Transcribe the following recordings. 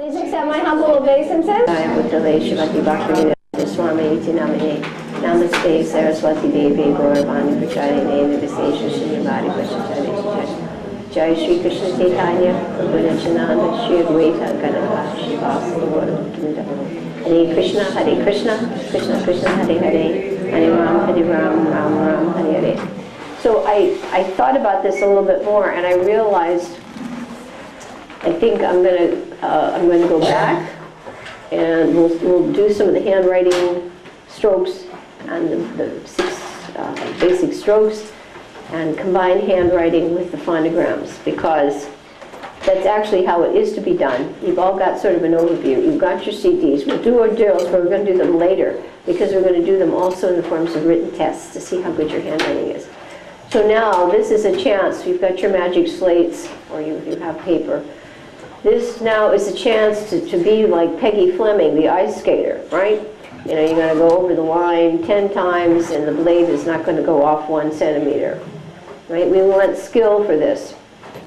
Please accept my humble obeisances. I am Uttale Shivati Bhakti Swami Iti Namane Namaste Saraswati Devi Gauravani Pracharine Nivasesha Shinivadi Vachacharya Jai Shri Krishna Chaitanya Prabhu Nityananda Shri Advaita Gadadhara Shivasana Gaura Hare Krishna Krishna Krishna Hare Hare Hare Ram Ram Hare Hare. So I thought about this a little bit more, and I realized I think I'm going to go back, and we'll do some of the handwriting strokes and the 6 basic strokes, and combine handwriting with the phonograms, because that's actually how it is to be done. You've all got sort of an overview. You've got your CDs. We'll do our drills, but we're going to do them later, because we're going to do them also in the forms of written tests to see how good your handwriting is. So now this is a chance. You've got your magic slates, or you have paper. This now is a chance to be like Peggy Fleming, the ice skater, right? You know, you're going to go over the line 10 times, and the blade is not going to go off 1 centimeter, right? We want skill for this,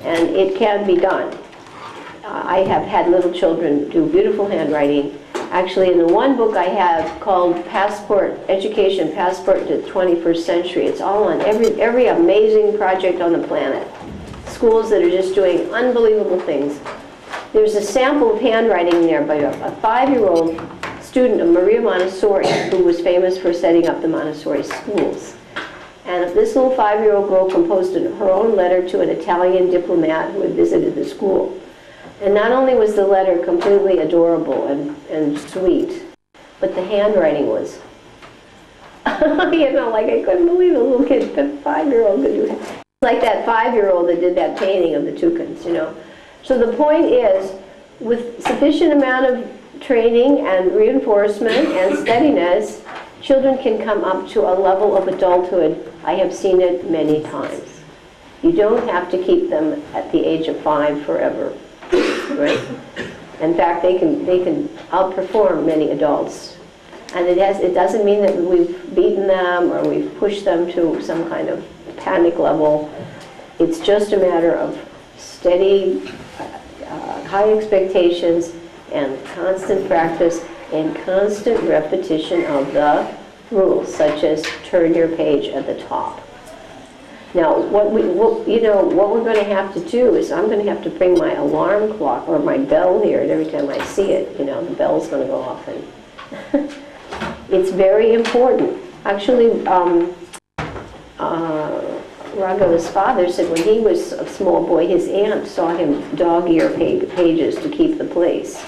and it can be done. I have had little children do beautiful handwriting. Actually, in the one book I have called Education Passport to the 21st Century, it's all on every amazing project on the planet. Schools that are just doing unbelievable things. There's a sample of handwriting there by a 5-year-old student of Maria Montessori, who was famous for setting up the Montessori schools. And this little 5-year-old girl composed her own letter to an Italian diplomat who had visited the school. And not only was the letter completely adorable and sweet, but the handwriting was, you know, like I couldn't believe a little kid, a 5-year-old could do that. It's like that 5-year-old that did that painting of the toucans, you know. So the point is, with sufficient amount of training and reinforcement and steadiness, children can come up to a level of adulthood. I have seen it many times. You don't have to keep them at the age of 5 forever. Right? In fact, they can outperform many adults, and it doesn't mean that we've beaten them or we've pushed them to some kind of panic level. It's just a matter of steady, high expectations and constant practice and constant repetition of the rules, such as turn your page at the top. Now, what we're going to have to do is I'm going to have to bring my alarm clock or my bell here, and every time I see it, you know, the bell's going to go off. And it's very important. Actually, Raghav's father said when he was a small boy, his aunt saw him dog-ear pages to keep the place.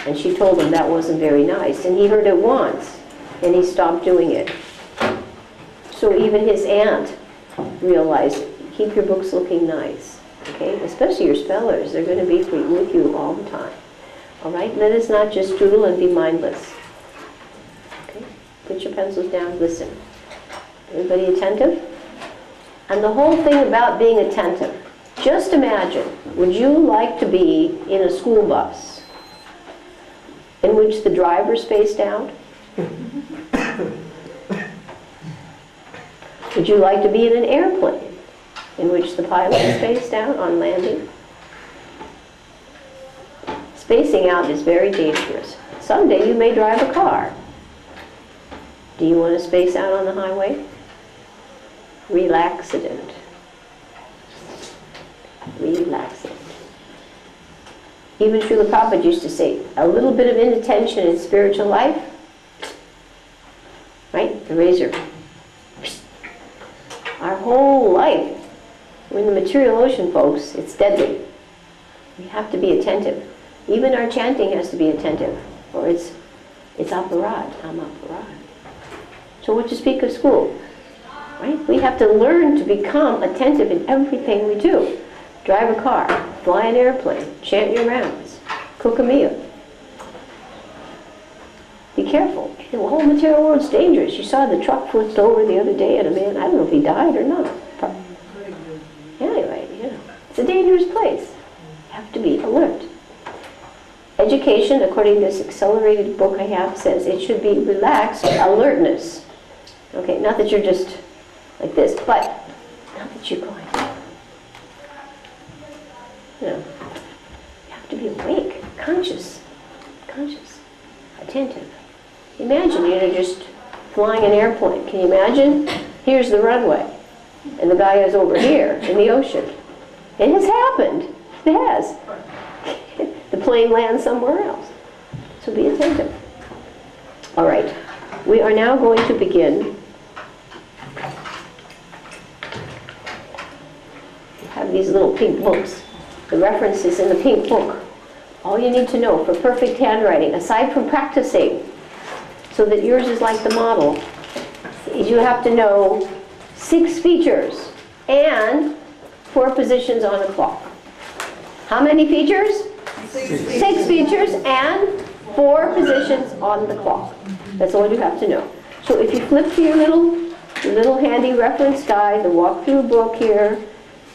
And she told him that wasn't very nice. And he heard it once, and he stopped doing it. So even his aunt realize, keep your books looking nice, okay? Especially your spellers. They're going to be with you all the time. All right? Let us not just doodle and be mindless. Okay? Put your pencils down, listen. Everybody attentive? And the whole thing about being attentive, just imagine, would you like to be in a school bus in which the driver's spaced out? Would you like to be in an airplane in which the pilot is spaced out on landing? Spacing out is very dangerous. Someday you may drive a car. Do you want to space out on the highway? Relaxident. Relaxident. Even Srila Prabhupada used to say, a little bit of inattention in spiritual life, right? The razor. Our whole life, we're in the material ocean, folks, it's deadly. We have to be attentive. Even our chanting has to be attentive, or it's aparad, amaparad. So what to speak of school, right? We have to learn to become attentive in everything we do. Drive a car, fly an airplane, chant your rounds, cook a meal. Be careful. The whole material world's dangerous. You saw the truck flipped over the other day, and a man, I don't know if he died or not. Anyway, you know, it's a dangerous place. You have to be alert. Education, according to this accelerated book I have, says it should be relaxed alertness. Okay, not that you're just like this, but not that you're going, you know, you have to be awake, conscious. conscious, attentive. Imagine you're just flying an airplane. Can you imagine? Here's the runway, and the guy is over here in the ocean. It has happened. It has. The plane lands somewhere else. So be attentive. All right. We are now going to begin. We have these little pink books. The reference is in the pink book. All you need to know for perfect handwriting, aside from practicing, so that yours is like the model, is you have to know 6 features and 4 positions on a clock. How many features? 6 features and 4 positions on the clock. That's all you have to know. So if you flip to your little handy reference guide, the walkthrough book here,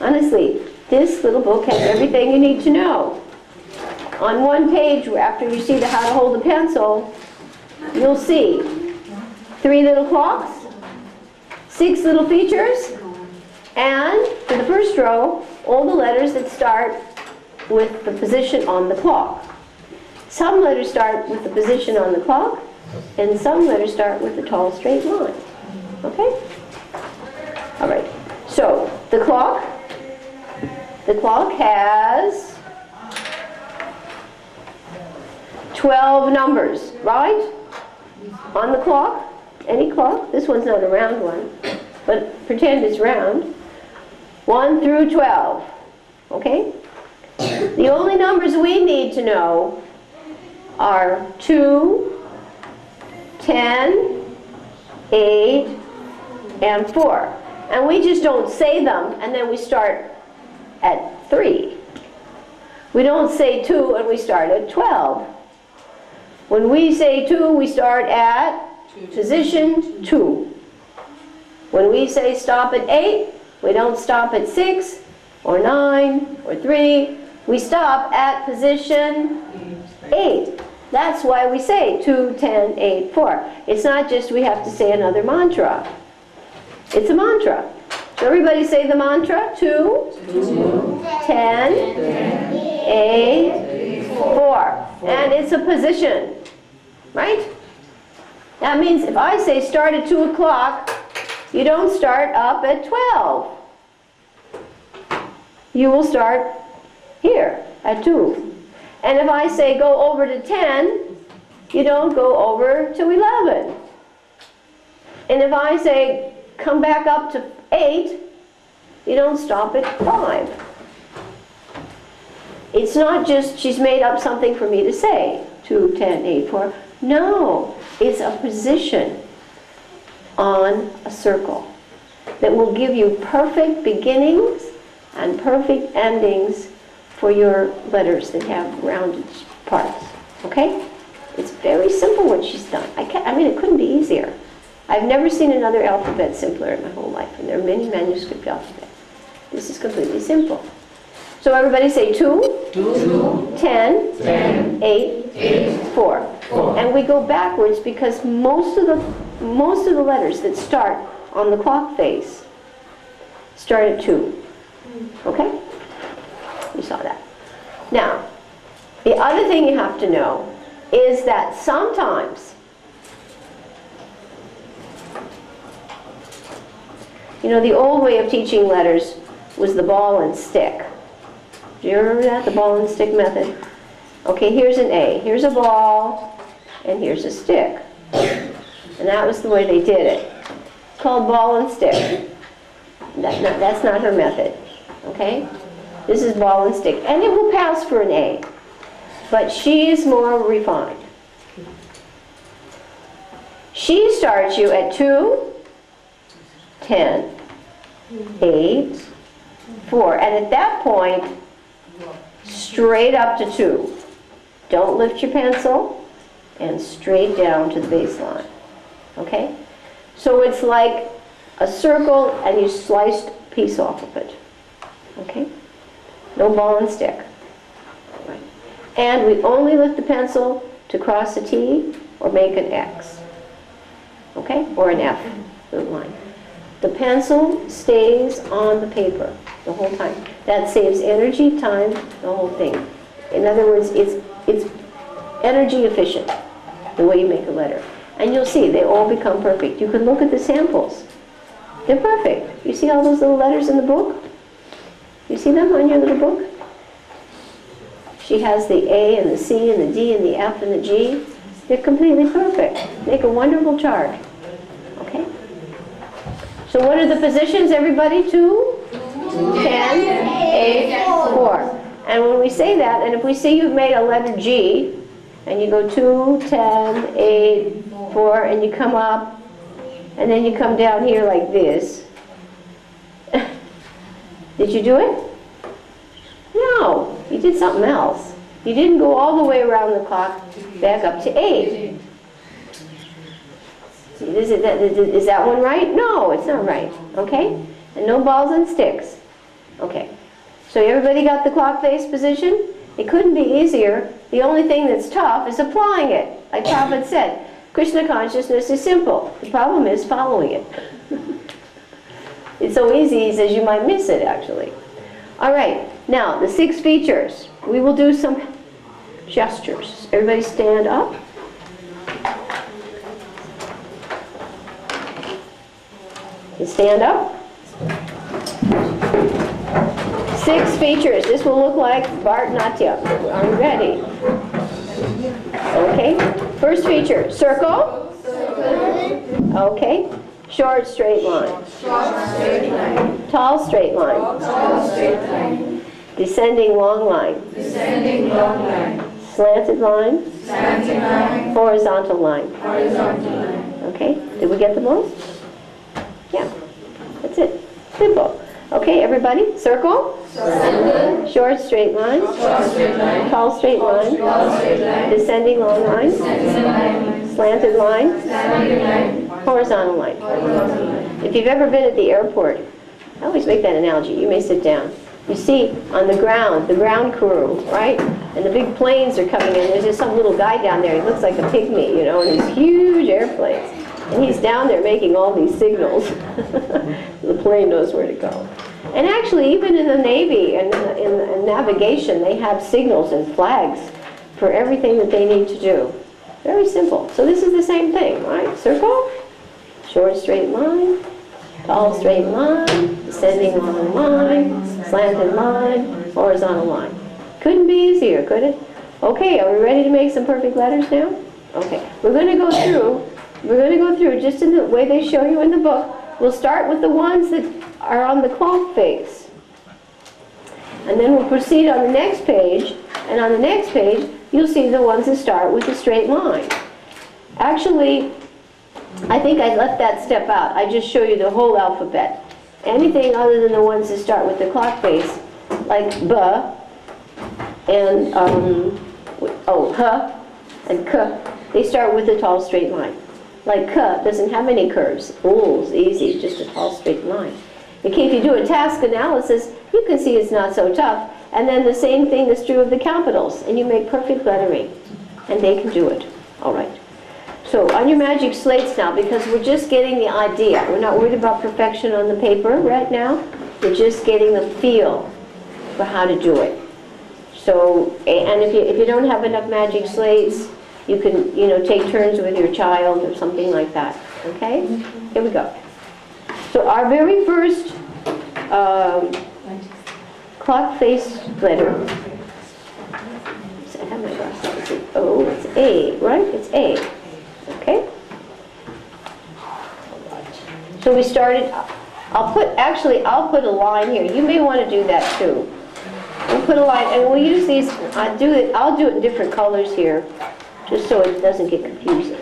honestly, this little book has everything you need to know. On one page, after you see how to hold a pencil, you'll see 3 little clocks, 6 little features, and for the first row, all the letters that start with the position on the clock. Some letters start with the position on the clock, and some letters start with a tall straight line. Okay? All right. So the clock has 12 numbers, right? On the clock, any clock. This one's not a round one, but pretend it's round. 1 through 12. Okay? The only numbers we need to know are 2, 10, 8, and 4. And we just don't say them and then we start at 3. We don't say 2 and we start at 12. When we say 2, we start at position 2. When we say stop at 8, we don't stop at 6 or 9 or 3. We stop at position 8. That's why we say 2, 10, 8, 4. It's not just we have to say another mantra. It's a mantra. So everybody say the mantra. 2, 10, 8, 4. And it's a position. Right? That means if I say start at 2 o'clock, you don't start up at 12. You will start here at 2. And if I say go over to 10, you don't go over to 11. And if I say come back up to 8, you don't stop at 5. It's not just she's made up something for me to say, 2, 10, 8, 4. No, it's a position on a circle that will give you perfect beginnings and perfect endings for your letters that have rounded parts. Okay? It's very simple what she's done. I mean, it couldn't be easier. I've never seen another alphabet simpler in my whole life, and there are many manuscript alphabets. This is completely simple. So everybody say 2, 10, 8, 4. And we go backwards because most of the letters that start on the clock face start at 2. Okay? You saw that. Now, the other thing you have to know is that sometimes, you know, the old way of teaching letters was the ball and stick. Do you remember that, the ball and stick method? Okay, here's an A. Here's a ball, and here's a stick. And that was the way they did it. It's called ball and stick. That's not her method. Okay? This is ball and stick. And it will pass for an A. But she is more refined. She starts you at 2, 10, 8, 4. And at that point, straight up to 2. Don't lift your pencil, and straight down to the baseline. Okay? So it's like a circle, and you sliced a piece off of it. Okay? No ball and stick. Right. And we only lift the pencil to cross a T or make an X. Okay? Or an F, little line. The pencil stays on the paper the whole time. That saves energy, time, the whole thing. In other words, it's energy efficient, the way you make a letter. And you'll see, they all become perfect. You can look at the samples. They're perfect. You see all those little letters in the book? You see them on your little book? She has the A and the C and the D and the F and the G. They're completely perfect. Make a wonderful chart. Okay? So what are the positions, everybody? 2, 10, 8, 4. And when we say that, and if we say you've made a letter G, and you go 2, 10, 8, 4, and you come up, and then you come down here like this. Did you do it? No, you did something else. You didn't go all the way around the clock back up to 8. Is that one right? No, it's not right. Okay? And no balls and sticks. Okay. So everybody got the clock face position? It couldn't be easier. The only thing that's tough is applying it. Like Prabhupada said, Krishna consciousness is simple. The problem is following it. It's so easy, he says, you might miss it, actually. All right. Now, the 6 features. We will do some gestures. Everybody stand up. You stand up. 6 features. This will look like Bharatanatyam. Are you ready? Okay. First feature, circle. Okay. Short straight line. Tall straight line. Descending long line. Slanted line. Horizontal line. Okay. Did we get them all? Yeah. That's it. Simple. Okay, everybody. Circle. Short straight line. Tall straight line. Descending long line. Slanted line. Horizontal line. If you've ever been at the airport, I always make that analogy. You may sit down. You see on the ground crew, right? And the big planes are coming in. There's just some little guy down there. He looks like a pygmy, you know, in these huge airplanes. And he's down there making all these signals. The plane knows where to go. And actually, even in the Navy and in navigation, they have signals and flags for everything that they need to do. Very simple. So this is the same thing, right? Circle, short straight line, tall straight line, descending long line, slanted line, horizontal line. Couldn't be easier, could it? Okay, are we ready to make some perfect letters now? Okay, we're going to go through just in the way they show you in the book. We'll start with the ones that are on the clock face. And then we'll proceed on the next page, and on the next page, you'll see the ones that start with a straight line. Actually, I think I left that step out. I just show you the whole alphabet. Anything other than the ones that start with the clock face, like B, and H, and K, they start with a tall straight line. Like K doesn't have any curves. Ool's easy, just a tall straight line. Okay, if you do a task analysis, you can see it's not so tough. And then the same thing is true of the capitals, and you make perfect lettering. And they can do it. All right. So on your magic slates now, because we're just getting the idea. We're not worried about perfection on the paper right now. We're just getting the feel for how to do it. So, and if you don't have enough magic slates, you can, take turns with your child or something like that. Okay? Here we go. So our very first clock face letter. I have my glasses. Oh, it's A, right? It's A. Okay? So we started, I'll put a line here. You may want to do that too. We'll put a line, and we'll use these, I'll do it in different colors here, just so it doesn't get confusing.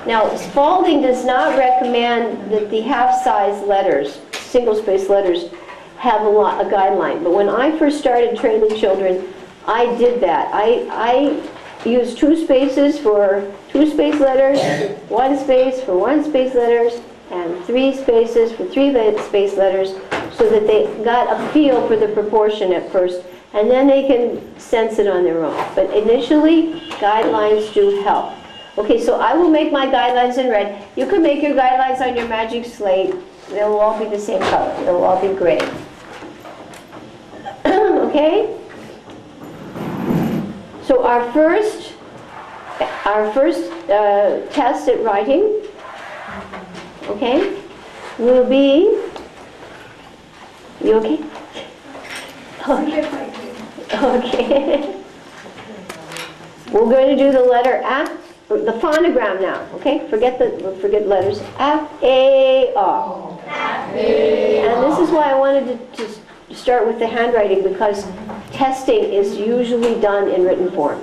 Now, Spalding does not recommend that the half-size letters, single-space letters, have a guideline. But when I first started training children, I did that. I used 2 spaces for 2-space letters, 1 space for 1-space letters, and 3 spaces for 3-space letters, so that they got a feel for the proportion at first, and then they can sense it on their own. But initially, guidelines do help. Okay, so I will make my guidelines in red. You can make your guidelines on your magic slate. They'll all be the same color. They'll all be gray. Okay, Okay? So our first test at writing, okay, will be, you okay? Okay. Okay. We're going to do the letter A, the phonogram now, okay? Forget letters. F, A, R. And this is why I wanted to start with the handwriting, because testing is usually done in written form.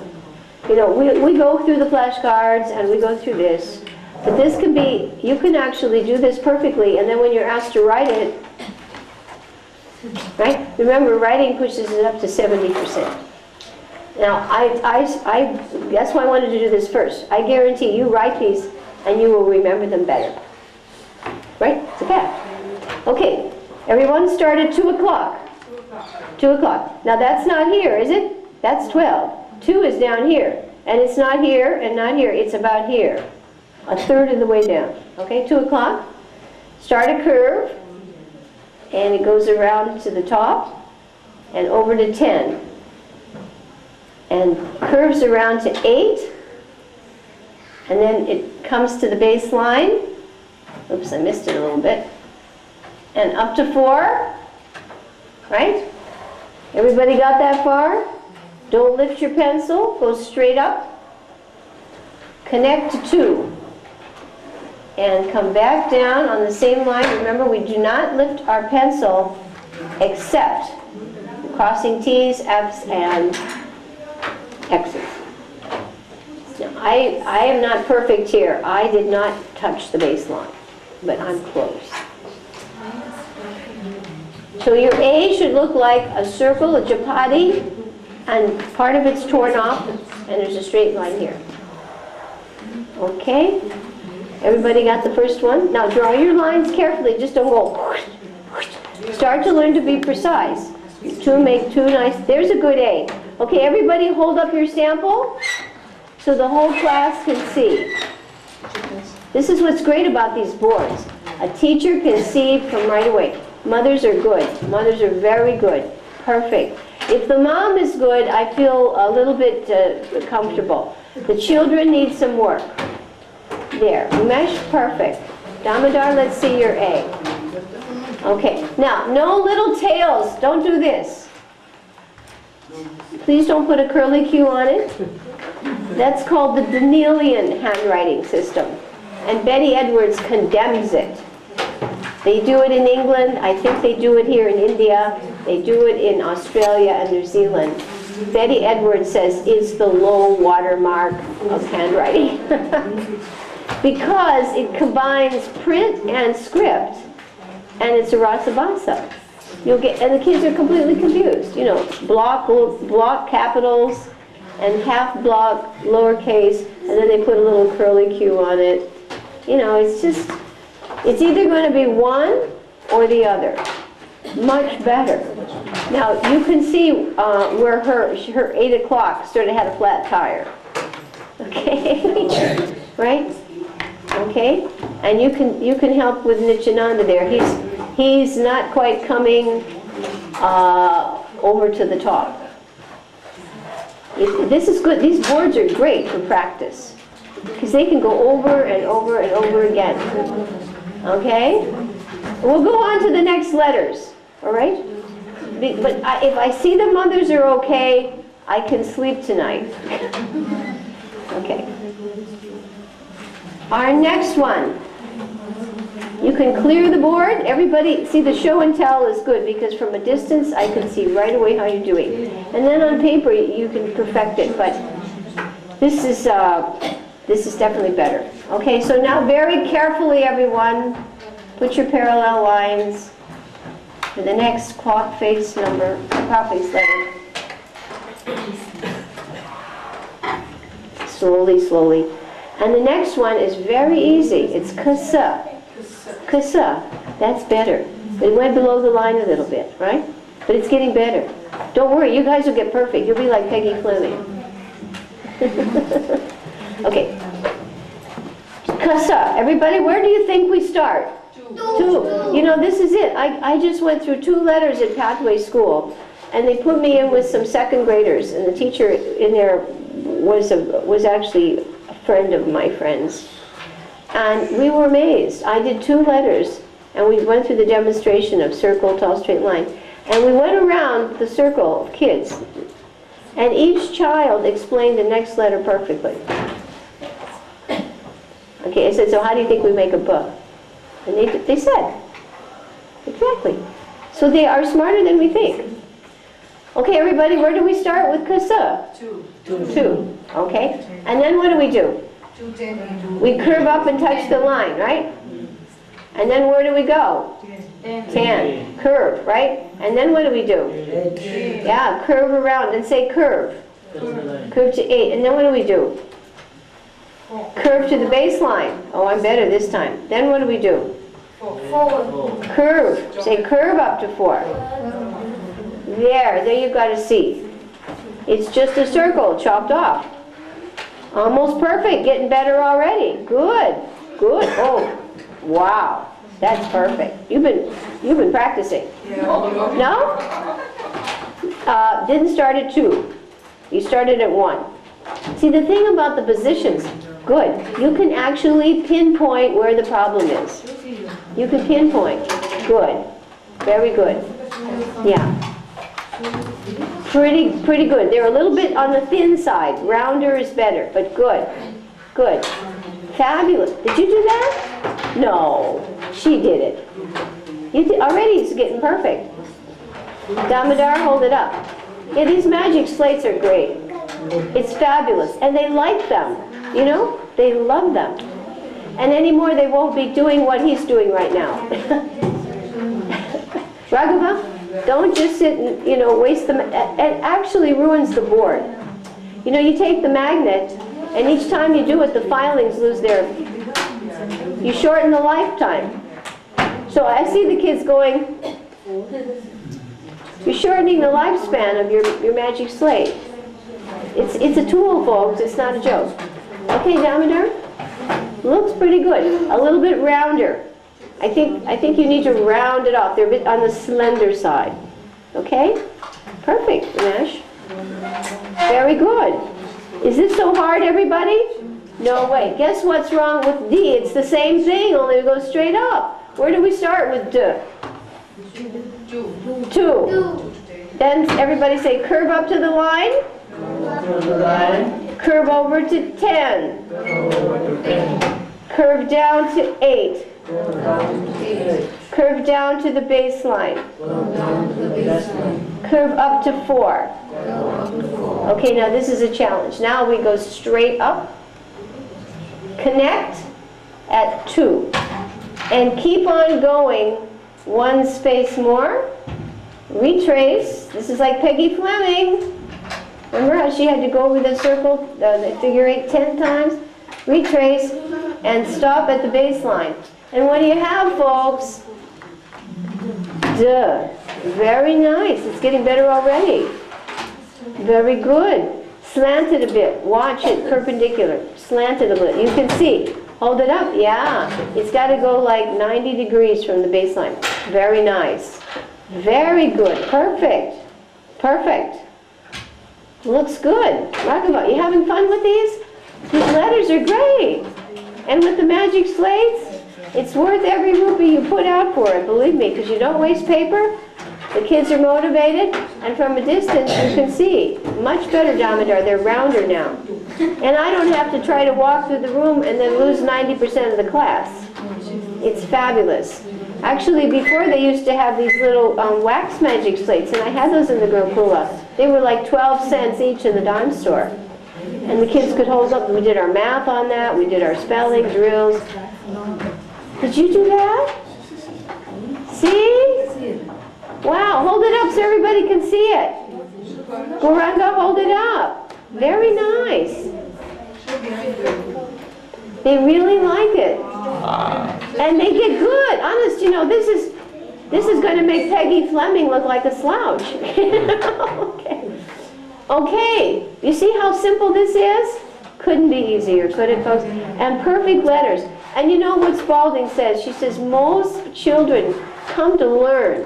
You know, we go through the flashcards and we go through this, but this can be, you can actually do this perfectly, and then when you're asked to write it, right? Remember, writing pushes it up to 70%. Now, that's why I wanted to do this first. I guarantee you write these and you will remember them better. Right? It's a fact. Okay, everyone start at 2 o'clock. 2 o'clock. Now that's not here, is it? That's 12. 2 is down here. And it's not here and not here. It's about here. A third of the way down. Okay, 2 o'clock. Start a curve. And it goes around to the top and over to 10. And curves around to 8. And then it comes to the baseline. Oops, I missed it a little bit. And up to 4. Right? Everybody got that far? Don't lift your pencil. Go straight up. Connect to 2. And come back down on the same line. Remember, we do not lift our pencil except crossing T's, F's, and X's. Now, I am not perfect here. I did not touch the baseline, but I'm close. So your A should look like a circle, a chapati, and part of it's torn off, and there's a straight line here. Okay? Everybody got the first one? Now draw your lines carefully, just don't go whoosh, whoosh. Start to learn to be precise. Make 2 nice, there's a good A. Okay, everybody hold up your sample so the whole class can see. This is what's great about these boards. A teacher can see from right away. Mothers are good. Mothers are very good. Perfect. If the mom is good, I feel a little bit comfortable. The children need some work. There, mesh, perfect. Damodar, let's see your A. Okay, now, no little tails. Don't do this. Please don't put a curly Q on it. That's called the Danielian handwriting system. And Betty Edwards condemns it. They do it in England. I think they do it here in India. They do it in Australia and New Zealand. Betty Edwards says it's the low watermark of handwriting. Because it combines print and script, and it's a rasabasa. You'll get, and the kids are completely confused. You know, block capitals, and half block lowercase, and then they put a little curly Q on it. You know, it's just, it's either going to be one or the other. Much better. Now you can see where her 8 o'clock sort of had a flat tire. Okay, right? Okay, and you can help with Nityananda there. He's not quite coming over to the top. This is good. These boards are great for practice because they can go over and over and over again. Okay, we'll go on to the next letters. All right, but if I see the mothers are okay, I can sleep tonight. Okay. Our next one, you can clear the board. Everybody, see, the show and tell is good because from a distance I can see right away how you're doing. And then on paper you can perfect it, but this is definitely better. Okay, so now very carefully, everyone, put your parallel lines for the next clock face letter. Slowly, slowly. And the next one is very easy. It's kasa. Kasa. That's better. It went below the line a little bit, right? But it's getting better. Don't worry, you guys will get perfect. You'll be like Peggy Fleming. Okay. Kasa. Everybody, where do you think we start? 2. You know, this is it. I just went through 2 letters at Pathway School. and they put me in with some second graders, and the teacher in there was actually a friend of my friend's. And we were amazed. I did 2 letters, and we went through the demonstration of circle, tall, straight line. And we went around the circle of kids, and each child explained the next letter perfectly. Okay, I said, so how do you think we make a book? And they said, exactly. So they are smarter than we think. Okay, everybody, where do we start with kasa? 2. Okay, and then what do? We curve up and touch the line, right? And then where do we go? 10. Curve, right? And then what do? Yeah, curve around and say curve. Curve to 8. And then what do? Curve to the baseline. Oh, I'm better this time. Then what do? Curve. Say curve up to 4. There you got to see. It's just a circle chopped off. Almost perfect. Getting better already. Good. Oh, wow. That's perfect. You've been practicing. No? Didn't start at 2. You started at 1. See, the thing about the positions, good. You can actually pinpoint where the problem is. You can pinpoint. Good. Very good. Yeah. Pretty good. They're a little bit on the thin side. Rounder is better, but good. Fabulous. Did you do that? No. She did it. Already it's getting perfect. Damodar, hold it up. Yeah, these magic slates are great. It's fabulous. And they like them. You know? They love them. And anymore they won't be doing what he's doing right now. Raghava? Don't just sit and, waste them. It actually ruins the board. You take the magnet, and each time you do it, the filings lose you shorten the lifetime. So I see the kids going, you're shortening the lifespan of your magic slate. It's a tool, folks. It's not a joke. Okay, Damodar? Looks pretty good. A little bit rounder. I think you need to round it off. They're a bit on the slender side. Okay? Perfect, Ramesh. Very good. Is this so hard, everybody? No way. Guess what's wrong with D? It's the same thing, only we go straight up. Where do we start with D? 2. Then everybody say curve up to the line. Curve over to 10. Curve down to 8. Curve down to the baseline. Curve up to 4. Okay, now this is a challenge. Now we go straight up. Connect at 2. And keep on going 1 space more. Retrace. This is like Peggy Fleming. Remember how she had to go over the circle, the figure 8 10 times? Retrace and stop at the baseline. And what do you have, folks? Duh. Very nice. It's getting better already. Very good. Slant it a bit. Watch it perpendicular. Slant it a bit. You can see. Hold it up. Yeah. It's got to go like 90 degrees from the baseline. Very nice. Very good. Perfect. Perfect. Looks good. Raghava, you having fun with these? These letters are great. And with the magic slates, it's worth every rupee you put out for it, believe me, because you don't waste paper. The kids are motivated, and from a distance you can see. Much better, Damodar. They're rounder now. And I don't have to try to walk through the room and then lose 90% of the class. It's fabulous. Actually, before they used to have these little wax magic slates, and I had those in the Gurukula. They were like 12 cents each in the dime store. And the kids could hold up. We did our math on that. We did our spelling, drills. Did you do that? See? Wow, hold it up so everybody can see it. Gauranga, hold it up. Very nice. They really like it. And they get good. Honest, this is going to make Peggy Fleming look like a slouch. Okay. Okay. You see how simple this is? Couldn't be easier, could it, folks? And perfect letters. And you know what Spalding says? She says most children come to learn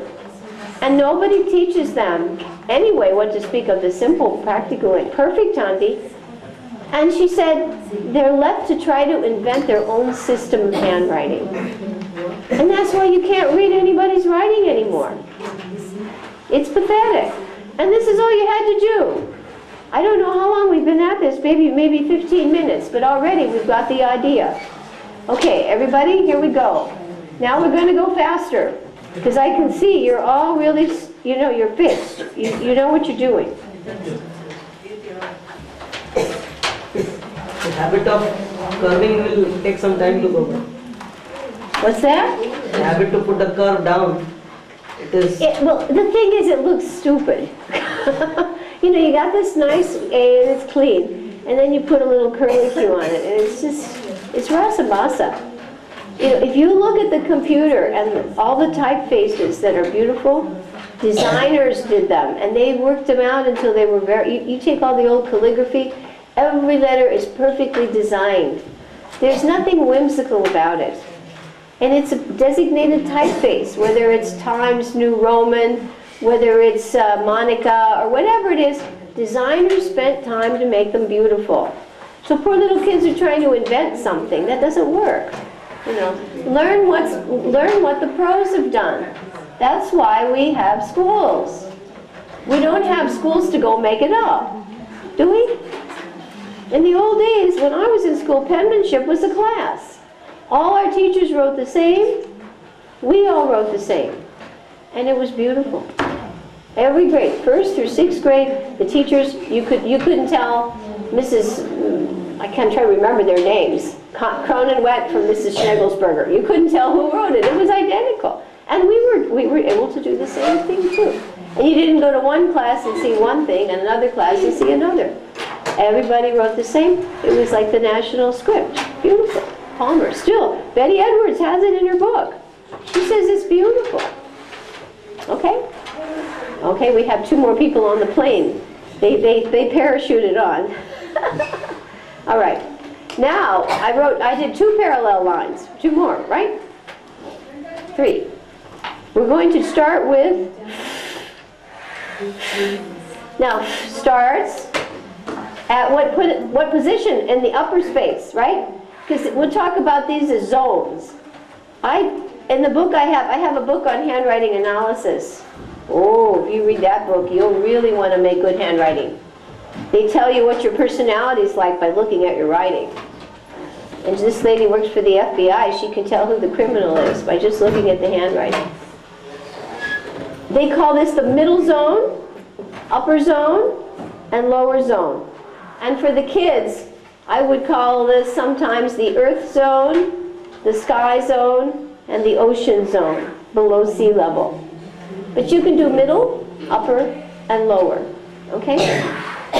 And nobody teaches them anyway what to speak of the simple, practical, and perfect, Auntie. And she said they're left to try to invent their own system of handwriting. And that's why you can't read anybody's writing anymore. It's pathetic. And this is all you had to do. I don't know how long we've been at this, maybe 15 minutes, but already we've got the idea. Okay, everybody, here we go. Now we're going to go faster, because I can see you're all really, you know, you're fixed. You know what you're doing. The habit of curving will take some time to go. What's that? The habit to put the curve down. Well, the thing is, it looks stupid. You know, you got this nice A and it's clean, and then you put a little curlicue on it, and it's just, it's rasa-basa. You know, if you look at the computer and all the typefaces that are beautiful, designers did them, and they worked them out until they were very, you take all the old calligraphy, every letter is perfectly designed. There's nothing whimsical about it. And it's a designated typeface, whether it's Times New Roman, whether it's Monica, or whatever it is. Designers spent time to make them beautiful. So poor little kids are trying to invent something. That doesn't work. You know, learn what the pros have done. That's why we have schools. We don't have schools to go make it up, do we? In the old days, when I was in school, penmanship was a class. All our teachers wrote the same. We all wrote the same. And it was beautiful. Every grade, 1st through 6th grade, the teachers, you couldn't tell Mrs., I can't try to remember their names, Cronenwet from Mrs. Schneggelsberger. You couldn't tell who wrote it. It was identical. And we were able to do the same thing too. And you didn't go to one class and see one thing and another class and see another. Everybody wrote the same. It was like the national script. Beautiful. Palmer. Still, Betty Edwards has it in her book. She says it's beautiful. Okay? Okay, we have 2 more people on the plane. They parachuted on. All right. Now, I did 2 parallel lines. 2 more, right? 3. We're going to start with, now, starts at what position in the upper space, right? Because we'll talk about these as zones. In the book I have a book on handwriting analysis. Oh, if you read that book, you'll really want to make good handwriting. They tell you what your personality is like by looking at your writing. And this lady works for the FBI. She can tell who the criminal is by just looking at the handwriting. They call this the middle zone, upper zone, and lower zone. And for the kids, I would call this sometimes the earth zone, the sky zone, and the ocean zone, below sea level. But you can do middle, upper, and lower, okay?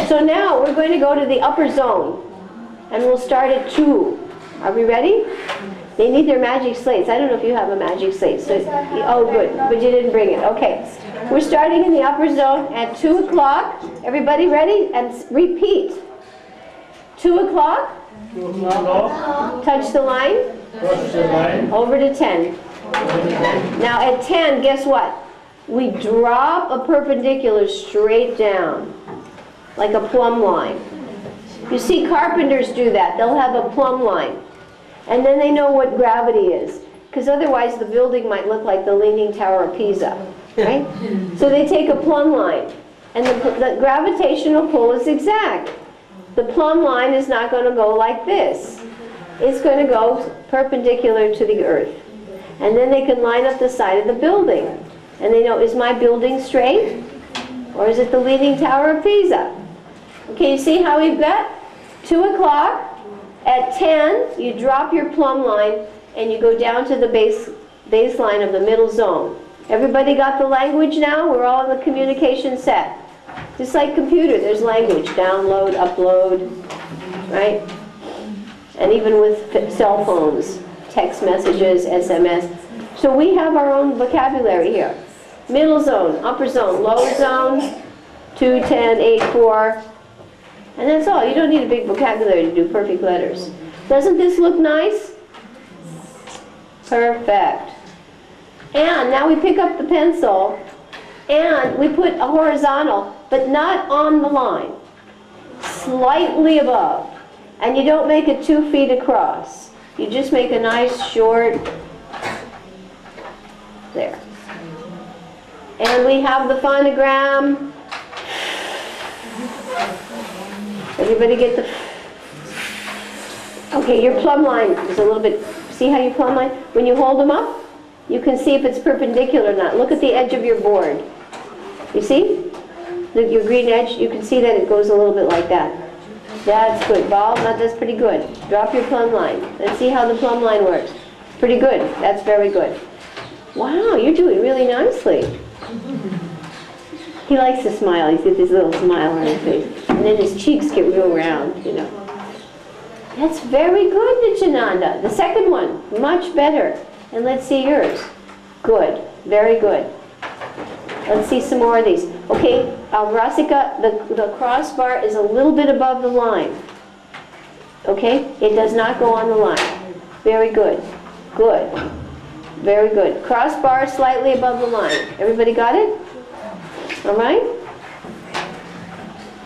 So now we're going to go to the upper zone, and we'll start at 2. Are we ready? They need their magic slates. I don't know if you have a magic slate. So, oh, good, but you didn't bring it. Okay. We're starting in the upper zone at 2 o'clock. Everybody ready? And repeat. 2 o'clock. 2 o'clock. Touch the line. Touch the line. Over to 10. Now at 10, guess what? We drop a perpendicular straight down, like a plumb line. You see carpenters do that. They'll have a plumb line. And then they know what gravity is. Because otherwise the building might look like the Leaning Tower of Pisa. Right? So they take a plumb line. And the gravitational pull is exact. The plumb line is not going to go like this. It's going to go perpendicular to the earth. And then they can line up the side of the building. And they know, is my building straight? Or is it the Leaning Tower of Pisa? Okay, you see how we've got 2 o'clock. At 10, you drop your plumb line and you go down to the baseline of the middle zone. Everybody got the language now? We're all in the communication set. Just like computer, there's language. Download, upload, right? And even with cell phones, text messages, SMS. So we have our own vocabulary here. Middle zone, upper zone, lower zone, 2, 10, 8, 4. And that's all. You don't need a big vocabulary to do perfect letters. Doesn't this look nice? Perfect. And now we pick up the pencil And we put a horizontal, but not on the line. Slightly above. And you don't make it 2 feet across. You just make a nice short, there. And we have the phonogram. Everybody get the, okay, your plumb line is a little bit, see how you plumb line? When you hold them up, you can see if it's perpendicular or not. Look at the edge of your board. You see? Your green edge, you can see that it goes a little bit like that. That's good. Ball, that's pretty good. Drop your plumb line. Let's see how the plumb line works. Pretty good. That's very good. Wow, you're doing really nicely. He likes to smile. He's got this little smile on his face. And then his cheeks get real round, you know. That's very good, Nityananda. The second one, much better. And let's see yours. Good. Very good. Let's see some more of these. Okay, Rasika, the crossbar is a little bit above the line. Okay? It does not go on the line. Very good. Good. Very good. Crossbar slightly above the line. Everybody got it? All right?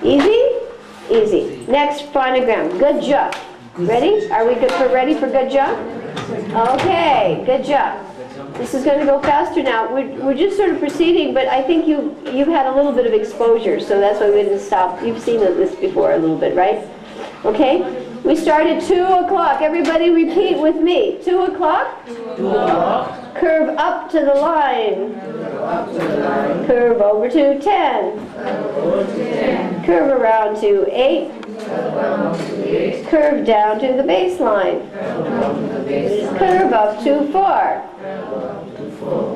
Easy? Easy. Next phonogram. Gajja. Ready? Are we ready for Gajja? Okay, Gajja. This is going to go faster now. We're just sort of proceeding, but I think you've had a little bit of exposure, so that's why we didn't stop. You've seen this before a little bit, right? Okay? We start at 2 o'clock. Everybody repeat with me. 2 o'clock? 2 o'clock. Curve up to the line. Curve over to 10. Curve around to 8. Curve down to the baseline. Curve up to 4.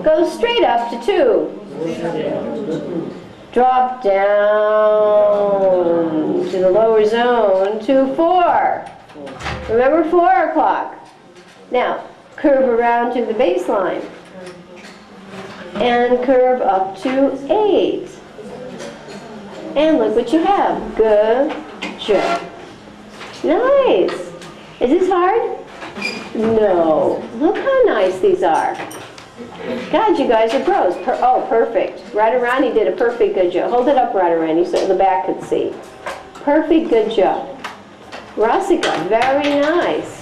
Go straight up to 2. Drop down to the lower zone to 4. Remember 4 o'clock. Now, curve around to the baseline. And curve up to 8. And look what you have. Good job. Nice. Is this hard? No. Look how nice these are. God, you guys are pros. Oh, perfect. Radharani did a perfect good job. Hold it up, Radharani, so the back could see. Perfect good job. Rasika, very nice.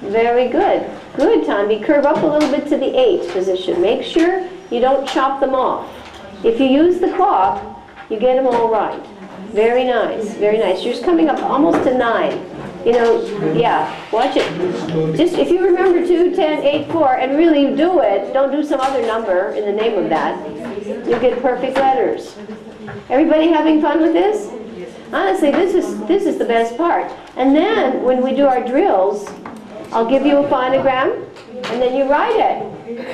Very good. Good, Tanvi. Curve up a little bit to the 8 position. Make sure you don't chop them off. If you use the clock, you get them all right. Very nice. Very nice. You're just coming up almost to 9. You know, yeah, watch it. Just if you remember 2, 10, 8, 4, and really do it, don't do some other number in the name of that, you'll get perfect letters. Everybody having fun with this? Honestly, this is the best part. And then when we do our drills, I'll give you a phonogram, and then you write it.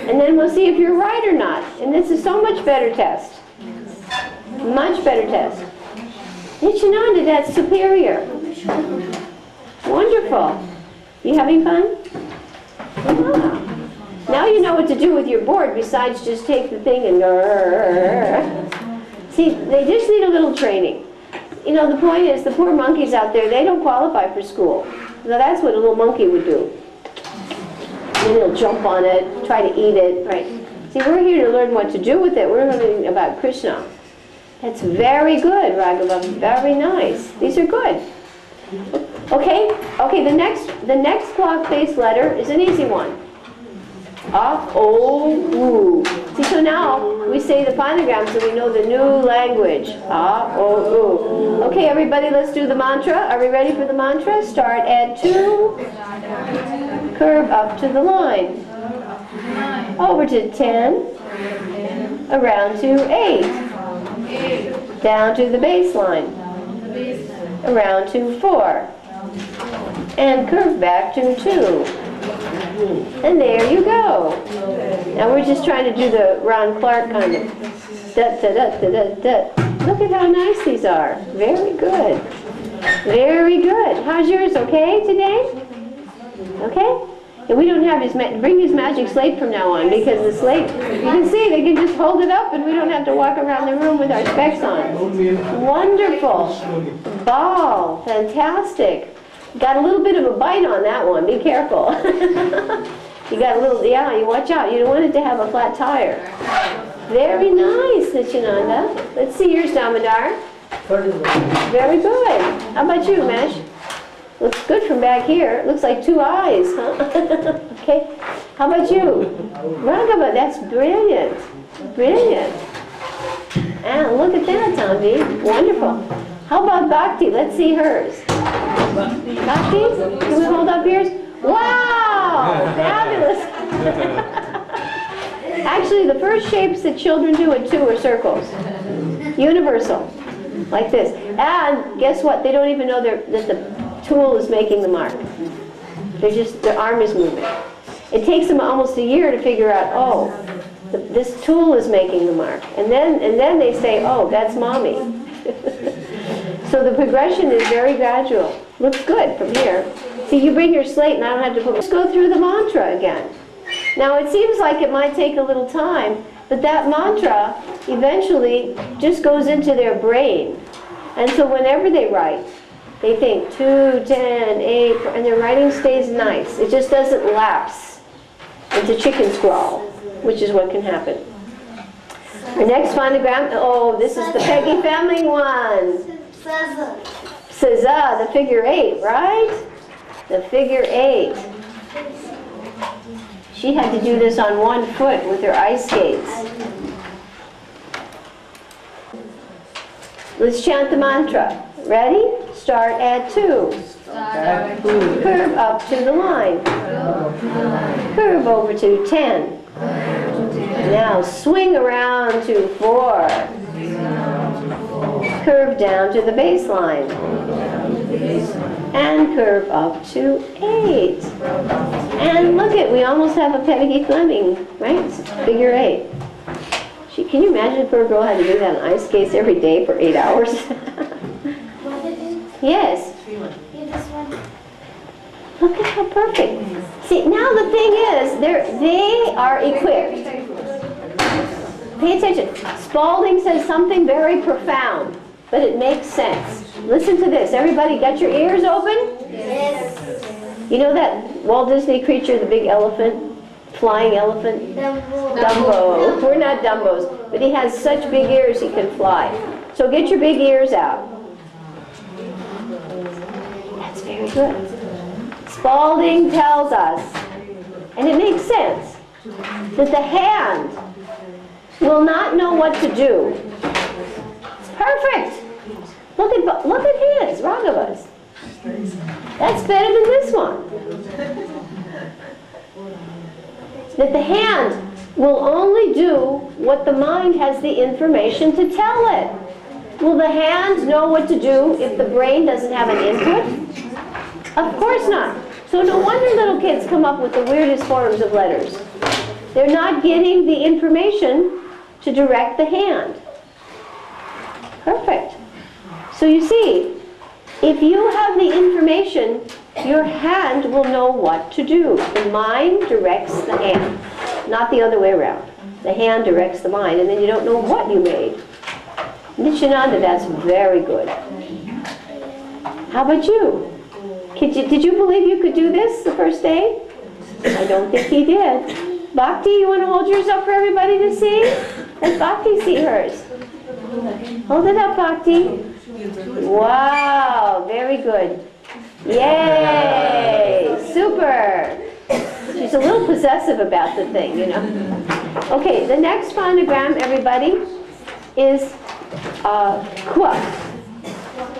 And then we'll see if you're right or not. And this is so much better test. Much better test. Nityananda, that's superior. Wonderful. You having fun? Yeah. Now you know what to do with your board besides just take the thing and go. See, they just need a little training. You know, the point is, the poor monkeys out there, they don't qualify for school. Now that's what a little monkey would do. Then he'll jump on it, try to eat it, right? See, we're here to learn what to do with it. We're learning about Krishna. That's very good, Raghavam. Very nice. These are good. Okay, the next clock-based letter is an easy one. O-U. See, so now we say the phonogram so we know the new language. O-U. Okay, everybody, let's do the mantra. Are we ready for the mantra? Start at 2. Curve up to the line. Over to 10. Around to 8. Down to the baseline. Around to 4. And curve back to 2. And there you go. Now we're just trying to do the Ron Clark kind of da-da-da-da-da-da. Look at how nice these are. Very good. Very good. How's yours? Okay today? Okay? And we don't have bring his magic slate from now on, because the slate, you can see, they can just hold it up and we don't have to walk around the room with our specs on. Wonderful. Ball. Fantastic. Got a little bit of a bite on that one. Be careful. You got a little, yeah, you watch out. You don't want it to have a flat tire. Very nice, Nityananda. Let's see yours, Damodar. 31. Very good. How about you, Mesh? Looks good from back here. Looks like 2 eyes, huh? Okay. How about you? Raghava, that's brilliant. Brilliant. And look at that, Tanvi. Wonderful. How about Bhakti? Let's see hers. Bhakti? Can we hold up yours? Wow! Fabulous. Actually, the first shapes that children do at 2 are circles. Universal. Like this. And guess what? They don't even know that the tool is making the mark. Their arm is moving. It takes them almost a year to figure out, oh, this tool is making the mark. And then they say, oh, that's mommy. So the progression is very gradual. Looks good from here. See, you bring your slate and I don't have to let's go through the mantra again. Now it seems like it might take a little time, but that mantra eventually just goes into their brain. And so whenever they write, they think 2, 10, 8, and their writing stays nice. It just doesn't lapse into chicken scrawl, which is what can happen. The next phonogram, oh, this is the Peggy Family one. Saza, the figure 8, right? The figure 8. She had to do this on 1 foot with her ice skates. Let's chant the mantra. Ready? Start at 2. Curve up to the line. Curve over to 10. Now swing around to 4. Curve down to the baseline. And curve up to 8. And look it, we almost have a Peggy Fleming, right? Figure 8. Can you imagine if a girl had to do that on ice skates every day for 8 hours? Yes. Look at how perfect. See, now the thing is, they are equipped. Pay attention. Spalding says something very profound, but it makes sense. Listen to this. Everybody got your ears open? Yes. You know that Walt Disney creature, the big elephant? Flying elephant? Dumbo. We're not Dumbos, but he has such big ears he can fly. So get your big ears out. That's very good. Spalding tells us, and it makes sense, that the hand will not know what to do. It's perfect. Look at his, Raghava's. That's better than this one. That the hand will only do what the mind has the information to tell it. Will the hand know what to do if the brain doesn't have an input? Of course not. So no wonder little kids come up with the weirdest forms of letters. They're not getting the information to direct the hand. Perfect. So you see, if you have the information, your hand will know what to do. The mind directs the hand, not the other way around. The hand directs the mind, and then you don't know what you made. Nityananda, that's very good. How about you? Did you believe you could do this the first day? I don't think he did. Bhakti, you want to hold yours up for everybody to see? Let Bhakti see hers. Hold it up, Bhakti. Wow, very good. Yay! Super! She's a little possessive about the thing, you know. Okay, the next phonogram, everybody, is Kwa.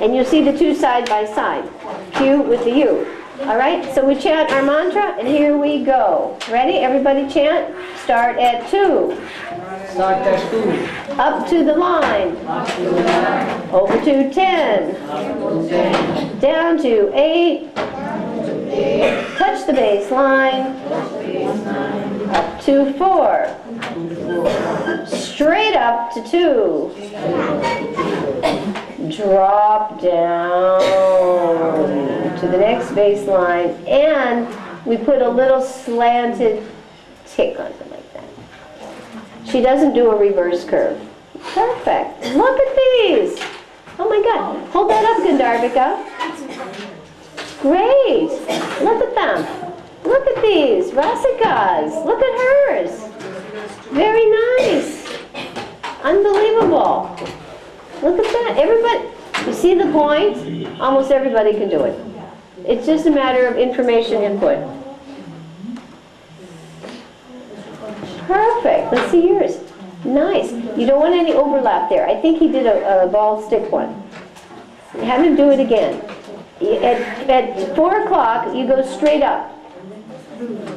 And you'll see the 2 side by side. Q with the U. All right, so we chant our mantra, and here we go. Ready? Everybody chant. Start at 2. Start at 2. Up to the line. Over to 10. Down to 8. Touch the bass line. Up to 4. Straight up to 2. Drop down to the next bass line, and we put a little slanted tick on it like that. She doesn't do a reverse curve. Perfect. Look at these. Oh my God. Hold that up, Gandharvika. Great. Look at them. Look at these, Rasika's. Look at hers. Very nice. Unbelievable. Look at that. Everybody, you see the point? Almost everybody can do it. It's just a matter of information input. Perfect. Let's see yours. Nice. You don't want any overlap there. I think he did a ball stick one. Have him do it again. At 4 o'clock, you go straight up.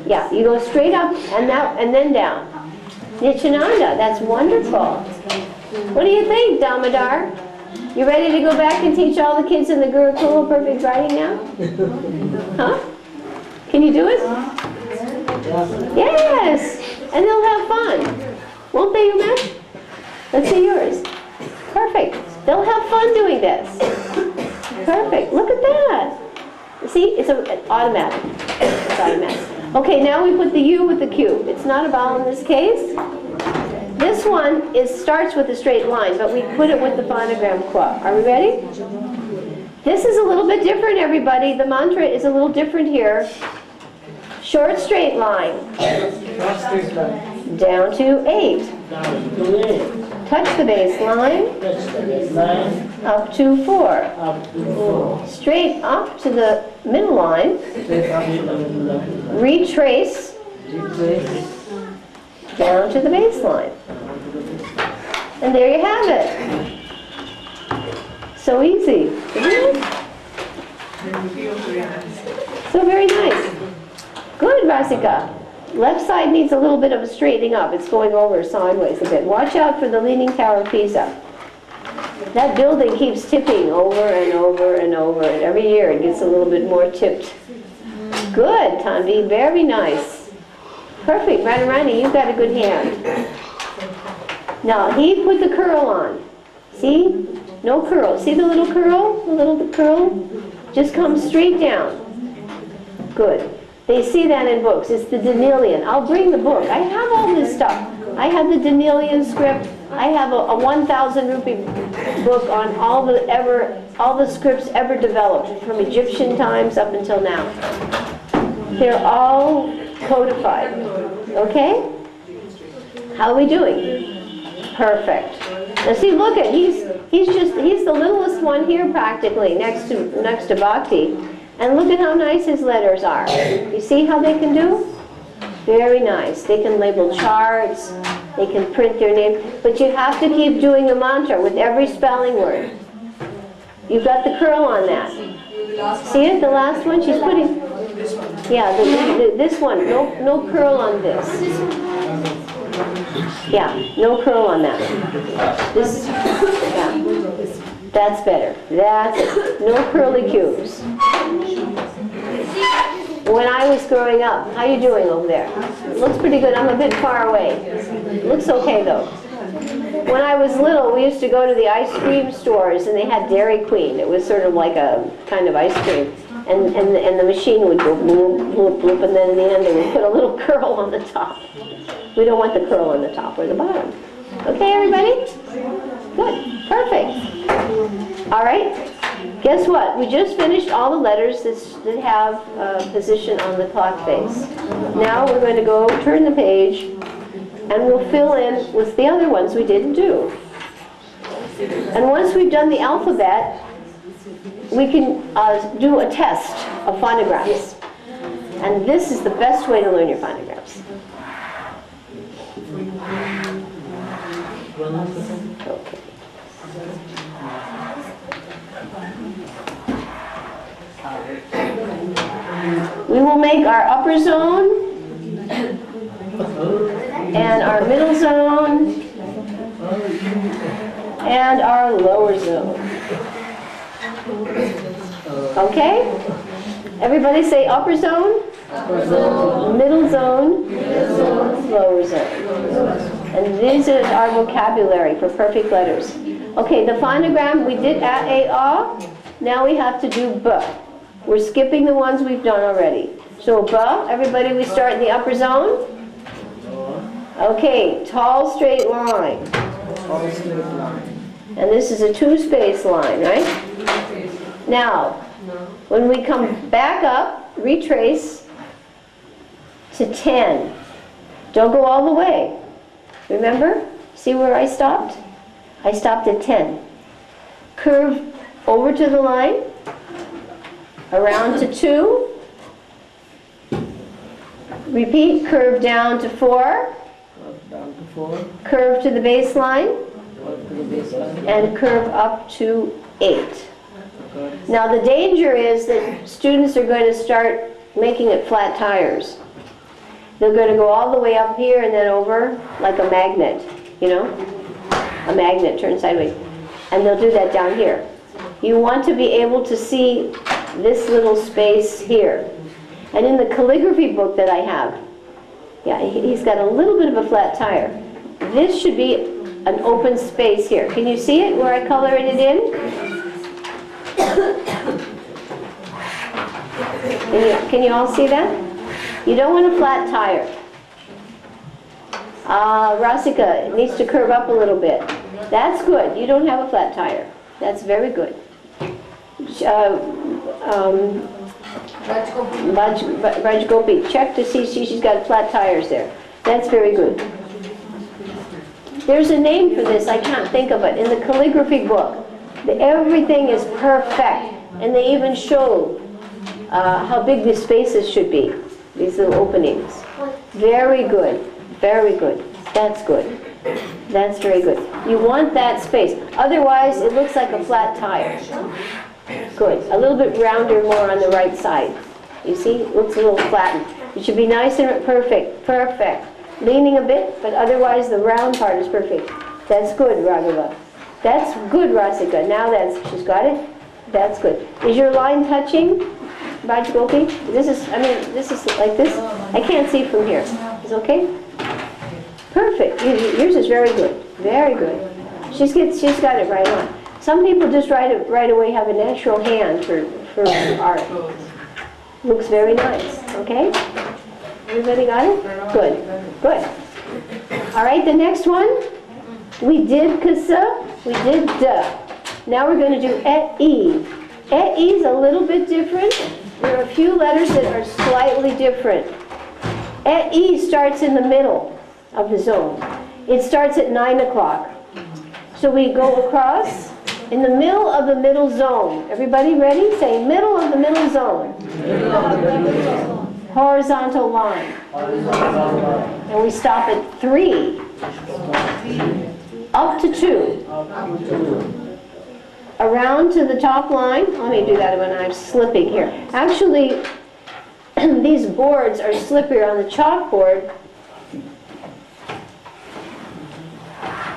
Yeah, you go straight up and then down. Nityananda, that's wonderful. What do you think, Damodar? You ready to go back and teach all the kids in the Gurukula perfect writing now? Huh? Can you do it? Yes! And they'll have fun. Won't they, Umesh? Let's see yours. Perfect. They'll have fun doing this. Perfect. Look at that. See, it's automatic. It's automatic. Okay, now we put the U with the Q. It's not a vowel in this case. This one starts with a straight line, but we put it with the phonogram qua. Are we ready? This is a little bit different, everybody. The mantra is a little different here. Short straight line. Down to 8. Down to 8. Touch the bass line. Touch the bass line. Up to 4. Up to 4. Straight up to the middle line. Straight up to the middle line. Retrace. Retrace. Down to the bass line. And there you have it. So easy, isn't it? So very nice. Good, Rasika. Left side needs a little bit of a straightening up. It's going over sideways a bit. Watch out for the Leaning Tower of Pisa. That building keeps tipping over and over and over. And every year it gets a little bit more tipped. Good, Tanvi. Very nice. Perfect. Radharani, you've got a good hand. Now, he put the curl on. See? No curl. See the little curl? The little curl? Just comes straight down. Good. They see that in books. It's the Danielian. I'll bring the book. I have all this stuff. I have the Danielian script. I have a 1,000 rupee book on all the scripts ever developed from Egyptian times up until now. They're all codified. Okay? How are we doing? Perfect. Now see, look at he's the littlest one here practically next to Bhakti. And look at how nice his letters are. You see how they can do? Very nice. They can label charts. They can print their name. But you have to keep doing the mantra with every spelling word. You've got the curl on that. See it? The last one? She's putting... Yeah, this one. No curl on this. Yeah, no curl on that. This... Yeah. That's better. That's it. No curly Q's. When I was growing up, how you doing over there? It looks pretty good. I'm a bit far away. It looks okay though. When I was little, we used to go to the ice cream stores and they had Dairy Queen. It was sort of like a kind of ice cream. And the machine would go bloop, bloop, bloop, and then in the end they would put a little curl on the top. We don't want the curl on the top or the bottom. Okay, everybody? Good. Perfect. All right. Guess what? We just finished all the letters that have a position on the clock face. Now we're going to go turn the page and we'll fill in with the other ones we didn't do. And once we've done the alphabet, we can do a test of phonographs. And this is the best way to learn your phonographs. Okay. We will make our upper zone and our middle zone and our lower zone. Okay? Everybody say upper zone, middle zone, lower zone. And this is our vocabulary for perfect letters. Okay, the phonogram, we did A, now we have to do B. We're skipping the ones we've done already. So B, everybody, we start in the upper zone. Okay, tall straight line. And this is a 2-space line, right? Now, when we come back up, retrace, to 10. Don't go all the way. Remember? See where I stopped? I stopped at 10. Curve over to the line, around to 2. Repeat, curve down to 4. Down to 4. Curve to the baseline, Up to the baseline. and curve up to 8. Okay. Now the danger is that students are going to start making it flat tires. They're going to go all the way up here and then over like a magnet, you know? A magnet turned sideways. And they'll do that down here. You want to be able to see this little space here. And in the calligraphy book that I have, yeah, he's got a little bit of a flat tire. This should be an open space here. Can you see it where I colored it in? Can you all see that? You don't want a flat tire. Rasika, it needs to curve up a little bit. That's good. You don't have a flat tire. That's very good. Rajgopi, check to see she's got flat tires there. That's very good. There's a name for this. I can't think of it. In the calligraphy book, everything is perfect. And they even show how big the spaces should be, these little openings. Very good. Very good. That's good. That's very good. You want that space. Otherwise, it looks like a flat tire. Good. A little bit rounder more on the right side. You see? It looks a little flattened. It should be nice and perfect. Perfect. Leaning a bit, but otherwise the round part is perfect. That's good, Raghava. That's good, Rasika. Now she's got it. That's good. Is your line touching, Rajgopi? This is like this. I can't see from here. Is it okay? Perfect. Yours is very good. Very good. She's got it right on. Some people just right away have a natural hand for art. Looks very nice. Okay? Everybody got it? Good. Good. All right, the next one. We did kasa, we did da. Now we're going to do et-e. Et-e is a little bit different. There are a few letters that are slightly different. Et-e starts in the middle of the zone. It starts at 9 o'clock. So we go across in the middle of the middle zone. Everybody ready? Say middle of the middle zone. Horizontal line. And we stop at 3. Up to 2. Around to the top line. Let me do that when I'm slipping here. Actually, these boards are slippier on the chalkboard.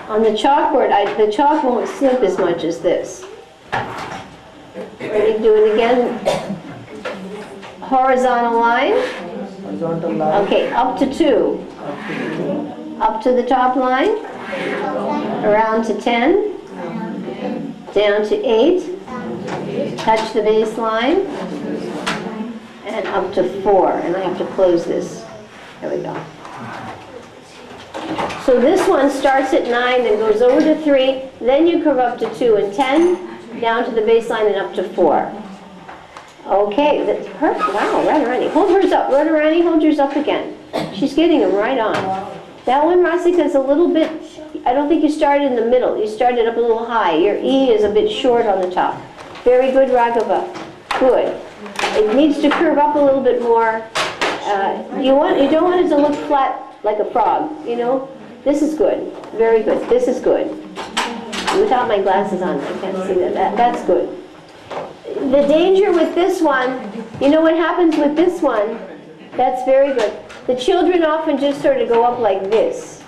On the chalkboard, the chalk won't slip as much as this. Ready to do it again? Horizontal line. Horizontal line. Okay, up to 2. Up to the top line. Around to 10. Down to 8. Touch the baseline. And up to 4. And I have to close this. There we go. So this one starts at 9 and goes over to 3, then you curve up to 2 and 10, down to the baseline and up to 4. Okay, that's perfect. Wow, Radharani. Hold hers up. Radharani, hold yours up again. She's getting them right on. That one, Rasika, is a little bit, I don't think you started in the middle. You started up a little high. Your E is a bit short on the top. Very good, Raghava. Good. It needs to curve up a little bit more. You don't want it to look flat like a frog, you know? This is good. Very good. This is good. Without my glasses on, I can't see that. That's good. The danger with this one, you know what happens with this one? That's very good. The children often just sort of go up like this.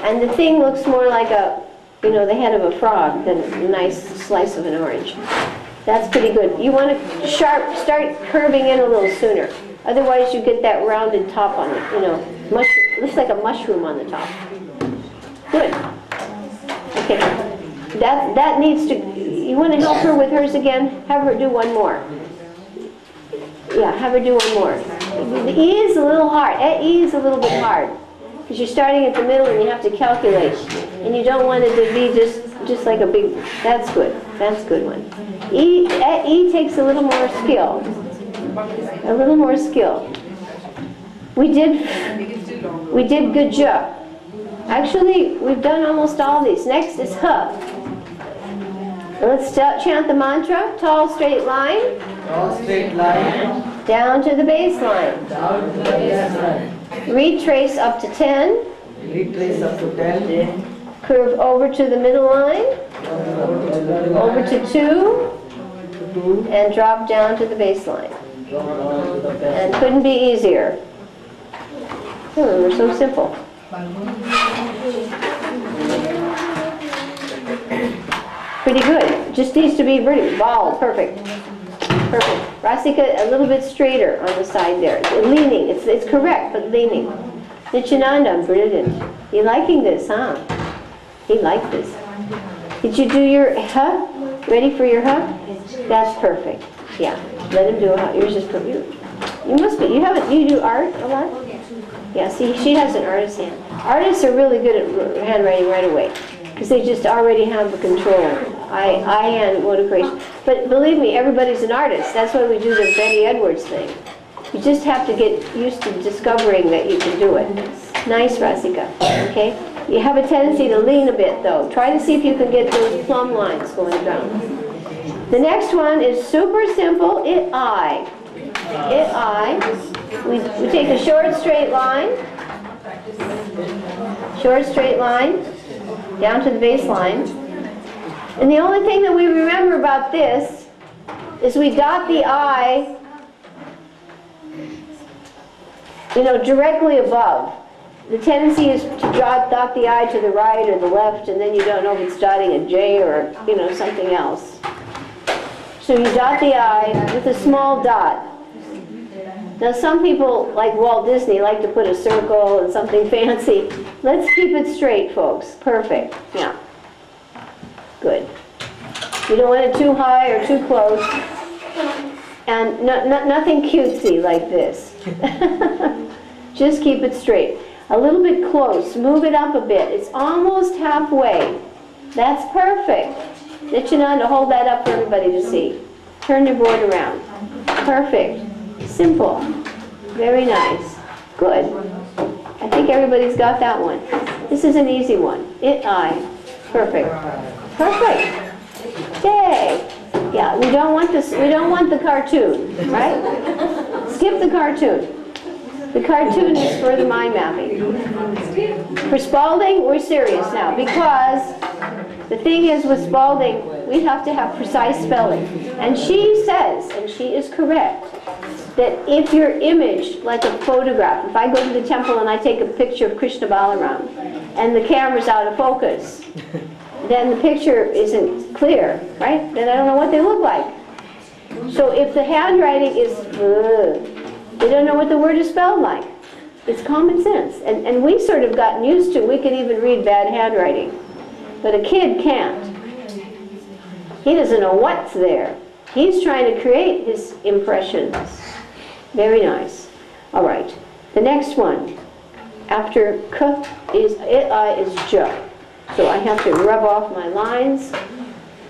And the thing looks more like the head of a frog than a nice slice of an orange. That's pretty good. You want to start curving in a little sooner. Otherwise you get that rounded top on it, looks like a mushroom on the top. Good. Okay. That needs to, you want to help her with hers again? Have her do one more. Yeah, have her do one more. The E is a little hard. E is a little bit hard. Because you're starting at the middle and you have to calculate. And you don't want it to be just like a big, that's good. That's a good one. E takes a little more skill. A little more skill. We did good job. Actually, we've done almost all these. Next is huh. Let's chant the mantra. Tall straight line. Tall straight line. Down to the baseline. Down to the baseline. Retrace up to 10. Retrace up to 10. Curve over to the middle line. Over to 2. And drop down to the baseline. And couldn't be easier. We're so simple. Pretty good. Just needs to be pretty bald. Perfect. Perfect. Rasika, a little bit straighter on the side there. Leaning. It's correct, but leaning. Nityananda, brilliant. You liking this, huh? He liked this. Did you do your huh? Ready for your huh? That's perfect. Yeah. Let him do a huh. Yours is perfect. You must be. You do art a lot? Yeah, see, she has an artist's hand. Artists are really good at handwriting right away because they just already have the control. Eye-hand motor creation. But believe me, everybody's an artist. That's why we do the Betty Edwards thing. You just have to get used to discovering that you can do it. Nice, Rasika. Okay? You have a tendency to lean a bit, though. Try to see if you can get those plumb lines going down. The next one is super simple. I. We take a short straight line, down to the baseline. And the only thing that we remember about this is we dot the I, directly above. The tendency is to dot the I to the right or the left, and then you don't know if it's dotting a J or, something else. So you dot the I with a small dot. Now some people, like Walt Disney, like to put a circle and something fancy. Let's keep it straight, folks. Perfect. Yeah. Good. You don't want it too high or too close. And nothing cutesy like this. Just keep it straight. A little bit close. Move it up a bit. It's almost halfway. That's perfect. Nityananda, hold that up for everybody to see. Turn your board around. Perfect. Simple. Very nice. Good. I think everybody's got that one. This is an easy one. I. Perfect. Perfect. Yay. Yeah, we don't want this. We don't want the cartoon, right? Skip the cartoon. The cartoon is for the mind mapping. For Spalding, we're serious now because the thing is with Spalding, we have to have precise spelling. And she says, and she is correct, that if you're imaged like a photograph, if I go to the temple and I take a picture of Krishna Balaram and the camera's out of focus, then the picture isn't clear, right? Then I don't know what they look like. So if the handwriting is, they don't know what the word is spelled like. It's common sense. And we sort of gotten used to, we can even read bad handwriting. But a kid can't. He doesn't know what's there. He's trying to create his impressions. Very nice. All right. The next one, after k is I is j. So I have to rub off my lines.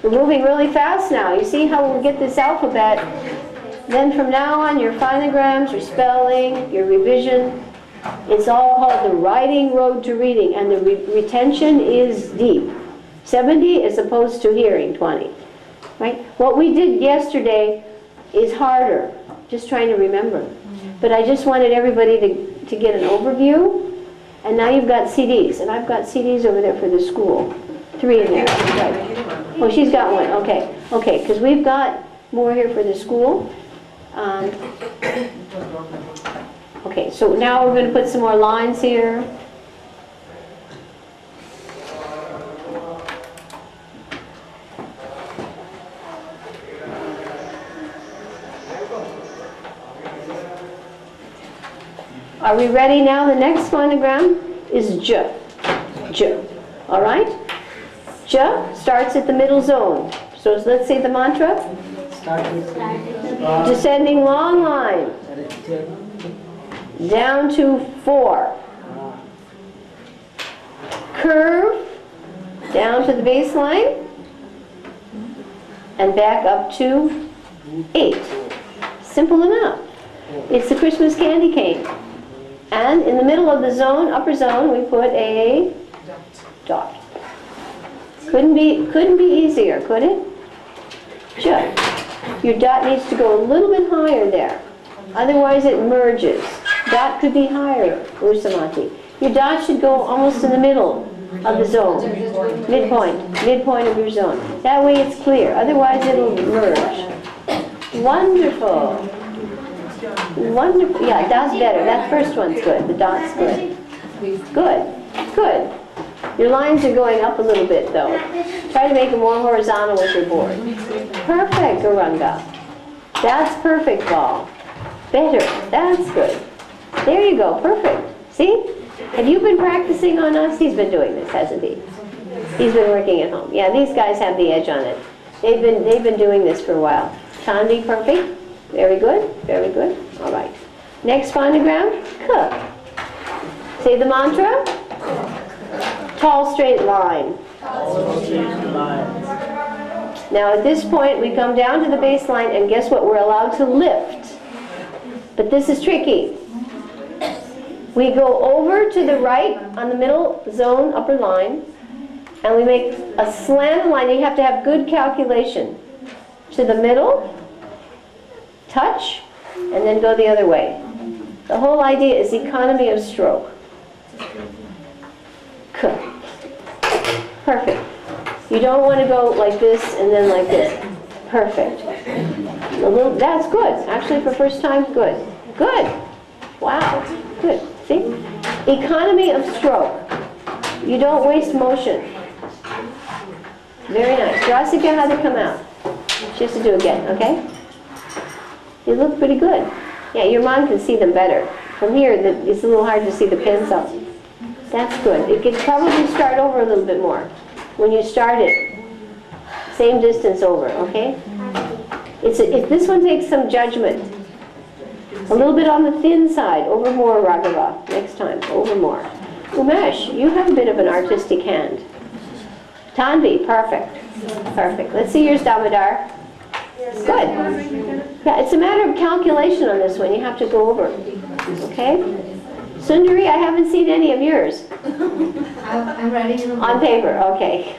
We're moving really fast now. You see how we'll get this alphabet. Then from now on, your phonograms, your spelling, your revision, it's all called the writing road to reading, and the retention is deep. 70 as opposed to hearing 20. Right? What we did yesterday is harder, just trying to remember. But I just wanted everybody to get an overview. And now you've got CDs, and I've got CDs over there for the school. 3 in there. Right. Oh, she's got one. Okay. Okay, because we've got more here for the school. Okay, so now we're going to put some more lines here. Are we ready now? The next phonogram is J. J. All right? J starts at the middle zone. So let's say the mantra. Descending long line. Down to 4. Curve down to the baseline. And back up to 8. Simple enough. It's the Christmas candy cane. And in the middle of the zone, upper zone, we put a dot. Couldn't be easier, could it? Just. Your dot needs to go a little bit higher there. Otherwise it merges. Dot could be higher, Usamati. Your dot should go almost in the middle of the zone. Midpoint of your zone. That way it's clear. Otherwise it'll merge. Wonderful. Wonderful. Yeah, dot's better. That first one's good. The dot's good. Good. Good. Your lines are going up a little bit though. Try to make it more horizontal with your board. Perfect, Garanga. That's perfect, Ball. Better. That's good. There you go. Perfect. See? Have you been practicing on us? He's been doing this, hasn't he? He's been working at home. Yeah, these guys have the edge on it. They've been doing this for a while. Chandi, perfect. Very good. Very good. All right. Next phonogram. K. Say the mantra. Tall, straight line. Now at this point we come down to the baseline and guess what? We're allowed to lift. But this is tricky. We go over to the right on the middle zone, upper line, and we make a slanted line. You have to have good calculation. To the middle, touch, and then go the other way. The whole idea is economy of stroke. K. Perfect. You don't want to go like this and then like this. Perfect. That's good. Actually, for first time, good. Good. Wow. Good. See? Economy of stroke. You don't waste motion. Very nice. Rasika had to come out. She has to do again, okay? You look pretty good. Yeah, your mom can see them better. From here, it's a little hard to see the pins up. That's good. It could probably start over a little bit more. When you start it, same distance over, okay? This one takes some judgment. A little bit on the thin side. Over more, Raghava. Next time, over more. Umesh, you have a bit of an artistic hand. Tanvi, perfect. Perfect. Let's see yours, Damodar. Good. Yeah, it's a matter of calculation on this one. You have to go over. Okay? Sundari, I haven't seen any of yours. I'm writing in the On paper, okay.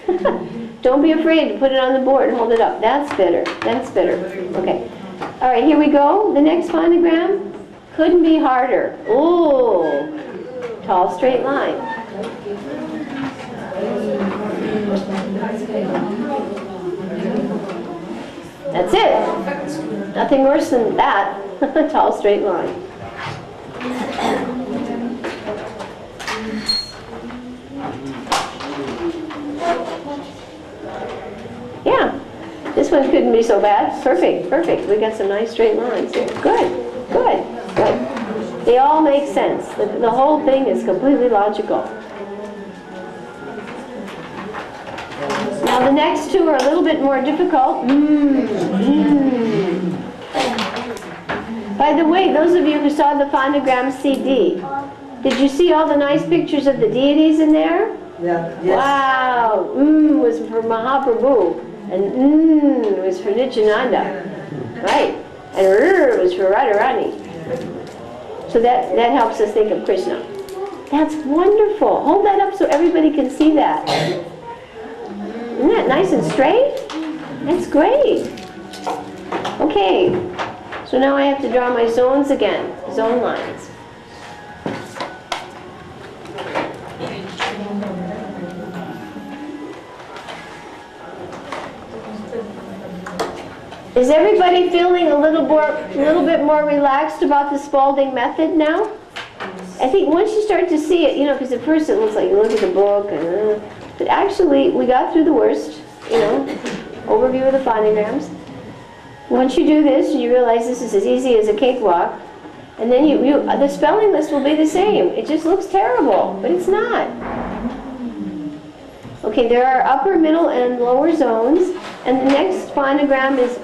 Don't be afraid to put it on the board and hold it up. That's better. That's better. Okay. All right, here we go. The next phonogram couldn't be harder. Ooh, tall, straight line. That's it. Nothing worse than that. Tall, straight line. Yeah, this one couldn't be so bad. Perfect, perfect. We got some nice straight lines here. Good, good, good. They all make sense. The whole thing is completely logical. Now the next two are a little bit more difficult. By the way, those of you who saw the phonogram CD, did you see all the nice pictures of the deities in there? Yeah. Yes. Wow. Was for Mahaprabhu. And was for Nityananda. Right. And was for Radharani. So that helps us think of Krishna. That's wonderful. Hold that up so everybody can see that. Isn't that nice and straight? That's great. Okay. So now I have to draw my zones again. Zone lines. Is everybody feeling a little bit more relaxed about the Spalding method now? I think once you start to see it, because at first it looks like you look at the book, but actually we got through the worst, overview of the phonograms. Once you do this, you realize this is as easy as a cakewalk, and then the spelling list will be the same. It just looks terrible, but it's not. Okay, there are upper, middle, and lower zones, and the next phonogram is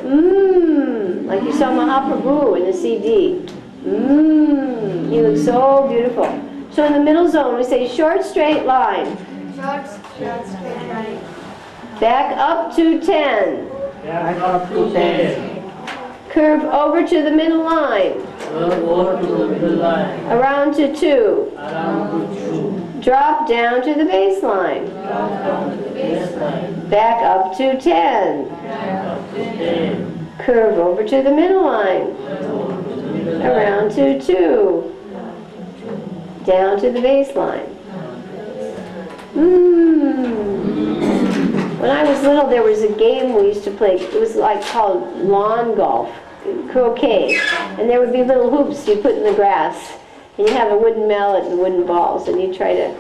like you saw Mahaprabhu in the CD. He looks so beautiful. So in the middle zone, we say short, straight line. Short, straight line. Back up to 10. Back up to 10. Curve over to the middle line. Over to the middle line. Around to 2. Around to 2. Drop down to the baseline. Down to the baseline. Back up to 10. Up to 10. Curve over to the middle line. Over to the middle line. Around to 2. Down to the baseline. When I was little, there was a game we used to play. It was like called lawn golf, croquet. And there would be little hoops you put in the grass. And you have a wooden mallet and wooden balls. And you try to,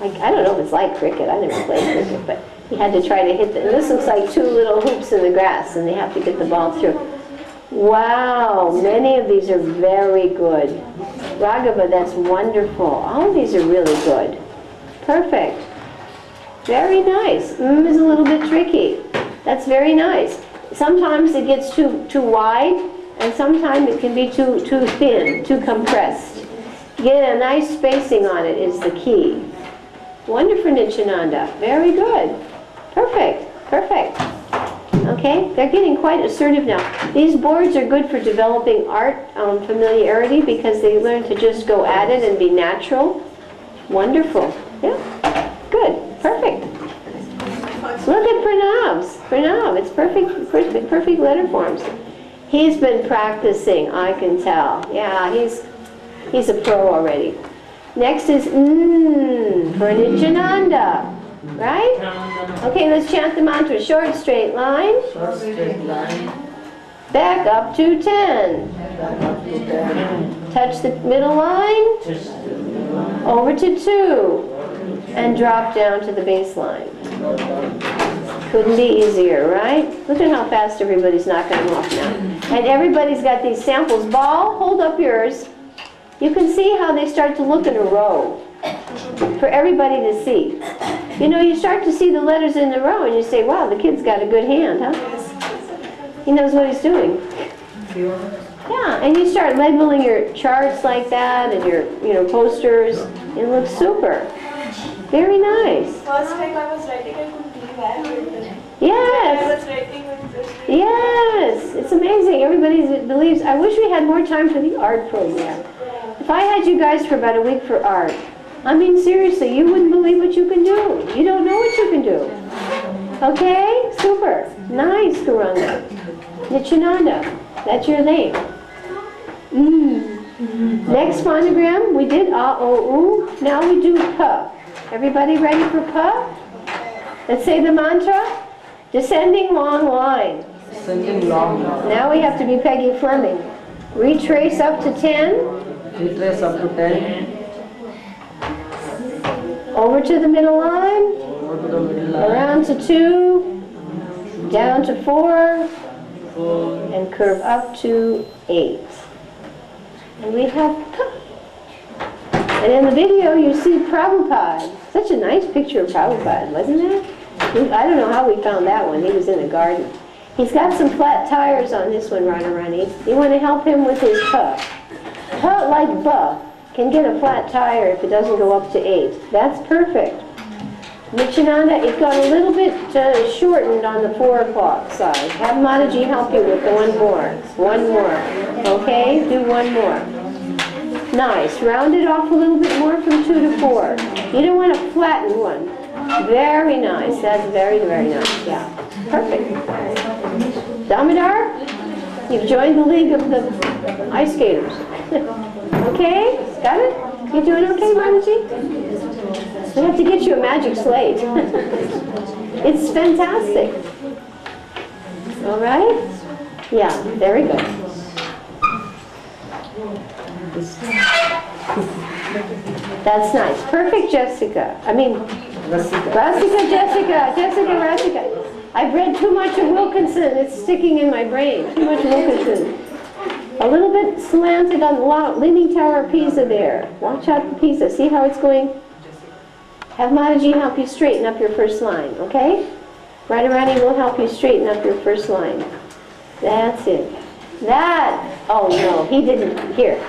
like, I don't know if it's like cricket. I never played cricket. But you had to try to hit the, and this looks like 2 little hoops in the grass. And they have to get the ball through. Wow, many of these are very good. Raghava, that's wonderful. All of these are really good. Perfect. Very nice. Is a little bit tricky. That's very nice. Sometimes it gets too wide, and sometimes it can be too thin, too compressed. Get a nice spacing on it is the key. Wonderful, Nityananda. Very good. Perfect. Perfect. Okay, they're getting quite assertive now. These boards are good for developing art familiarity because they learn to just go at it and be natural. Wonderful. Yeah, good, perfect. Look at Pranav's. Pranav, it's perfect letter forms. He's been practicing, I can tell. Yeah, he's a pro already. Next is for Nityananda. Right? Okay, let's chant the mantra. Short straight line. Short straight line. Back up to 10. Back up to 10. Touch the middle line. Touch the middle line. Over to 2. And drop down to the baseline. Couldn't be easier, right? Look at how fast everybody's knocking them off now. And everybody's got these samples. Ball, hold up yours. You can see how they start to look in a row for everybody to see. You know, you start to see the letters in a row and you say, wow, the kid's got a good hand, huh? He knows what he's doing. Yeah, and you start labeling your charts like that and your posters. It looks super. Very nice. First time I was writing, I couldn't believe that. Yes. I was writing with this. Yes. It's amazing. Everybody believes. I wish we had more time for the art program. If I had you guys for about a week for art, I mean, seriously, you wouldn't believe what you can do. You don't know what you can do. Okay? Super. Nice, Guranga. Nityananda. That's your name. Next phonogram, we did A, O, U. Now we do Pa. Everybody ready for Pa? Let's say the mantra. Descending long line. Descending long line. Now we have to be Peggy Fleming. Retrace up to 10. Retrace up to 10. Over to the middle line. Over to the middle line. Around to 2. Down to 4. And curve up to 8. And we have Pa. And in the video you see Prabhupada. Such a nice picture of Prabhupada, wasn't it? I don't know how we found that one. He was in a garden. He's got some flat tires on this one, Radharani. You want to help him with his Pa. Pa, like Ba, can get a flat tire if it doesn't go up to 8. That's perfect. Nityananda, it got a little bit shortened on the 4 o'clock side. Have Mataji help you with the one more. One more. Okay? Do one more. Nice. Round it off a little bit more from 2 to 4. You don't want a flattened one. Very nice. That's very, very nice. Yeah. Perfect. Damodar, you've joined the league of the ice skaters. Okay? Got it? You doing okay, Mataji? We have to get you a magic slate. It's fantastic. All right? Yeah, very good. That's nice. Perfect, Jessica. I mean, Jessica. I've read too much of Wilkinson. It's sticking in my brain. Too much Wilkinson. A little bit slanted on the Leaning Tower of Pisa there. Watch out for Pisa. See how it's going? Have Mataji help you straighten up your first line, okay? Radharani will help you straighten up your first line. That's it. That, oh no, he didn't. Here.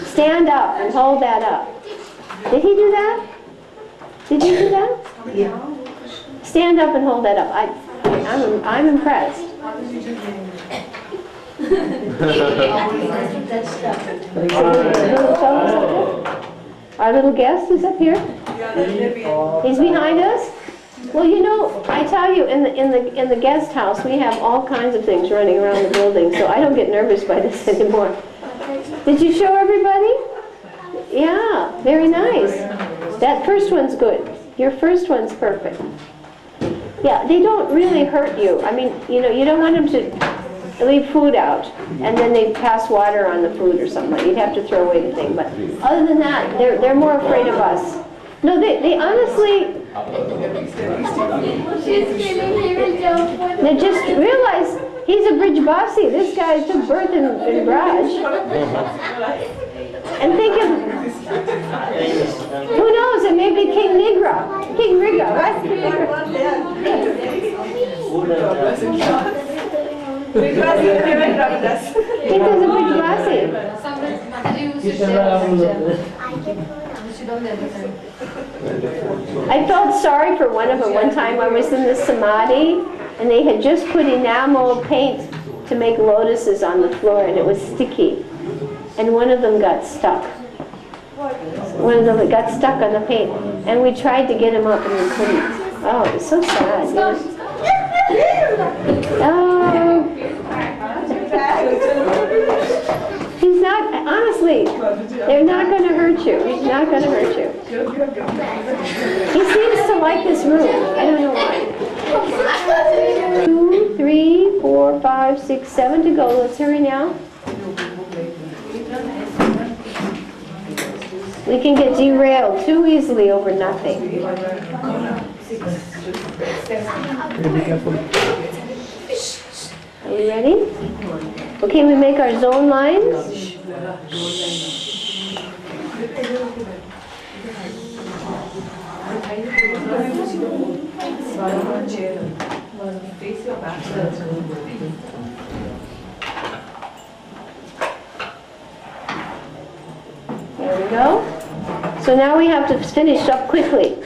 Stand up and hold that up. Did he do that? Did you do that? Yeah. Stand up and hold that up. I'm impressed. Our little guest is up here. He's behind us. Well, you know, I tell you, in the guest house, we have all kinds of things running around the building, so I don't get nervous by this anymore. Did you show everybody? Yeah, very nice. That first one's good. Your first one's perfect. Yeah, they don't really hurt you. I mean, you know, you don't want them to leave food out and then they pass water on the food or something. You'd have to throw away the thing. But other than that, they're more afraid of us. No, they honestly, they just realize he's a Bridge Bossy. This guy took birth in Braj. And think of, who knows, it may be King Nigra. King Riga, right? He was a Bridge I felt sorry for one of them. One time I was in the Samadhi, and they had just put enamel paint to make lotuses on the floor, and it was sticky. And one of them got stuck. One of them got stuck on the paint. And we tried to get him up, and we couldn't. Oh, it was so sad. It was, oh. He's not, honestly, they're not going to hurt you. He's not going to hurt you. He seems to like this room. I don't know why. 2, 3, 4, 5, 6, 7 to go. Let's hurry now. We can get derailed too easily over nothing. Are you ready? Okay, we make our zone lines. There we go. So now we have to finish up quickly.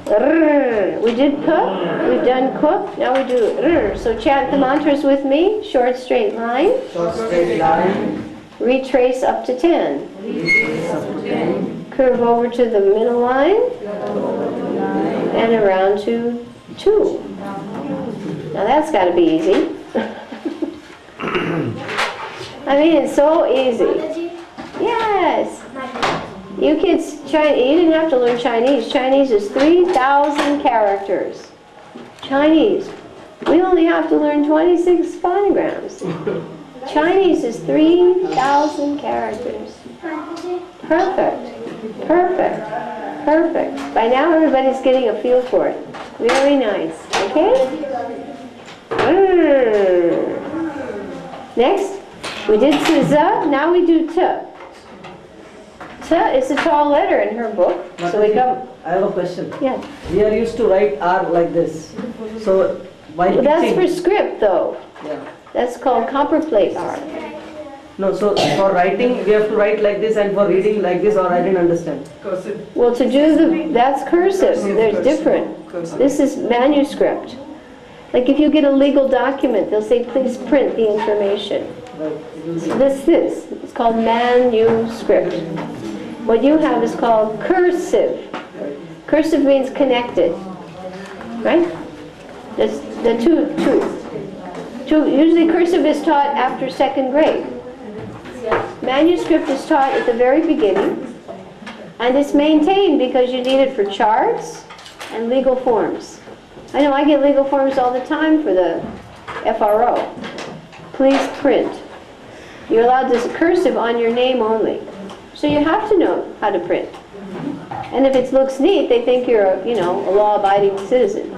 We did cook, we've done cook, now we do so chant the mantras with me. Short straight line. Short straight line. Retrace up to 10. Retrace up to 10. Curve over to the middle line. And around to 2. Now that's got to be easy. I mean, it's so easy. Yes. You kids, you didn't have to learn Chinese. Chinese is 3,000 characters. Chinese. We only have to learn 26 phonograms. Chinese is 3,000 characters. Perfect. Perfect. Perfect. By now everybody's getting a feel for it. Very nice. Okay? Next, we did Tzu, now we do T. T is a tall letter in her book. So we go. I have a question. Yeah. We are used to write R like this. So why Well, that's teaching? for script though. Yeah. That's called copperplate R. No, so for writing we have to write like this, and for reading like this, or I didn't understand. Well, to do that's cursive. They're different. This is manuscript. Like if you get a legal document, they'll say, please print the information. This it's called manuscript. What you have is called cursive. Cursive means connected, right? That's the two. Usually cursive is taught after 2nd grade. Manuscript is taught at the very beginning, and it's maintained because you need it for charts and legal forms. I know I get legal forms all the time for the FRO. Please print. You're allowed this cursive on your name only. So you have to know how to print. And if it looks neat, they think you're a law-abiding citizen.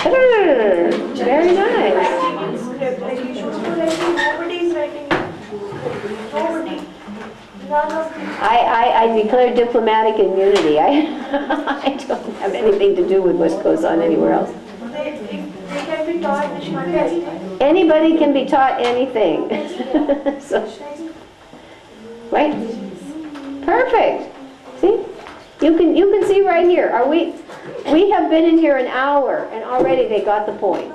Very nice. Nobody's writing. Nobody. None of them. I declare diplomatic immunity. I don't have anything to do with what goes on anywhere else. They can be taught Nishmati. Anybody can be taught anything. So, right? Perfect. See? You can see right here. We have been in here an hour and already they got the point.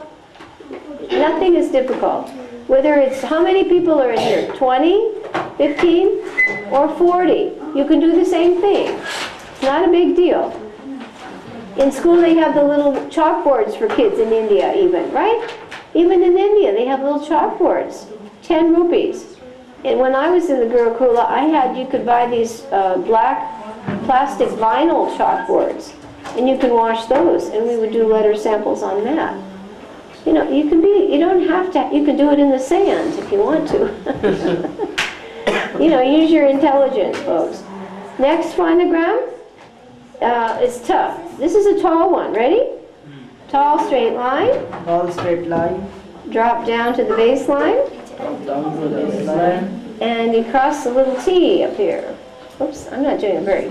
Nothing is difficult. Whether it's, how many people are in here? 20, 15, or 40? You can do the same thing. It's not a big deal. In school they have the little chalkboards for kids in India even, right? Even in India they have little chalkboards, 10 rupees. And when I was in the Gurukula, you could buy these black plastic vinyl chalkboards, and you can wash those, and we would do letter samples on that. You know, you don't have to, you can do it in the sand if you want to. You know, use your intelligence, folks. Next phonogram is tough. This is a tall one. Ready? Tall straight line. Tall straight line. Drop down to the baseline. Down to the baseline. And you cross the little T up here. Oops, I'm not doing it very.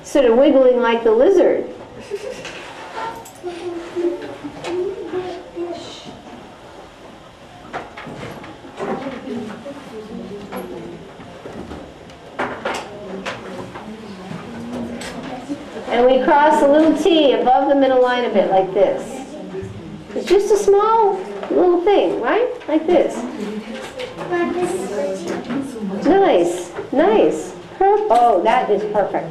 Sort of wiggling like the lizard. And we cross a little T above the middle line a bit like this. It's just a small little thing, right? Like this. Nice, nice. Oh, that is perfect.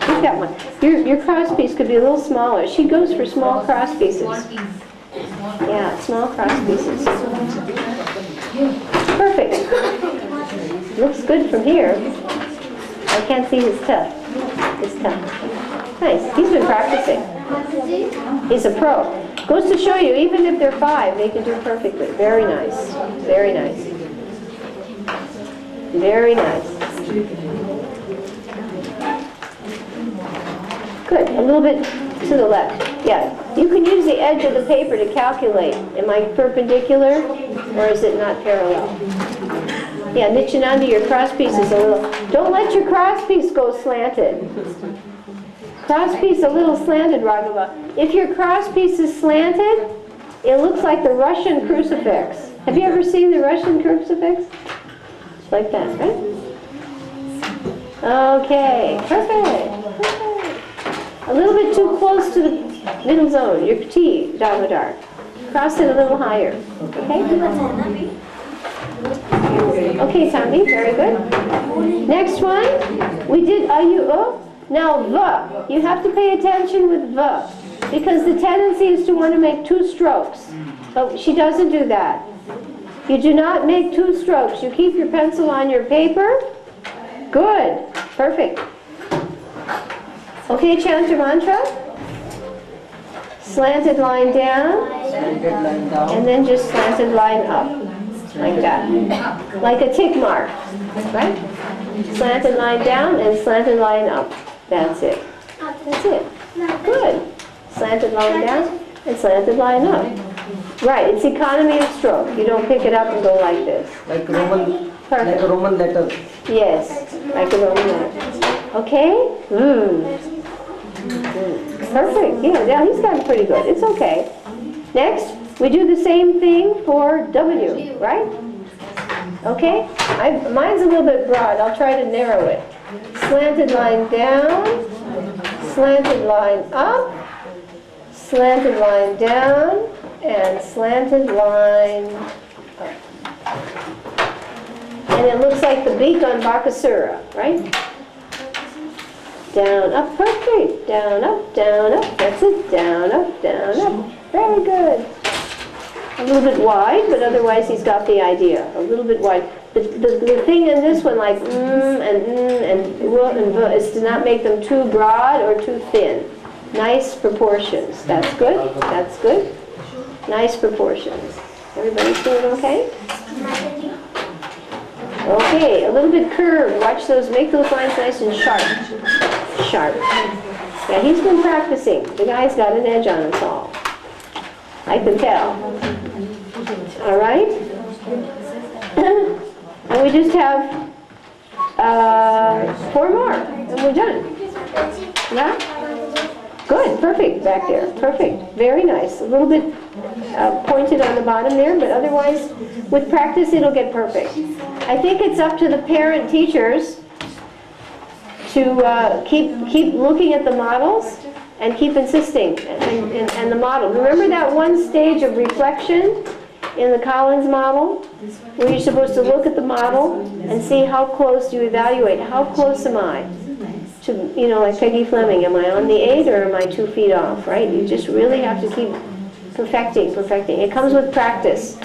Look at one. Your cross piece could be a little smaller. She goes for small cross pieces. Yeah, small cross pieces. Perfect. Looks good from here. I can't see his tuck. His tuck. Nice. He's been practicing. He's a pro. Goes to show you, even if they're 5, they can do perfectly. Very nice. Very nice. Very nice. Good. A little bit to the left. Yeah. You can use the edge of the paper to calculate. Am I perpendicular or is it not parallel? Yeah, Nityananda, your cross piece is a little... Don't let your cross piece go slanted. Cross piece a little slanted, Raghava. If your cross piece is slanted, it looks like the Russian crucifix. Have you ever seen the Russian crucifix? It's like that, right? Okay, perfect. A little bit too close to the middle zone, your T, Damodar. Cross it a little higher. Okay? Okay, Tanvi, very good. Next one, we did ayu'o. Now, va. You have to pay attention with va, because the tendency is to want to make 2 strokes. But she doesn't do that. You do not make 2 strokes. You keep your pencil on your paper. Good. Perfect. Okay, chant your mantra. Slanted line down. Slanted line down. And then just slanted line up. Like that. Like a tick mark. Right? Slanted line down and slanted line up. That's it. That's it. Good. Slanted line down and slanted line up. Right, it's economy of stroke. You don't pick it up and go like this. Like a Roman letter. Yes, like a Roman letter. Okay? Perfect. Yeah, he's gotten pretty good. It's okay. Next, we do the same thing for W, right? Okay? Mine's a little bit broad. I'll try to narrow it. Slanted line down, slanted line up, slanted line down, and slanted line up. And it looks like the beak on Bakasura, right? Down, up, perfect. Down, up, that's it. Down, up, very good. A little bit wide, but otherwise he's got the idea. A little bit wide. The thing in this one, like and is to not make them too broad or too thin. Nice proportions. That's good. That's good. Nice proportions. Everybody's doing okay? Okay, a little bit curved. Watch those. Make those lines nice and sharp. Sharp. Yeah, he's been practicing. The guy's got an edge on us all. I can tell. All right? And we just have 4 more, and we're done. Yeah? Good, perfect back there. Perfect. Very nice. A little bit pointed on the bottom there, but otherwise, with practice, it'll get perfect. I think it's up to the parent teachers to keep looking at the models and keep insisting, and the model. Remember that one stage of reflection in the Collins model, where you're supposed to look at the model and see how close you evaluate. How close am I to, you know, like Peggy Fleming, am I on the 8 or am I 2 feet off, right? You just really have to keep perfecting. It comes with practice.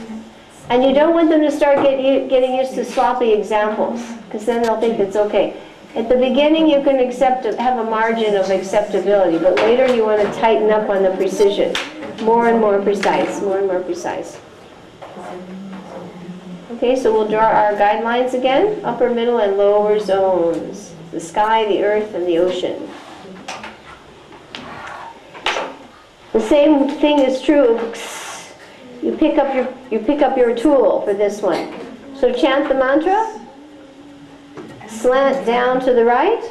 And you don't want them to start getting used to sloppy examples, because then they'll think it's okay. At the beginning you can have a margin of acceptability, but later you want to tighten up on the precision. More and more precise, more and more precise. Okay, so we'll draw our guidelines again. Upper, middle, and lower zones. The sky, the earth, and the ocean. The same thing is true of you pick up your tool for this one. So chant the mantra, slant down to the right,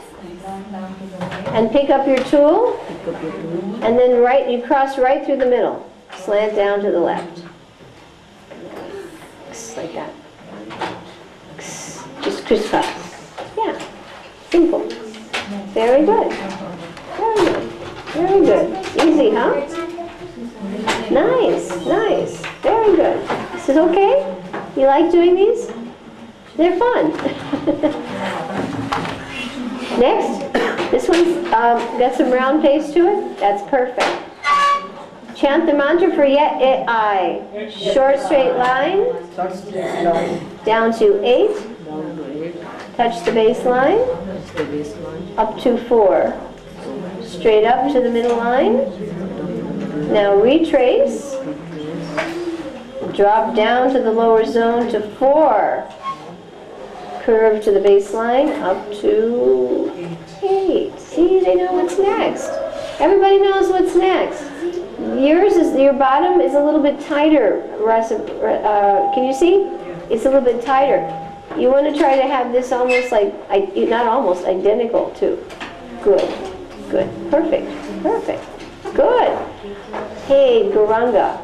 and pick up your tool, and then you cross right through the middle, slant down to the left. Like that. Just crisscross. Yeah. Simple. Very good. Very good. Very good. Easy, huh? Nice. Nice. Very good. Is it okay? You like doing these? They're fun. Next. This one's got some round face to it. That's perfect. Chant the mantra for yet I. Short straight line. Down to 8. Touch the bass line. Up to 4. Straight up to the middle line. Now retrace. Drop down to the lower zone to 4. Curve to the bass line. Up to 8. See, they know what's next. Everybody knows what's next. Your bottom is a little bit tighter, can you see? It's a little bit tighter. You want to try to have this almost like, not almost, identical to. Good, good, perfect, perfect, good. Hey, Guranga,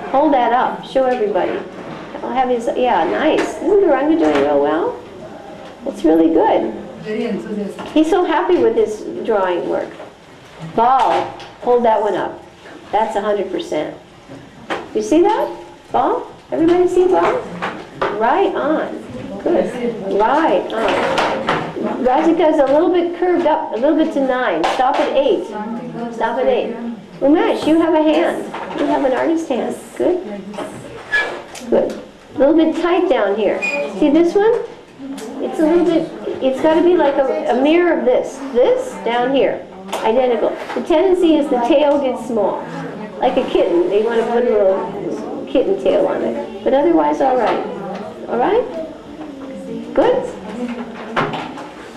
hold that up, show everybody. I'll have his, yeah, nice. Isn't Guranga doing real well? That's really good. He's so happy with his drawing work. Ball, hold that one up. That's 100%. You see that? Ball? Everybody see ball? Right on. Good. Right on. Radhika's a little bit curved up, a little bit to 9. Stop at 8. Stop at 8. Umesh, you have a hand. You have an artist hand. Good. Good. A little bit tight down here. See this one? It's a little bit, it's got to be like a mirror of this. This down here. Identical. The tendency is the tail gets small. Like a kitten. They want to put a little kitten tail on it. But otherwise, all right. All right? Good?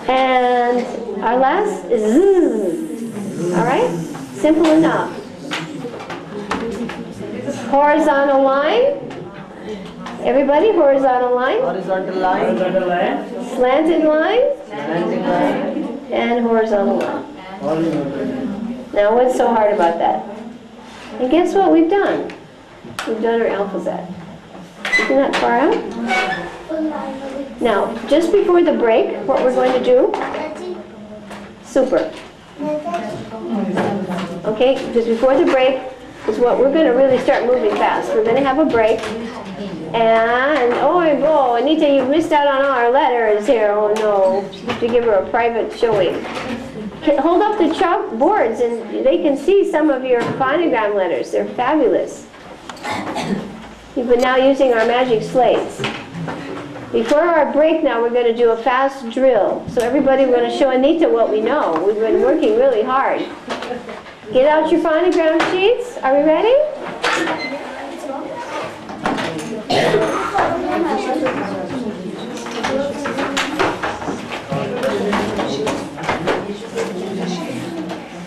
And our last is zzz. All right? Simple enough. Horizontal line. Everybody, horizontal line. Horizontal line. Slanted line. Slanting line. And horizontal line. Now, what's so hard about that? And guess what we've done? We've done our alphabet. Isn't that far out? Now, just before the break, what we're going to do? Super. Okay, just before the break is what we're going to really start moving fast. We're going to have a break. And, oh, Anita, you missed out on all our letters here. Oh, no. You have to give her a private showing. Hold up the chalkboards and they can see some of your phonogram letters. They're fabulous. We've been now using our magic slates. Before our break now, we're going to do a fast drill. So everybody, we're going to show Anita what we know. We've been working really hard. Get out your phonogram sheets. Are we ready?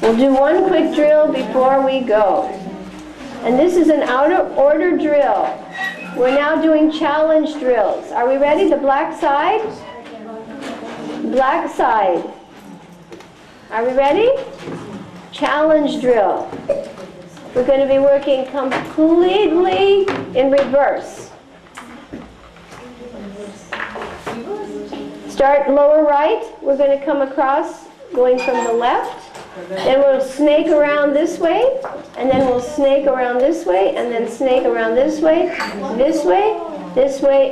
We'll do one quick drill before we go. And this is an out of order drill. We're now doing challenge drills. Are we ready? The black side? Black side. Are we ready? Challenge drill. We're going to be working completely in reverse. Start lower right. We're going to come across, going from the left. Then we'll snake around this way, and then we'll snake around this way, and then snake around this way,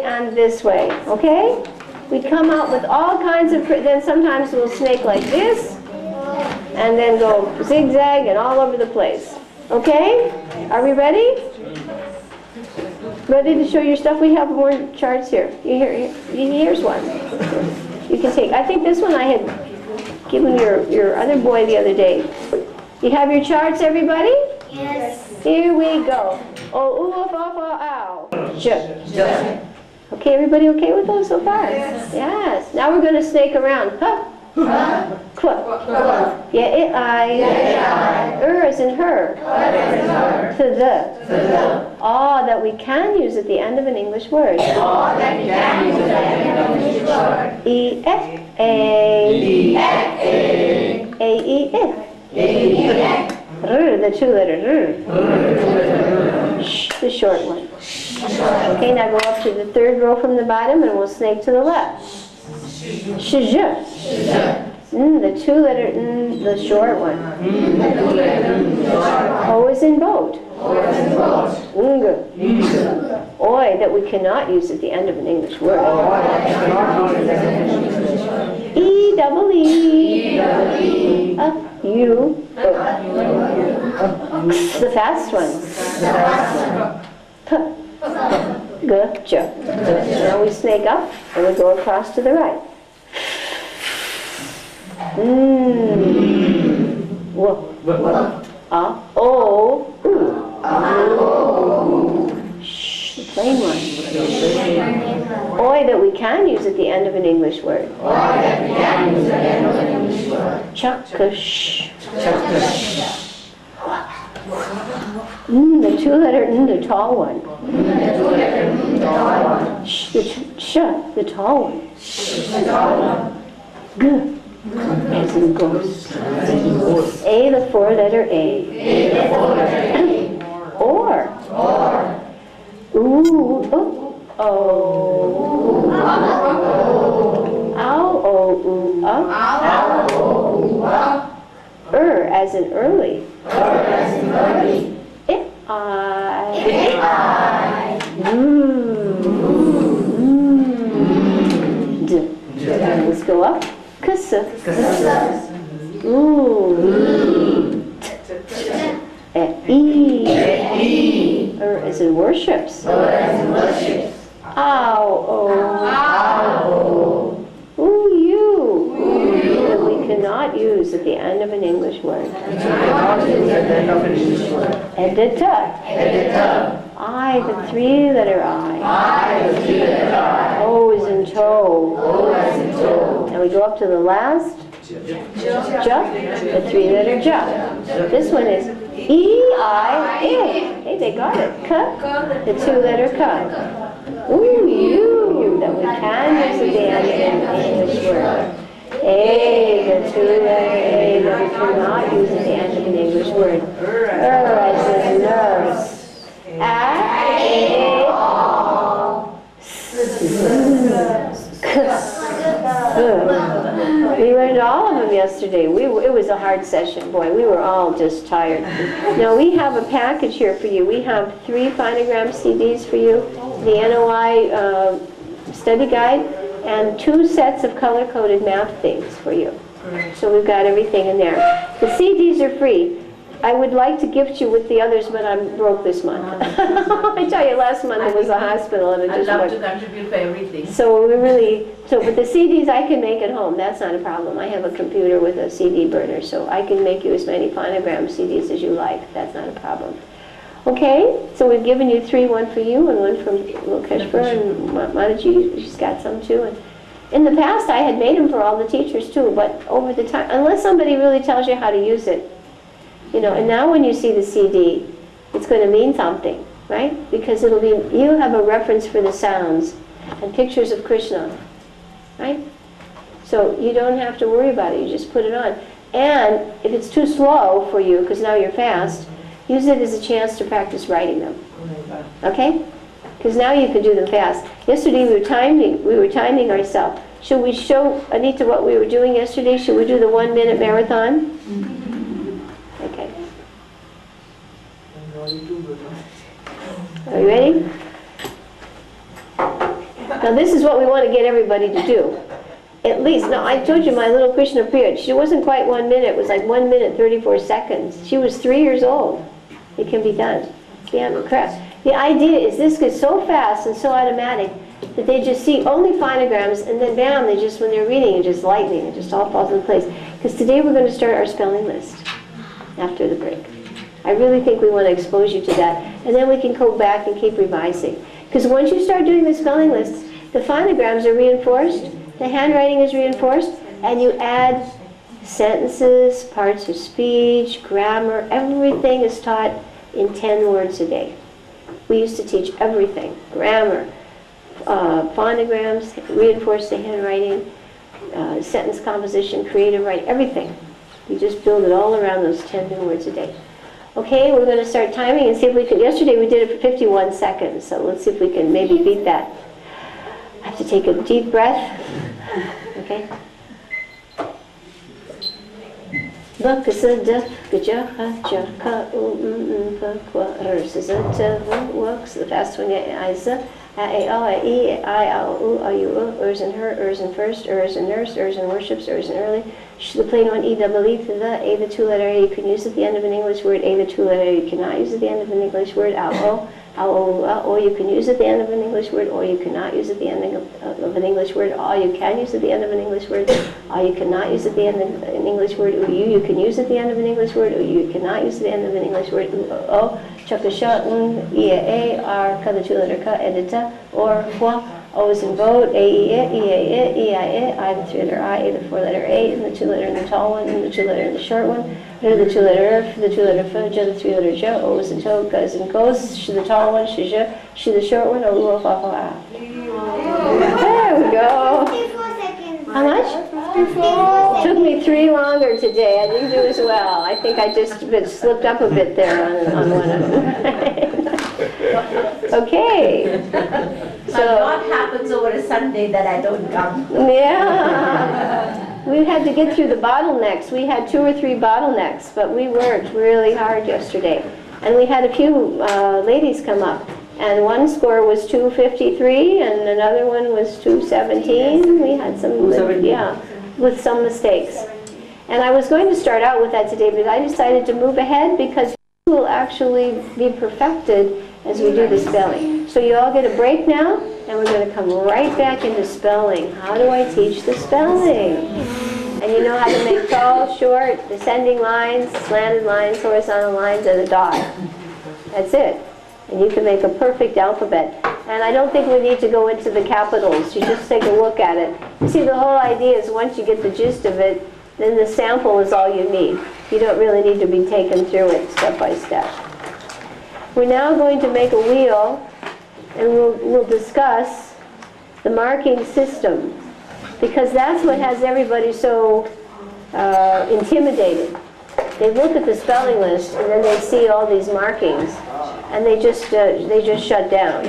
and this way, okay? We come out with all kinds of, then sometimes we'll snake like this, and then go zigzag and all over the place, okay? Are we ready? Ready to show your stuff? We have more charts here. Here's one. You can take, I think this one I had given your other boy the other day. You have your charts, everybody? Yes. Here we go. Oh, ooh, ow, ow. Okay, everybody okay with those so far? Yes. Now we're going to snake around. Huh. Yeah, I. As in her. To the. Ah, that we can use at the end of an English word. E, F, A. A, E, F. The two letters. Sh, the short one. Okay, now go up to the third row from the bottom and we'll snake to the left. Sh, the two letter, the short one. O is in boat. Oi, that we cannot use at the end of an English word. E, double E. U. The fast one. P. G. J. Now we snake up and we go across to the right. O. Shh, the plain one. Oi, that we can use at the end of an English word. Chuck-a-sh. The two letter the tall one. Sh, the tall one. G, as in ghost. A, the four letter A. Or. Ooh, oh. Ow, oh, ooh, up. As in early. If I. D. Let's go up. Kussa. E. As in worships. Ow, oh. Ooh, you. That we cannot use at the end of an English word. Edita. I, the three letter I. O is in toe. Now we go up to the last. J, the three letter J. This one is E-I, I. Hey, they got it. K, the two letter K. Ooh, you, that we can use at the end of an English word. A, the two letter A, that we cannot use at the end of an English word. As in nurse. We learned all of them yesterday. It was a hard session, boy. We were all just tired. Now we have a package here for you. We have 3 phonogram CDs for you, the NOI study guide, and 2 sets of color-coded map things for you. So we've got everything in there. The CDs are free. I would like to gift you with the others, but I'm broke this month. I tell you, last month it was a hospital and it just I'd love to contribute for everything. So but the CDs I can make at home, that's not a problem. I have a computer with a CD burner, so I can make you as many phonogram CDs as you like. That's not a problem. Okay, so we've given you 3, 1 for you and 1 from Lokeshwar and Mataji. She's got some too. And in the past I had made them for all the teachers too, but over the time, unless somebody really tells you how to use it, and now when you see the CD, it's going to mean something, right? Because you have a reference for the sounds and pictures of Krishna, right? So you don't have to worry about it, you just put it on. And if it's too slow for you, because now you're fast, use it as a chance to practice writing them, okay? Because now you can do them fast. Yesterday we were timing ourselves. Should we show Anita what we were doing yesterday? Should we do the 1-minute marathon? Are you ready? Now this is what we want to get everybody to do. At least, now I told you my little Krishna Priya, she wasn't quite 1 minute, it was like 1 minute 34 seconds. She was 3 years old. It can be done. Yeah, I'm impressed. The idea is this gets so fast and so automatic that they just see only phonograms and then bam, they just, when they're reading, it just lightning, it just all falls into place. Because today we're going to start our spelling list after the break. I really think we want to expose you to that. And then we can go back and keep revising. Because once you start doing the spelling lists, the phonograms are reinforced, the handwriting is reinforced, and you add sentences, parts of speech, grammar, everything is taught in 10 words a day. We used to teach everything, grammar, phonograms, reinforce the handwriting, sentence composition, creative writing, everything. You just build it all around those 10 new words a day. Okay, we're going to start timing and see if we can. Yesterday we did it for 51 seconds, so let's see if we can maybe beat that. I have to take a deep breath. Okay? The fast one, ers and her, ers and first, ers and nurse, ers and worships, ers and early. The plain one, the two-letter A, you can use at the end of an English word, A, the two-letter A, you cannot use at the end of an English word, or you can use at the end of an English word, or you cannot use at the end of an English word, all you can use at the end of an English word, all you cannot use at the end of an English word, you can use at the end of an English word, you cannot use at the end of an English word, chakasha, a, r, ka, the two-letter ka, edita, or, hua, O is in vote, I, the three-letter I, A, the four-letter A, and the two-letter in the tall one, and the two-letter in the short one, R, the two-letter F, the two-letter F, J, the three-letter J, O is in toe, G is in goes, Sh, the tall one, Sh, the short one, O, U, F, F, A. There we go. 54 seconds. How much? 54 Took me 3 longer today. I didn't do as well. I think I just slipped up a bit there on one of them. Okay. A lot happens over a Sunday that I don't come. Yeah. We had to get through the bottlenecks. We had 2 or 3 bottlenecks, but we worked really hard yesterday. And we had a few ladies come up. And one score was 253, and another one was 217. We had some, yeah, with some mistakes. And I was going to start out with that today, but I decided to move ahead because it will actually be perfected as we do the spelling. So you all get a break now, and we're going to come right back into spelling. How do I teach the spelling? And you know how to make tall, short, descending lines, slanted lines, horizontal lines, and a dot. That's it. And you can make a perfect alphabet. And I don't think we need to go into the capitals. You just take a look at it. You see, the whole idea is once you get the gist of it, then the sample is all you need. You don't really need to be taken through it step by step. We're now going to make a wheel, and we'll discuss the marking system, because that's what has everybody so intimidated. They look at the spelling list, and then they see all these markings, and they just shut down.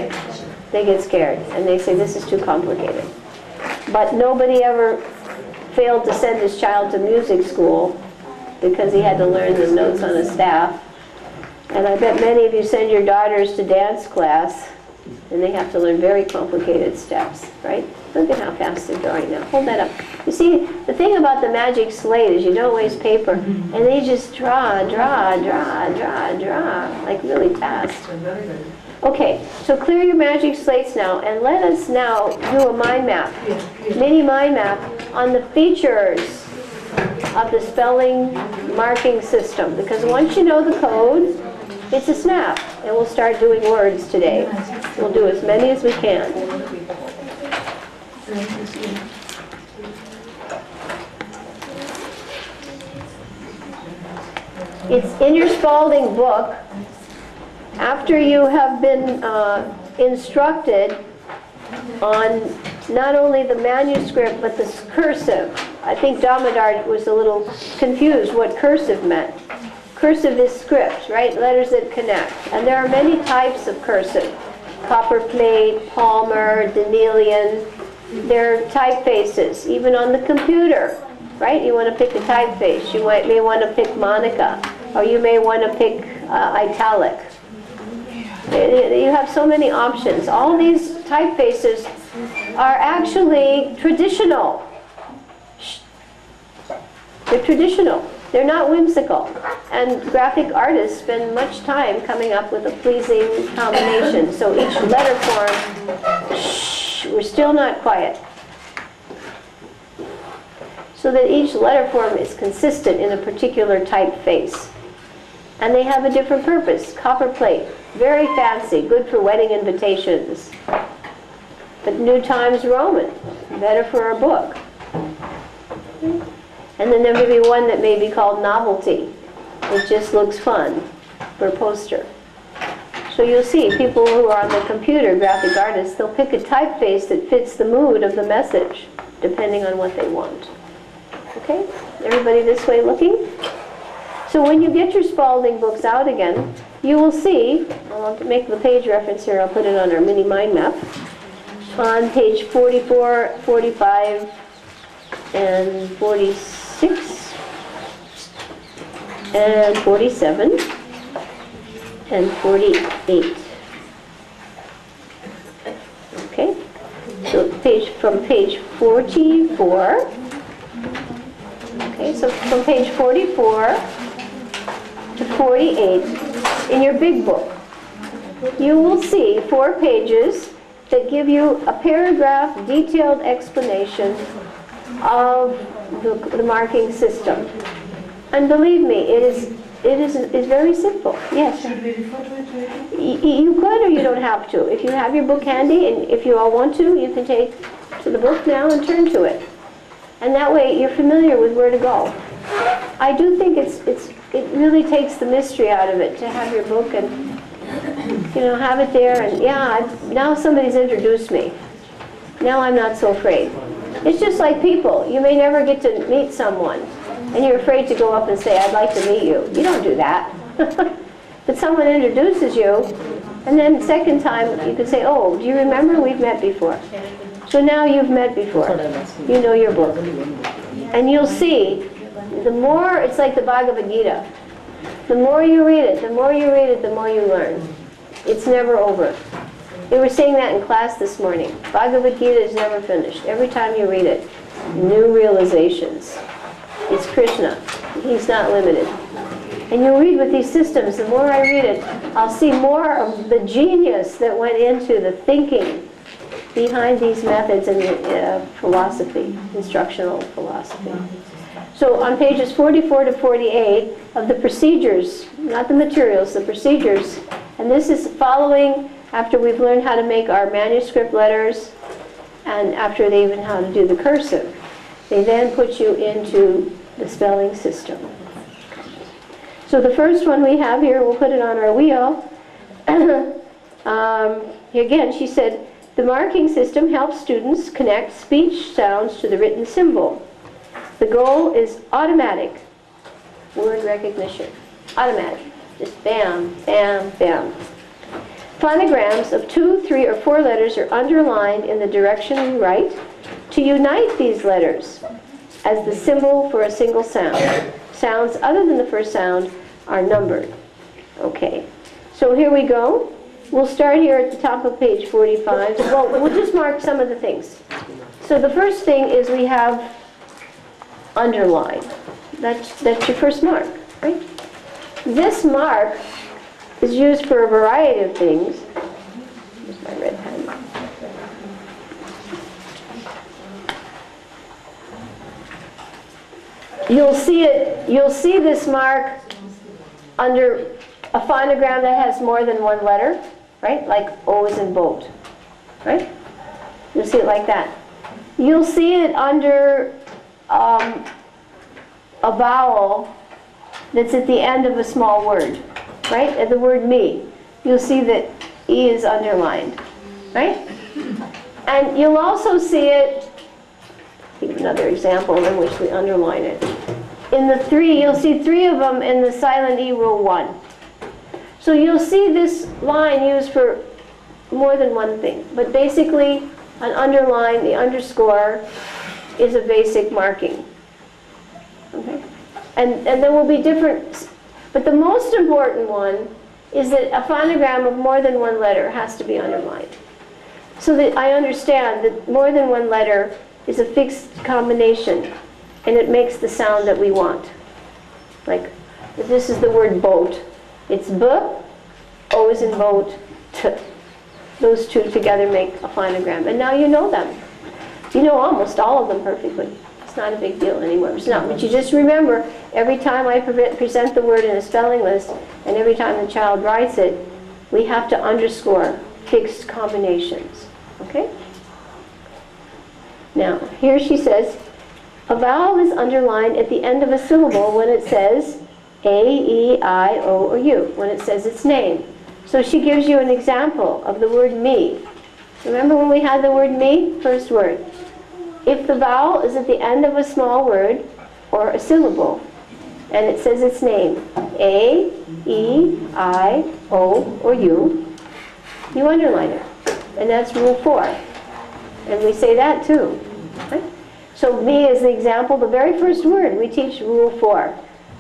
They get scared, and they say, this is too complicated. But nobody ever failed to send his child to music school because he had to learn the notes on a staff. And I bet many of you send your daughters to dance class, and they have to learn very complicated steps, right? Look at how fast they're drawing now. Hold that up. You see, the thing about the magic slate is you don't waste paper, and they just draw, like really fast. Okay, so clear your magic slates now, and let us now do a mind map, mini mind map on the features of the spelling marking system. Because once you know the code, it's a snap, and we'll start doing words today. We'll do as many as we can. It's in your Spalding book. After you have been instructed on not only the manuscript but the cursive. I think Damodar was a little confused what cursive meant. Cursive is script, right? Letters that connect. And there are many types of cursive. Copperplate, Palmer, Danelian. There are typefaces, even on the computer, right? You want to pick a typeface. You may want to pick Monica, or you may want to pick italic. You have so many options. All these typefaces are actually traditional. They're traditional. They're not whimsical. And graphic artists spend much time coming up with a pleasing combination. So each letter form, shh, we're still not quiet. So that each letter form is consistent in a particular typeface. And they have a different purpose. Copper plate, very fancy, good for wedding invitations. But New Times Roman, better for a book. And then there may be one that may be called Novelty. It just looks fun for a poster. So you'll see people who are on the computer, graphic artists, they'll pick a typeface that fits the mood of the message, depending on what they want. Okay? Everybody this way looking? So when you get your Spalding books out again, you will see, I'll make the page reference here, I'll put it on our mini mind map, on page 44, 45, and 46, and 47, and 48. Okay? So from page 44, okay, so from page 44 to 48 in your big book, you will see 4 pages that give you a paragraph detailed explanation of the marking system. And believe me, it is very simple. Yes? Should we refer to it later? You could or you don't have to. If you have your book handy, and if you all want to, you can take to the book now and turn to it. And that way you're familiar with where to go. I do think it really takes the mystery out of it to have your book and have it there, and now somebody's introduced me. Now I'm not so afraid. It's just like people. You may never get to meet someone, and you're afraid to go up and say, I'd like to meet you. You don't do that. But someone introduces you, and then second time you can say, oh, do you remember? We've met before. So now you've met before. You know your book. And you'll see, the more, it's like the Bhagavad Gita. The more you read it, the more you read it, the more you learn. It's never over. They were saying that in class this morning. Bhagavad Gita is never finished. Every time you read it, new realizations. It's Krishna. He's not limited. And you'll read with these systems, the more I read it, I'll see more of the genius that went into the thinking behind these methods and philosophy, instructional philosophy. So on pages 44 to 48 of the procedures, not the materials, the procedures, and this is following after we've learned how to make our manuscript letters and after they even how to do the cursive. They then put you into the spelling system. So the first one we have here, we'll put it on our wheel. Again, she said, the marking system helps students connect speech sounds to the written symbol. The goal is automatic word recognition. Automatic. Just bam, bam, bam. Phonograms of 2, 3, or 4 letters are underlined in the direction we write to unite these letters as the symbol for a single sound. Sounds other than the first sound are numbered. Okay, so here we go. We'll start here at the top of page 45. Well, we'll just mark some of the things. So the first thing is we have underline. That's your first mark, right? This mark is used for a variety of things. Here's my red pen. You'll see this mark under a phonogram that has more than one letter, right? Like O is in boat, right? You'll see it like that. You'll see it under a vowel that's at the end of a small word, right? At the word me, you'll see that E is underlined, right? And you'll also see it, give another example in which we underline it. In the 3, you'll see 3 of them in the silent E rule 1. So you'll see this line used for more than one thing. But basically, an underline, the underscore, is a basic marking. Okay? And there will be different But the most important one is that a phonogram of more than one letter has to be underlined. So that I understand that more than one letter is a fixed combination, and it makes the sound that we want. Like, if this is the word boat, it's B, O is in boat, T. Those two together make a phonogram. And now you know them. You know almost all of them perfectly. It's not a big deal anymore. It's not. But you just remember, every time I present the word in a spelling list, and every time the child writes it, we have to underscore fixed combinations. Okay? Now, here she says, a vowel is underlined at the end of a syllable when it says A, E, I, O, or U, when it says its name. So she gives you an example of the word me. Remember when we had the word me? First word. If the vowel is at the end of a small word or a syllable, and it says its name, A, E, I, O, or U, you underline it. And that's rule 4. And we say that too. Right? So me is the example, the very first word, we teach rule 4.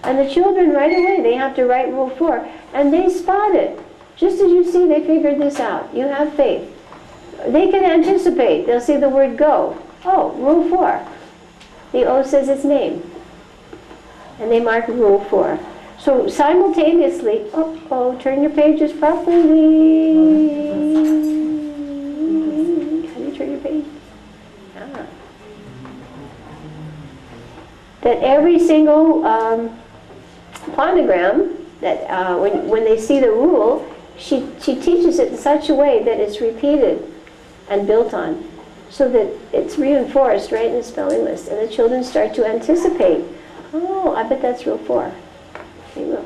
And the children right away, they have to write rule 4. And they spot it. Just as you see, they figured this out. You have faith. They can anticipate. They'll see the word go. Oh, rule 4. The O says its name. And they mark rule 4. So simultaneously, turn your pages properly. How do you turn your page? That every single phonogram, that when they see the rule, she teaches it in such a way that it's repeated and built on, so that it's reinforced right in the spelling list, and the children start to anticipate. Oh, I bet that's rule 4. They will.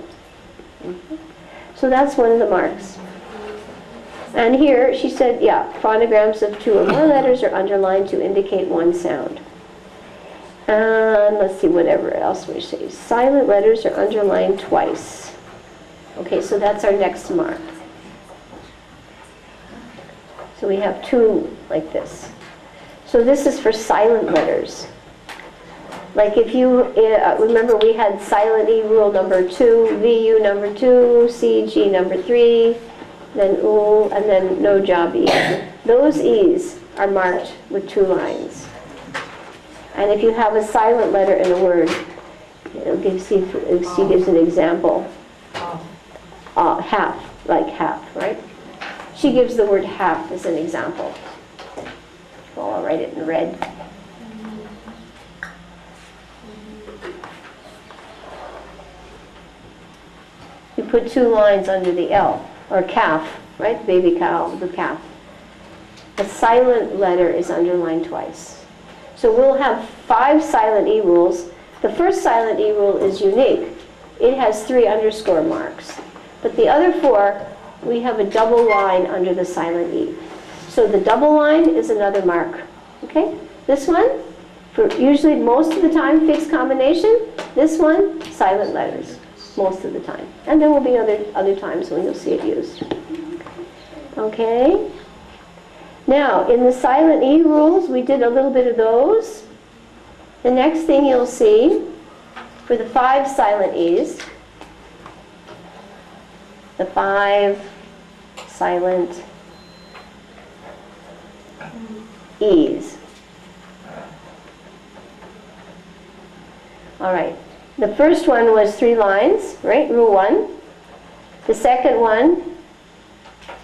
So that's one of the marks. And here she said, yeah, phonograms of 2 or more letters are underlined to indicate one sound. And let's see, whatever else we say. Silent letters are underlined twice. Okay, so that's our next mark. So we have 2 like this. So this is for silent letters. Like if you, remember we had silent E rule number 2, VU number 2, CG number 3, then OO, and then no job E. Those E's are marked with 2 lines. And if you have a silent letter in a word, she gives an example. Half, like half, right? She gives the word half as an example. Well, I'll write it in red. You put 2 lines under the L, or calf, right? Baby cow, the calf. A silent letter is underlined twice. So we'll have 5 silent E rules. The first silent E rule is unique. It has 3 underscore marks. But the other 4, we have a double line under the silent E. So the double line is another mark. Okay? This one, for usually most of the time fixed combination. This one, silent letters, most of the time. And there will be other times when you'll see it used. Okay? Now, in the silent E rules, we did a little bit of those. The next thing you'll see, for the 5 silent E's, the 5 silent E's. All right. The first one was 3 lines, right? Rule 1. The second one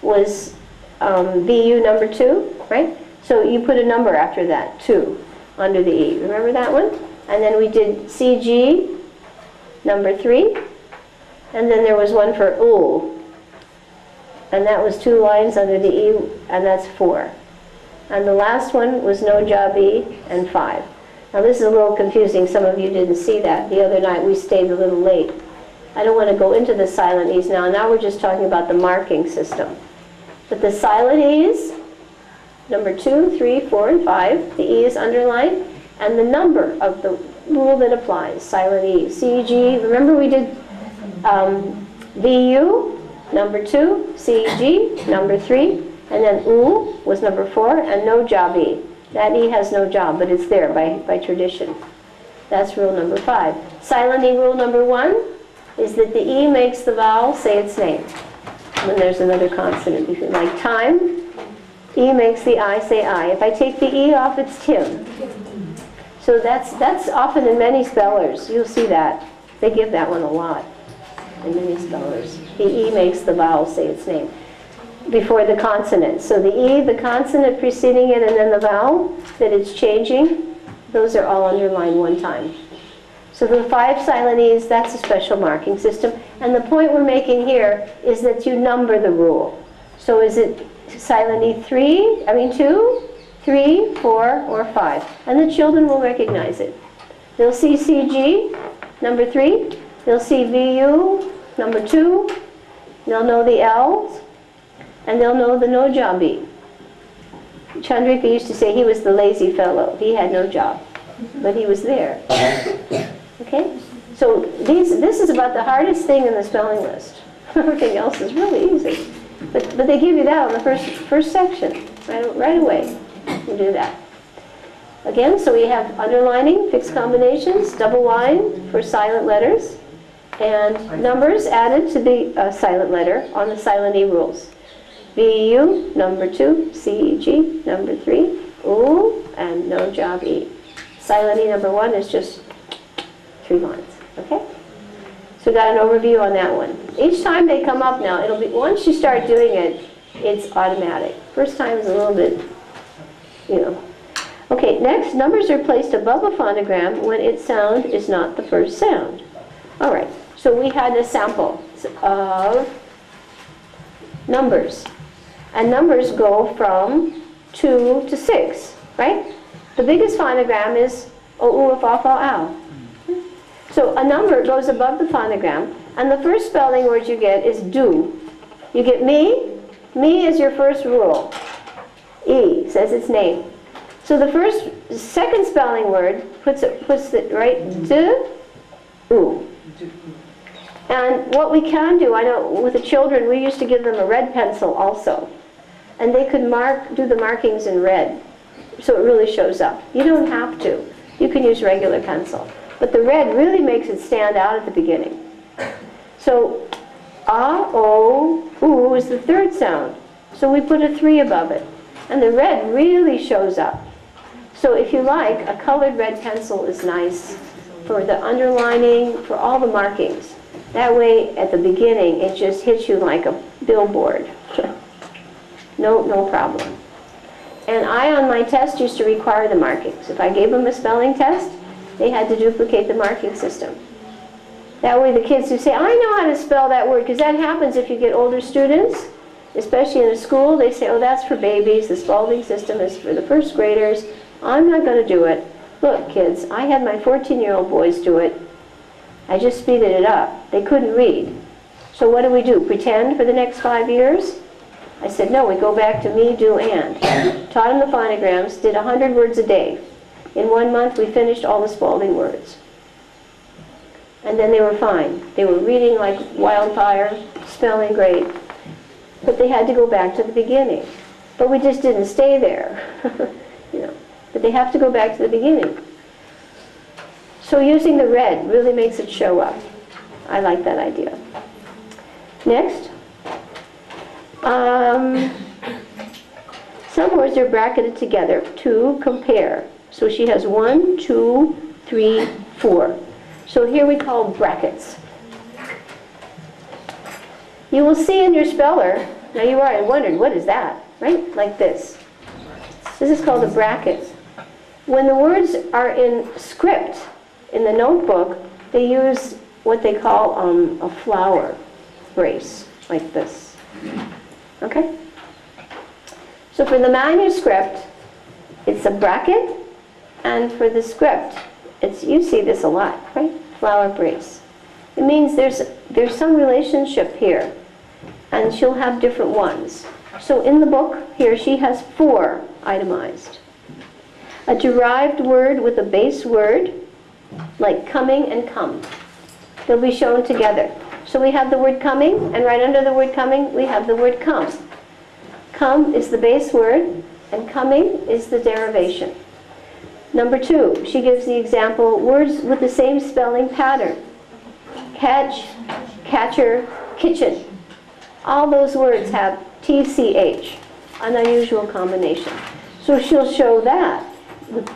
was VU number 2, right? So you put a number after that, 2, under the E. Remember that one? And then we did CG number 3. And then there was one for OO. And that was 2 lines under the E, and that's 4. And the last one was no job E, and 5. Now this is a little confusing. Some of you didn't see that. The other night we stayed a little late. I don't want to go into the silent E's now. Now we're just talking about the marking system. But the silent E's, number 2, 3, 4, and 5, the E is underlined, and the number of the rule that applies, silent E. CG, remember we did VU, number 2, CG, number 3, and then OO was number 4, and no job E. That E has no job, but it's there by tradition. That's rule number 5. Silent E rule number 1, is that the E makes the vowel say its name when there's another consonant. If you like time, E makes the I say I. If I take the E off, it's Tim. So that's often in many spellers. You'll see that. They give that one a lot in many spellers. The E makes the vowel say its name before the consonant. So the E, the consonant preceding it, and then the vowel that it's changing, those are all underlined one time. So the 5 silent E's, that's a special marking system. And the point we're making here is that you number the rule. So is it silent E 2, 3, 4, or 5? And the children will recognize it. They'll see CG, number 3. They'll see VU, number 2. They'll know the L's. And they'll know the no job E. Chandrika used to say he was the lazy fellow. He had no job, but he was there. Okay? So this is about the hardest thing in the spelling list. Everything else is really easy. But they give you that on the first section, right away. You do that. Again, so we have underlining, fixed combinations, double line for silent letters, and numbers added to the silent letter on the silent E rules. VU, number 2, CEG, number 3, OO, and no job E. Silent E number 1 is just 3 lines, okay? So we got an overview on that one. Each time they come up now, it'll be, once you start doing it, it's automatic. First time is a little bit, you know. Okay, next, numbers are placed above a phonogram when its sound is not the first sound. All right, so we had a sample of numbers. And numbers go from 2 to 6, right? The biggest phonogram is O, U, F, F, Ow. So a number goes above the phonogram, and the first spelling word you get is do. You get me. Me is your first rule. E says its name. So the second spelling word puts it right, do, oo. And what we can do, I know with the children, we used to give them a red pencil also. And they could do the markings in red, so it really shows up. You don't have to. You can use regular pencil. But the red really makes it stand out at the beginning. So, A, O, U is the third sound. So we put a 3 above it. And the red really shows up. So if you like, a colored red pencil is nice for the underlining, for all the markings. That way, at the beginning, it just hits you like a billboard. No problem. And I, on my test, used to require the markings. If I gave them a spelling test, they had to duplicate the marking system. That way the kids who say, I know how to spell that word, because that happens if you get older students, especially in a school, they say, oh, that's for babies, the spelling system is for the first graders, I'm not going to do it. Look, kids, I had my 14-year-old boys do it. I just speeded it up. They couldn't read. So what do? Pretend for the next 5 years? I said, no, we go back to me, do, and. Taught them the phonograms, did 100 words a day. In 1 month, we finished all the Spalding words. And then they were fine. They were reading like wildfire, spelling great. But they had to go back to the beginning. But we just didn't stay there. You know. But they have to go back to the beginning. So using the red really makes it show up. I like that idea. Next. Some words are bracketed together to compare. So she has 1, 2, 3, 4. So here we call brackets. You will see in your speller, now you are wondering, what is that? Right? Like this. This is called a bracket. When the words are in script, in the notebook, they use what they call a flower brace, like this. Okay? So for the manuscript, it's a bracket, and for the script, you see this a lot, right? Flower brace. It means there's some relationship here, and she'll have different ones. So in the book here, she has 4 itemized. A derived word with a base word, like coming and come. They'll be shown together. So we have the word coming, and right under the word coming, we have the word come. Come is the base word, and coming is the derivation. Number 2, she gives the example, words with the same spelling pattern. catch, catcher, kitchen. All those words have TCH, an unusual combination. So she'll show that.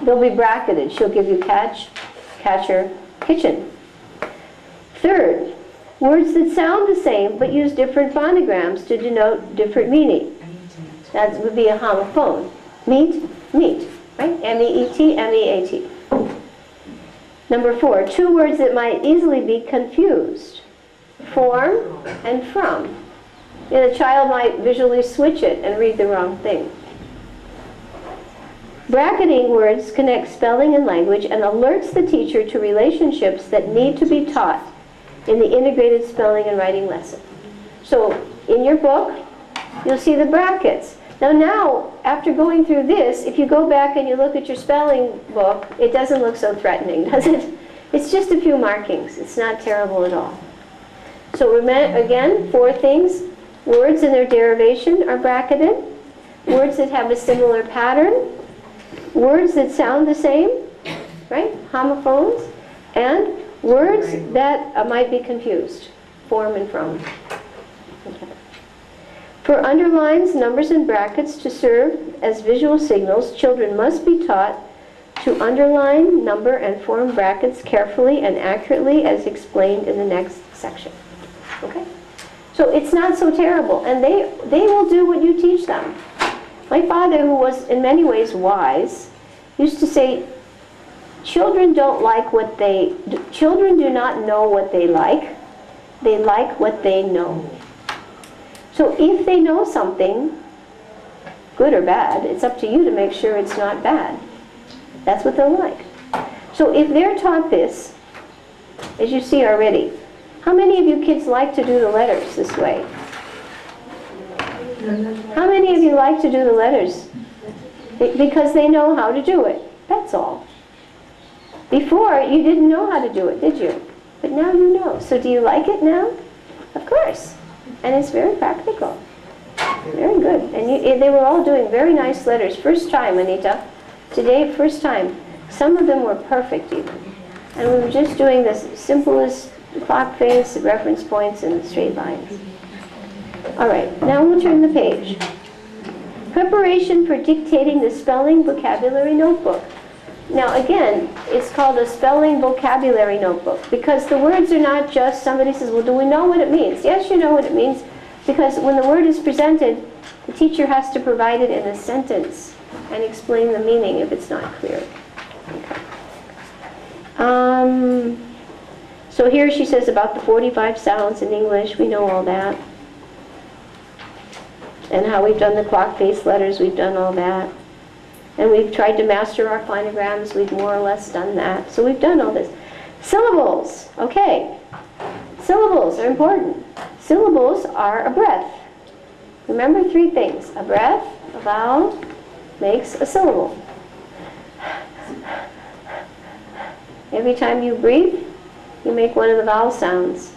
They'll be bracketed. She'll give you catch, catcher, kitchen. Third, words that sound the same but use different phonograms to denote different meaning. That would be a homophone. Meet, meet, right? M-E-E-T, M-E-A-T. Number 4, 2 words that might easily be confused. Form and from. You know, the child might visually switch it and read the wrong thing. Bracketing words connect spelling and language and alerts the teacher to relationships that need to be taught in the integrated spelling and writing lesson. So in your book, you'll see the brackets. Now, after going through this, if you go back and you look at your spelling book, it doesn't look so threatening, does it? It's just a few markings. It's not terrible at all. So again, 4 things. Words and their derivation are bracketed. Words that have a similar pattern. Words that sound the same, right? Homophones. And words that might be confused. Form and from. Okay. For underlines, numbers, and brackets to serve as visual signals, children must be taught to underline, number, and form brackets carefully and accurately as explained in the next section. Okay? So it's not so terrible, and they will do what you teach them. My father, who was in many ways wise, used to say, children don't like what they, children do not know what they like what they know. So if they know something, good or bad, it's up to you to make sure it's not bad. That's what they'll like. So if they're taught this, as you see already, how many of you kids like to do the letters this way? How many of you like to do the letters? Because they know how to do it. That's all. Before, you didn't know how to do it, did you? But now you know. So do you like it now? Of course. And it's very practical. Very good. And they were all doing very nice letters. First time, Anita. Today, first time. Some of them were perfect even. And we were just doing the simplest clock face, reference points, and straight lines. All right, now we'll turn the page. Preparation for dictating the spelling vocabulary notebook. Now again, it's called a spelling vocabulary notebook because the words are not just, somebody says, well, do we know what it means? Yes, you know what it means, because when the word is presented, the teacher has to provide it in a sentence and explain the meaning if it's not clear. Okay. So here she says about the 45 sounds in English. We know all that. And how we've done the clock face letters, we've done all that. And we've tried to master our phonograms, we've more or less done that. So we've done all this. Syllables, okay. Syllables are important. Syllables are a breath. Remember 3 things. A breath, a vowel, makes a syllable. Every time you breathe, you make one of the vowel sounds.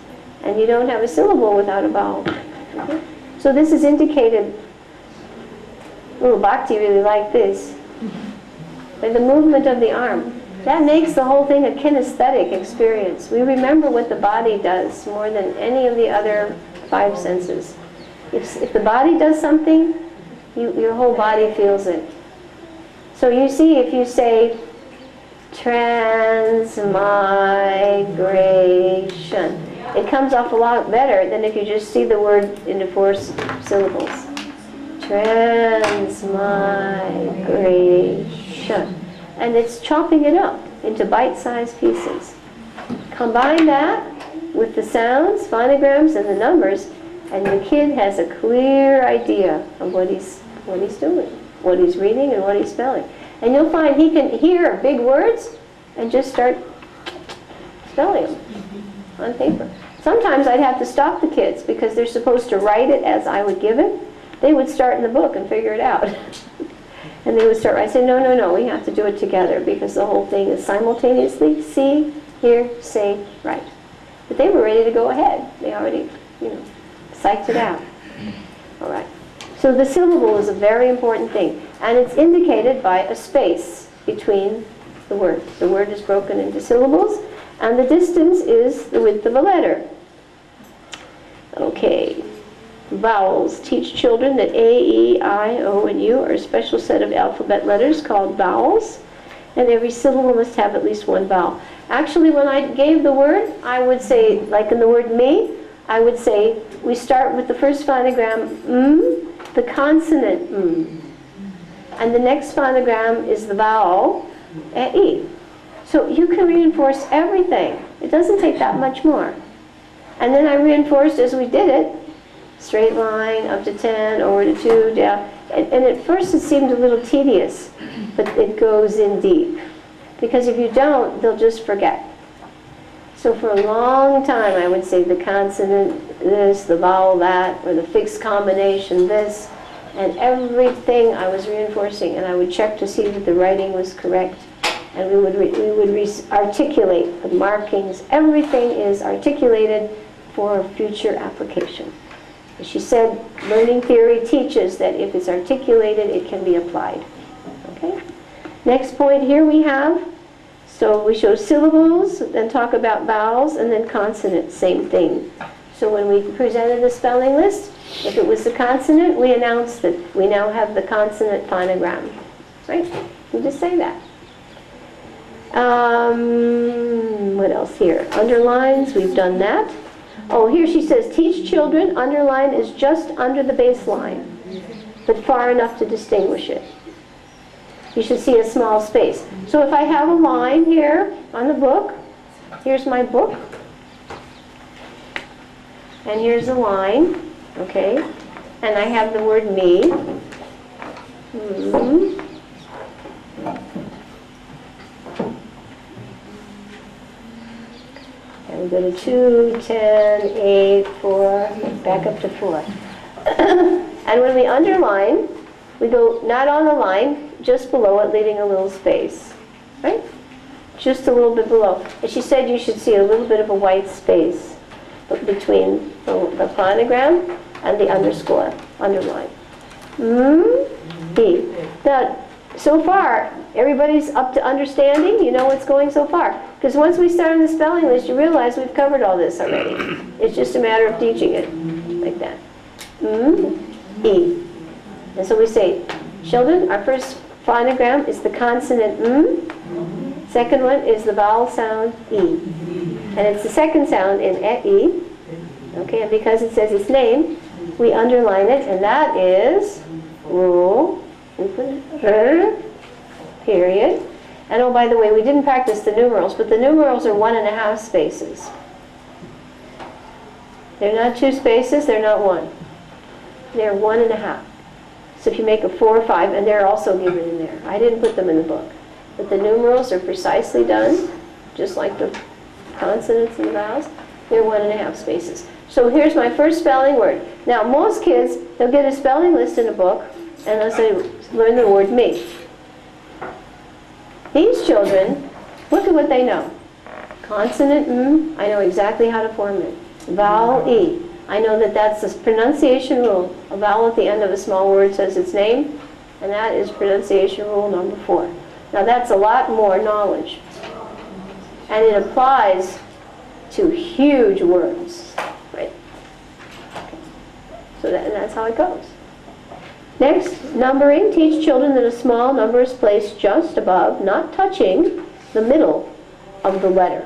And you don't have a syllable without a vowel. Okay? So this is indicated. Little Bhakti really liked this. By the movement of the arm. That makes the whole thing a kinesthetic experience. We remember what the body does more than any of the other 5 senses. If the body does something, your whole body feels it. So you see, if you say transmigration, it comes off a lot better than if you just see the word into 4 syllables. Transmigration. And it's chopping it up into bite-sized pieces. Combine that with the sounds, phonograms, and the numbers, and the kid has a clear idea of what he's doing, what he's reading, and what he's spelling. And you'll find he can hear big words and just start spelling them on paper. Sometimes I'd have to stop the kids because they're supposed to write it as I would give it. They would start in the book and figure it out. And they would start, I said, no, we have to do it together because the whole thing is simultaneously see, hear, say, write. But they were ready to go ahead. They already, psyched it out. All right. So the syllable is a very important thing. And it's indicated by a space between the words. The word is broken into syllables, And the distance is the width of a letter. Okay. Vowels. Teach children that A, E, I, O, and U are a special set of alphabet letters called vowels, and every syllable must have at least one vowel. Actually, when I gave the word, I would say, like in the word me, I would say, we start with the first phonogram, the consonant, and the next phonogram is the vowel, E. So you can reinforce everything. It doesn't take that much more. And then I reinforced as we did it, straight line, up to 10, over to 2, down. And at first it seemed a little tedious, but it goes in deep. Because if you don't, they'll just forget. So for a long time I would say the consonant this, the vowel that, or the fixed combination this, and everything I was reinforcing, and I would check to see that the writing was correct. And we would articulate the markings. Everything is articulated for future application. As she said, learning theory teaches that if it's articulated, it can be applied. Okay? Next point here we have, so we show syllables, then talk about vowels, and then consonants, same thing. So when we presented the spelling list, if it was the consonant, we announced that we now have the consonant phonogram. Right? We just say that. What else here? Underlines, we've done that. Oh, here she says, teach children, underline is just under the baseline, but far enough to distinguish it. You should see a small space. So if I have a line here on the book, here's my book, and here's a line, okay, and I have the word me. And we go to 2, 10, 8, 4, back up to 4. And when we underline, we go not on the line, just below it, leaving a little space. Right? Just a little bit below. And she said you should see a little bit of a white space between the phonogram and the underscore, underline. E. Now, so far, everybody's up to understanding? You know what's going so far? Because once we start on the spelling list, you realize we've covered all this already. It's just a matter of teaching it, like that. E. And so we say, children, our first phonogram is the consonant Second one is the vowel sound E. And it's the second sound in E. Okay, and because it says its name, we underline it, and that is rule. We put it period. And oh, by the way, we didn't practice the numerals, but the numerals are 1.5 spaces. They're not 2 spaces, they're not 1. They're 1.5. So if you make a 4 or 5, and they're also given in there. I didn't put them in the book. But the numerals are precisely done, just like the consonants and the vowels. They're 1.5 spaces. So here's my first spelling word. Now most kids, they'll get a spelling list in a book, and they'll say, learn the word me. These children, look at what they know. Consonant I know exactly how to form it. Vowel E, I know that that's the pronunciation rule. A vowel at the end of a small word says its name, and that is pronunciation rule number 4. Now that's a lot more knowledge. And it applies to huge words, right? So that's how it goes. Next, numbering. Teach children that a small number is placed just above, not touching, the middle of the letter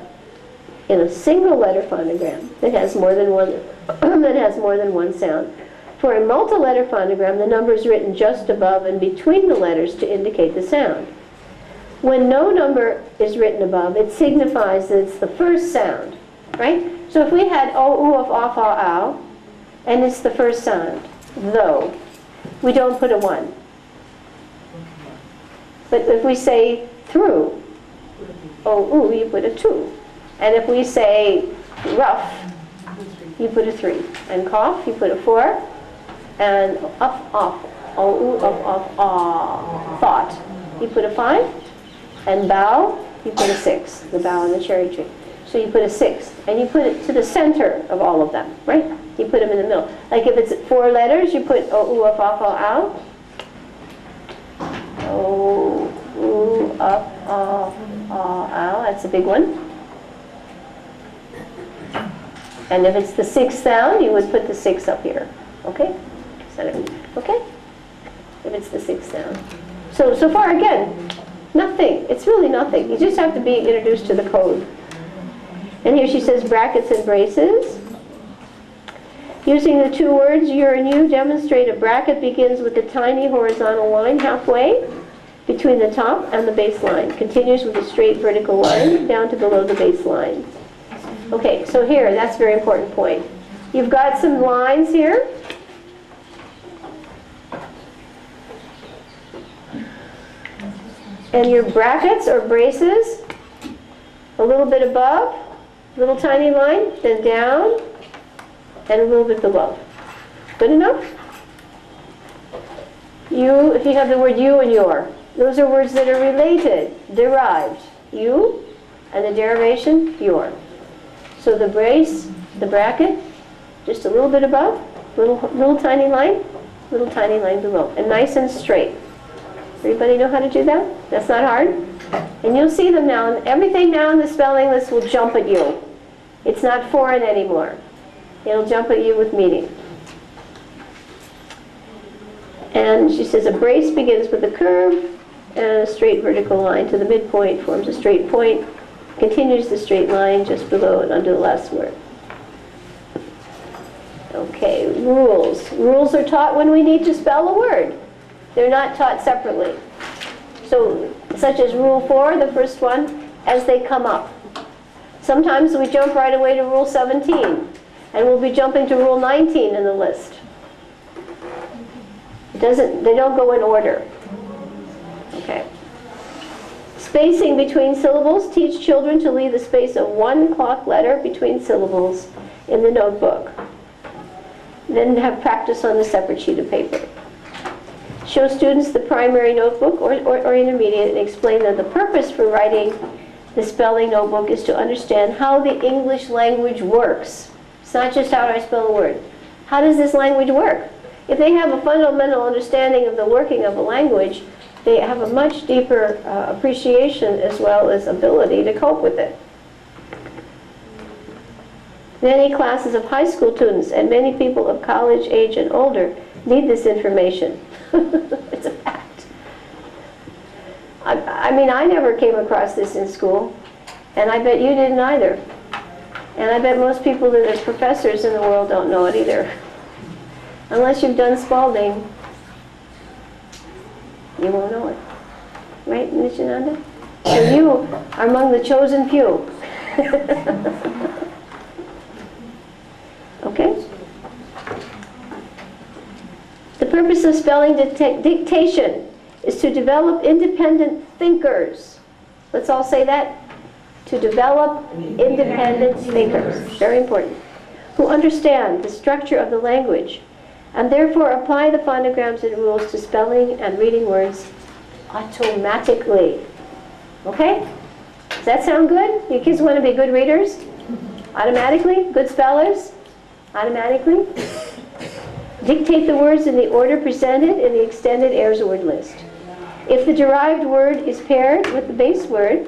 in a single letter phonogram that has more than one sound. For a multi-letter phonogram, the number is written just above and between the letters to indicate the sound. When no number is written above, it signifies that it's the first sound, right? So if we had o, u, of, off, aw, ow, and it's the first sound, though, we don't put a 1. But if we say through, o, u, you put a 2. And if we say rough, you put a 3. And cough, you put a 4. And up, off, o, u, off, ah, thought, you put a 5. And bow, you put a 6, the bow on the cherry tree. So you put a 6, and you put it to the center of all of them, right? You put them in the middle. Like if it's 4 letters, you put o, u, up, off, ow. O, u, up, off, ow. That's a big one. And if it's the 6th sound, you would put the 6 up here. Okay? Okay? If it's the 6th sound. So far, again, nothing. It's really nothing. You just have to be introduced to the code. And here she says brackets and braces. Using the 2 words, your and you, demonstrate a bracket begins with a tiny horizontal line halfway between the top and the base line. Continues with a straight vertical line down to below the base line. Okay, so here, that's a very important point. You've got some lines here. And your brackets or braces, a little bit above, little tiny line, then down, and a little bit below. Good enough? You, if you have the word you and your, those are words that are related, derived. You, and the derivation, your. So the brace, the bracket, just a little bit above, little tiny line below, and nice and straight. Everybody know how to do that? That's not hard. And you'll see them now. Everything now in the spelling list will jump at you. It's not foreign anymore. It'll jump at you with meaning. And she says a brace begins with a curve and a straight vertical line to the midpoint, forms a straight point, continues the straight line just below and under the last word. Okay, rules. Rules are taught when we need to spell a word. They're not taught separately. So, such as Rule 4, the first one, as they come up. Sometimes we jump right away to Rule 17, and we'll be jumping to Rule 19 in the list. They don't go in order. Okay. Spacing between syllables. Teach children to leave the space of 1 clock letter between syllables in the notebook. Then have practice on a separate sheet of paper. Show students the primary notebook or intermediate and explain that the purpose for writing the spelling notebook is to understand how the English language works. It's not just how do I spell a word. How does this language work? If they have a fundamental understanding of the working of a language, they have a much deeper appreciation as well as ability to cope with it. Many classes of high school students and many people of college age and older need this information. It's a fact. I mean, I never came across this in school, and I bet you didn't either. And I bet most people that are professors in the world don't know it either. Unless you've done Spalding, you won't know it. Right, Nityananda? So you are among the chosen few. Okay? The purpose of spelling dictation is to develop independent thinkers. Let's all say that. To develop independent thinkers. Very important. Who understand the structure of the language and therefore apply the phonograms and rules to spelling and reading words automatically. Okay? Does that sound good? You kids want to be good readers? Automatically? Good spellers? Automatically? Dictate the words in the order presented in the extended Ayres word list. If the derived word is paired with the base word,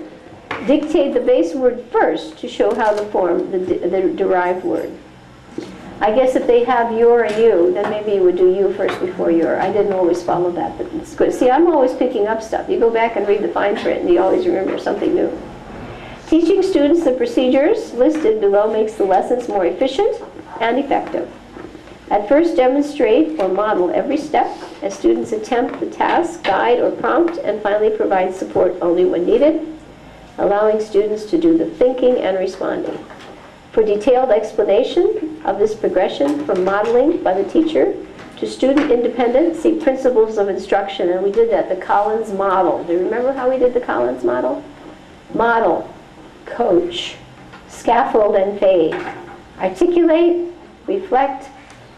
dictate the base word first to show how to form the derived word. I guess if they have your and you, then maybe you would do you first before your. I didn't always follow that, but it's good. See, I'm always picking up stuff. You go back and read the fine print and you always remember something new. Teaching students the procedures listed below makes the lessons more efficient and effective. At first, demonstrate or model every step as students attempt the task, guide, or prompt, and finally provide support only when needed, allowing students to do the thinking and responding. For detailed explanation of this progression from modeling by the teacher to student independence, see Principles of Instruction, and we did that, the Collins model. Do you remember how we did the Collins model? Model, coach, scaffold and fade, articulate, reflect,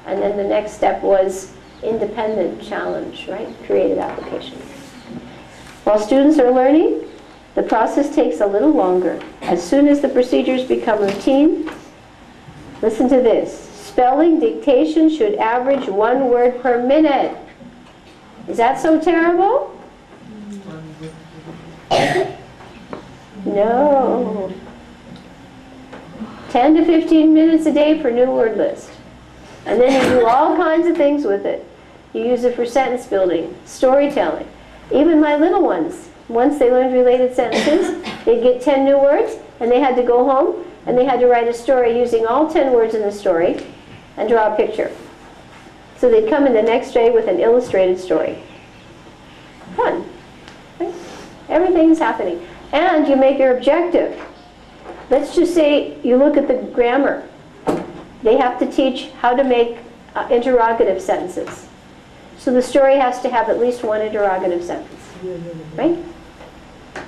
and then the next step was independent challenge, right? Creative application. While students are learning, the process takes a little longer. As soon as the procedures become routine, listen to this. Spelling dictation should average 1 word per minute. Is that so terrible? No. 10 to 15 minutes a day for new word list. And then you do all kinds of things with it. You use it for sentence building, storytelling. Even my little ones, once they learned related sentences, they'd get 10 new words, and they had to go home, and they had to write a story using all 10 words in the story, and draw a picture. So they'd come in the next day with an illustrated story. Fun. Right? Everything's happening. And you make your objective. Let's just say you look at the grammar. They have to teach how to make interrogative sentences. So the story has to have at least one interrogative sentence, right?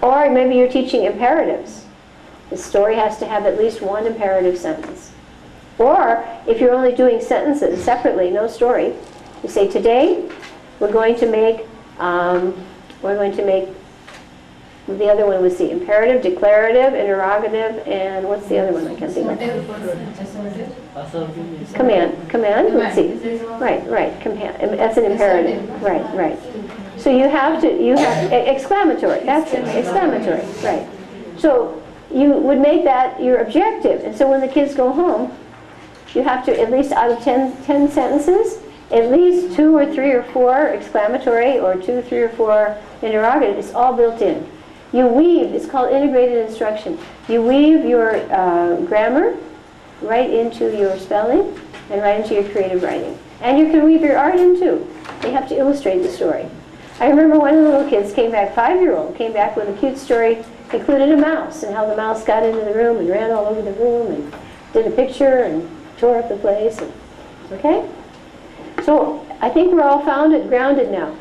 Or maybe you're teaching imperatives. The story has to have at least one imperative sentence. Or if you're only doing sentences separately, no story, you say, today we're going to make, the other one was the imperative, declarative, interrogative, and what's the other one? I can't think of. Command, let's see. Right, command, that's an imperative, right. So you have exclamatory, that's it, exclamatory, right. So you would make that your objective, and so when the kids go home, you have to, at least out of 10 sentences, at least 2 or 3 or 4 exclamatory, or 2, 3 or 4 interrogative. It's all built in. You weave, it's called integrated instruction. You weave your grammar right into your spelling and right into your creative writing. And you can weave your art in too. They have to illustrate the story. I remember one of the little kids came back, 5-year-old, came back with a cute story, included a mouse, and how the mouse got into the room and ran all over the room and did a picture and tore up the place. And, okay? So I think we're all grounded now.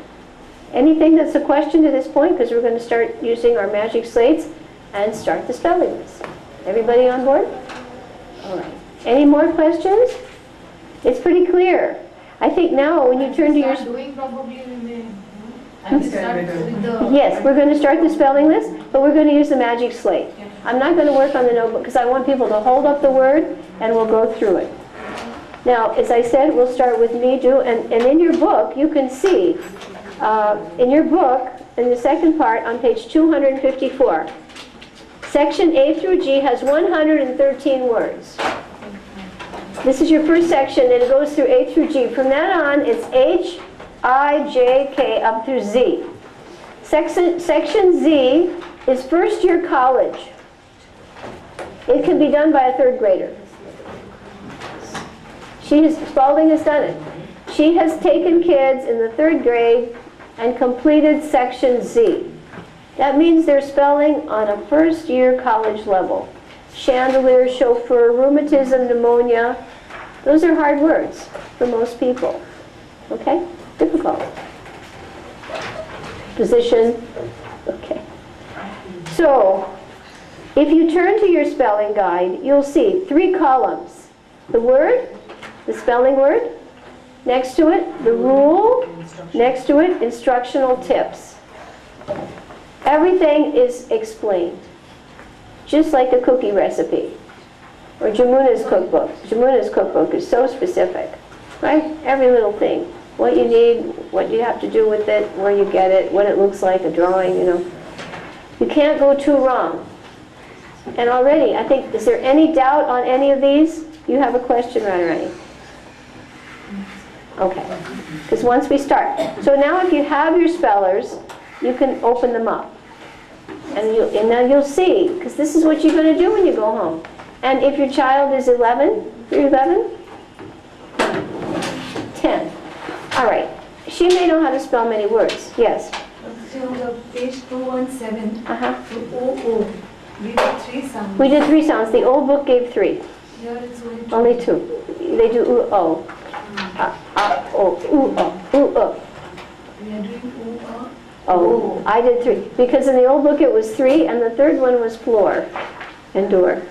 Anything that's a question to this point, because we're going to start using our magic slates and start the spelling list. Everybody on board? All right. Any more questions? It's pretty clear. I think now when you turn to your... Doing probably we may start with the... Yes, we're going to start the spelling list, but we're going to use the magic slate. I'm not going to work on the notebook because I want people to hold up the word and we'll go through it. Now, as I said, we'll start with me, do, and in your book, you can see, in your book, in the second part, on page 254, section A through G has 113 words. This is your first section, and it goes through A through G. From that on, it's H, I, J, K, up through Z. Section Z is first year college. It can be done by a 3rd grader. Spalding has done it. She has taken kids in the 3rd grade and completed section Z. That means they're spelling on a 1st year college level. Chandelier, chauffeur, rheumatism, pneumonia. Those are hard words for most people. Okay? Difficult. Position. Okay. So, if you turn to your spelling guide, you'll see 3 columns. The word, the spelling word, next to it, the rule, next to it, instructional tips. Everything is explained, just like a cookie recipe, or Jamuna's cookbook. Jamuna's cookbook is so specific, right? Every little thing. What you need, what you have to do with it, where you get it, what it looks like, a drawing, you know. You can't go too wrong. And already, I think, is there any doubt on any of these? You have a question, Radharani? Okay, because once we start. So now if you have your spellers, you can open them up. And now you'll see, because this is what you're going to do when you go home. And if your child is 11, you're 11? 10. All right. She may know how to spell many words. Yes? So the page 217, O, we did 3 sounds. We did 3 sounds. The old book gave 3. Here it's only 2. Only 2. They do oo, o. O, oo, o. We are doing O, Oh, I did 3. Because in the old book it was 3, and the 3rd one was floor and door.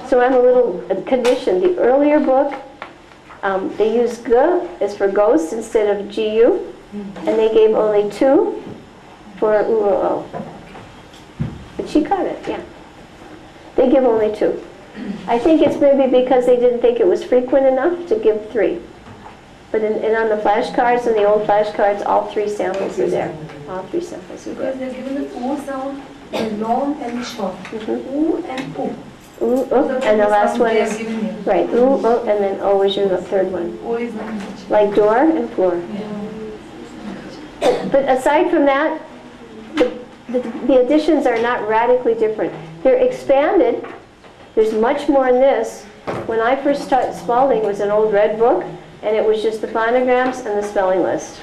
So I'm a little conditioned. The earlier book, they used G as for ghost instead of GU, and they gave only 2 for oo. But she caught it, yeah. They give only 2. I think it's maybe because they didn't think it was frequent enough to give 3. But and on the flashcards, in the old flashcards, all 3 samples are there. All 3 samples are there. because they're given the O sound, the long and the short. O and O. ooh, oh, and the last one is, right, ooh, oh, and then O is your third one. O is language. Like door and floor. But aside from that, the additions are not radically different. They're expanded. There's much more in this. When I first started, Spalding was an old red book, and it was just the phonograms and the spelling list.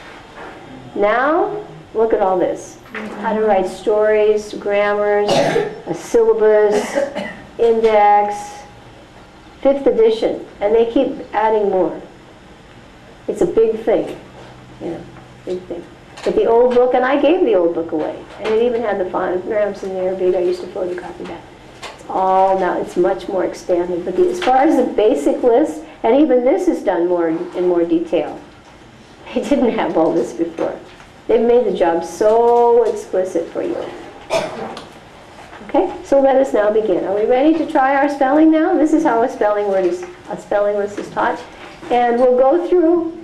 Now, look at all this. How to write stories, grammars, a syllabus, index, 5th edition, and they keep adding more. It's a big thing, you know, big thing. But the old book, and I gave the old book away, and it even had the phonograms in there, big. I used to photocopy that. It's all now, it's much more expanded. But as far as the basic list, and even this is done more in more detail. They didn't have all this before. They've made the job so explicit for you. Okay, so let us now begin. Are we ready to try our spelling now? This is how a spelling list is taught. And we'll go through,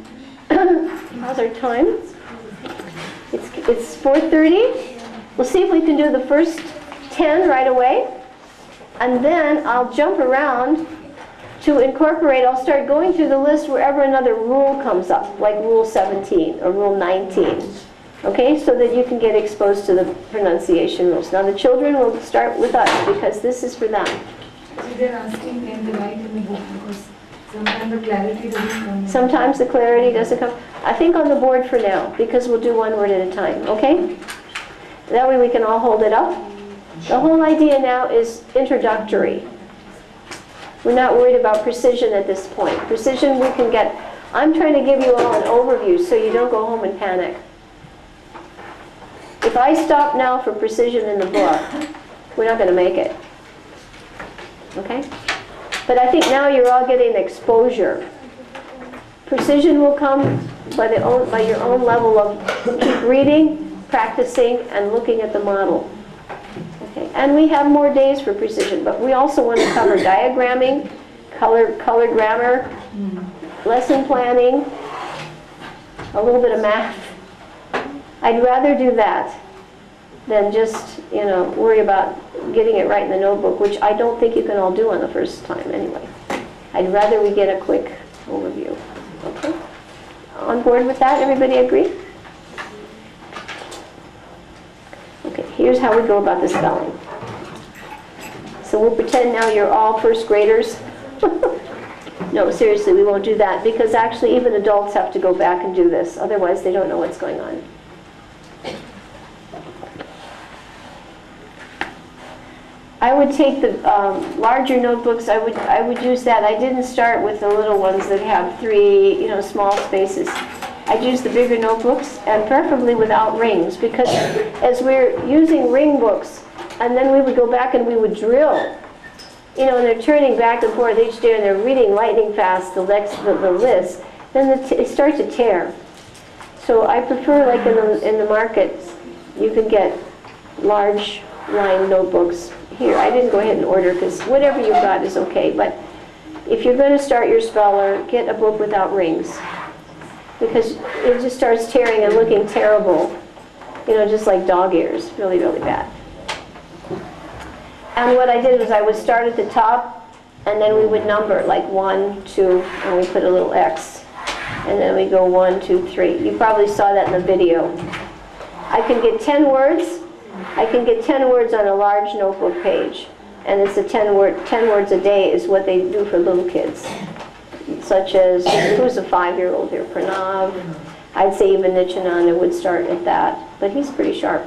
how's our time? It's 4:30. We'll see if we can do the first 10 right away. And then I'll jump around to incorporate. I'll start going through the list wherever another rule comes up, like Rule 17 or Rule 19. Okay, so that you can get exposed to the pronunciation rules. Now the children will start with us because this is for them. So they're asking can they write in the book because sometimes the clarity doesn't come. Sometimes the clarity doesn't come. I think on the board for now, because we'll do one word at a time, okay? That way we can all hold it up. The whole idea now is introductory. We're not worried about precision at this point. Precision we can get. I'm trying to give you all an overview so you don't go home and panic. If I stop now for precision in the book, we're not going to make it. Okay? But I think now you're all getting exposure. Precision will come by your own level of keep reading, practicing, and looking at the model. Okay? And we have more days for precision, but we also want to cover diagramming, color grammar, lesson planning, a little bit of math. I'd rather do that than just, you know, worry about getting it right in the notebook, which I don't think you can all do on the first time anyway. I'd rather we get a quick overview. Okay? On board with that? Everybody agree? Okay, here's how we go about the spelling. So we'll pretend now you're all first graders. No, seriously, we won't do that because actually even adults have to go back and do this. Otherwise, they don't know what's going on. I would take the larger notebooks. I would use that. I didn't start with the little ones that have 3, you know, small spaces. I'd use the bigger notebooks and preferably without rings because as we're using ring books, and then we would go back and we would drill. You know, and they're turning back and forth each day and they're reading lightning fast the list. Then it starts to tear. So I prefer, like in the market, you can get large line notebooks. Here, I didn't go ahead and order because whatever you've got is okay. But if you're going to start your speller, get a book without rings because it just starts tearing and looking terrible. You know, just like dog ears, really, really bad. And what I did was I would start at the top, and then we would number like 1, 2, and we put a little X. And then we go 1, 2, 3. You probably saw that in the video. I can get 10 words. I can get 10 words on a large notebook page. And it's a 10 words a day is what they do for little kids. Such as, who's a 5-year-old here? Pranav. I'd say even Nichananda would start at that. But he's pretty sharp.